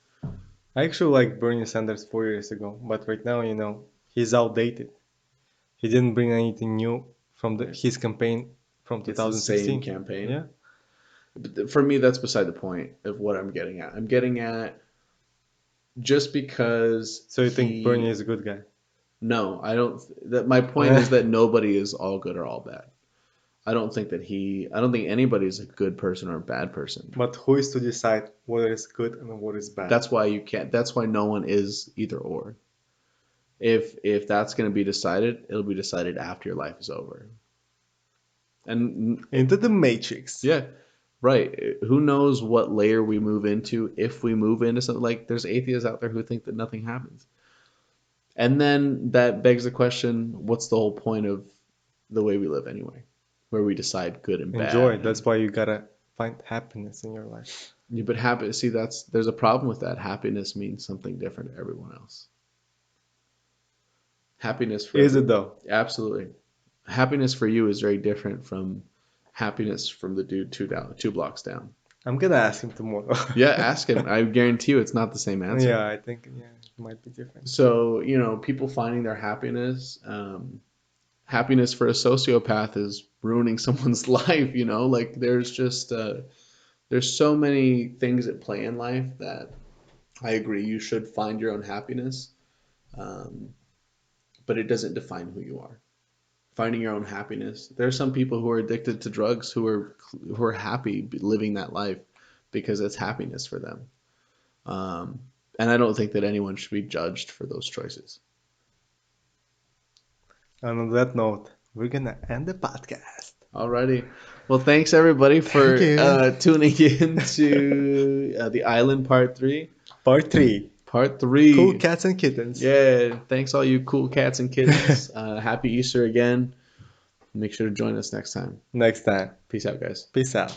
B: I actually liked Bernie Sanders 4 years ago, but right now, you know, he's outdated. He didn't bring anything new from his campaign from
A: It's the same
B: 2016.
A: campaign.
B: Yeah.
A: But for me, that's beside the point of what I'm getting at. I'm getting at just because
B: So you think Bernie
A: he
B: is a good guy?
A: no, I don't. That my point is that nobody is all good or all bad. I don't think anybody's a good person or a bad person.
B: But who is to decide what is good and what is bad?
A: That's why you can't. That's why no one is either or. If that's going to be decided, it'll be decided after your life is over. And
B: Into the Matrix.
A: yeah, right. Who knows what layer we move into if we move into something like there's atheists out there who think that nothing happens. And then that begs the question, what's the whole point of the way we live anyway? Where we decide good and
B: Enjoy.
A: bad
B: That's
A: and
B: why you gotta find happiness in your life.
A: yeah, but happy see that's there's a problem with that. Happiness means something different to everyone else. Happiness for
B: Is
A: every
B: it though?
A: absolutely. Happiness for you is very different from happiness from the dude two blocks down.
B: I'm gonna ask him tomorrow.
A: Yeah, ask him. I guarantee you it's not the same answer.
B: Yeah, I think yeah, it might be different.
A: So, people finding their happiness, happiness for a sociopath is ruining someone's life, like there's so many things at play in life that I agree you should find your own happiness, um, but it doesn't define who you are. Finding your own happiness. There are some people who are addicted to drugs who are happy living that life because it's happiness for them. Um, and I don't think that anyone should be judged for those choices.
B: And on that note, we're gonna end the podcast.
A: Alrighty. Well, thanks everybody
B: Thank
A: for
B: you.
A: tuning in to the Island Part 3.
B: Part 3.
A: Part
B: Cool
A: 3.
B: cats and kittens.
A: Yeah, thanks all you cool cats and kittens. Happy Easter again. Make sure to join us next time.
B: Next time.
A: Peace out, guys.
B: Peace out.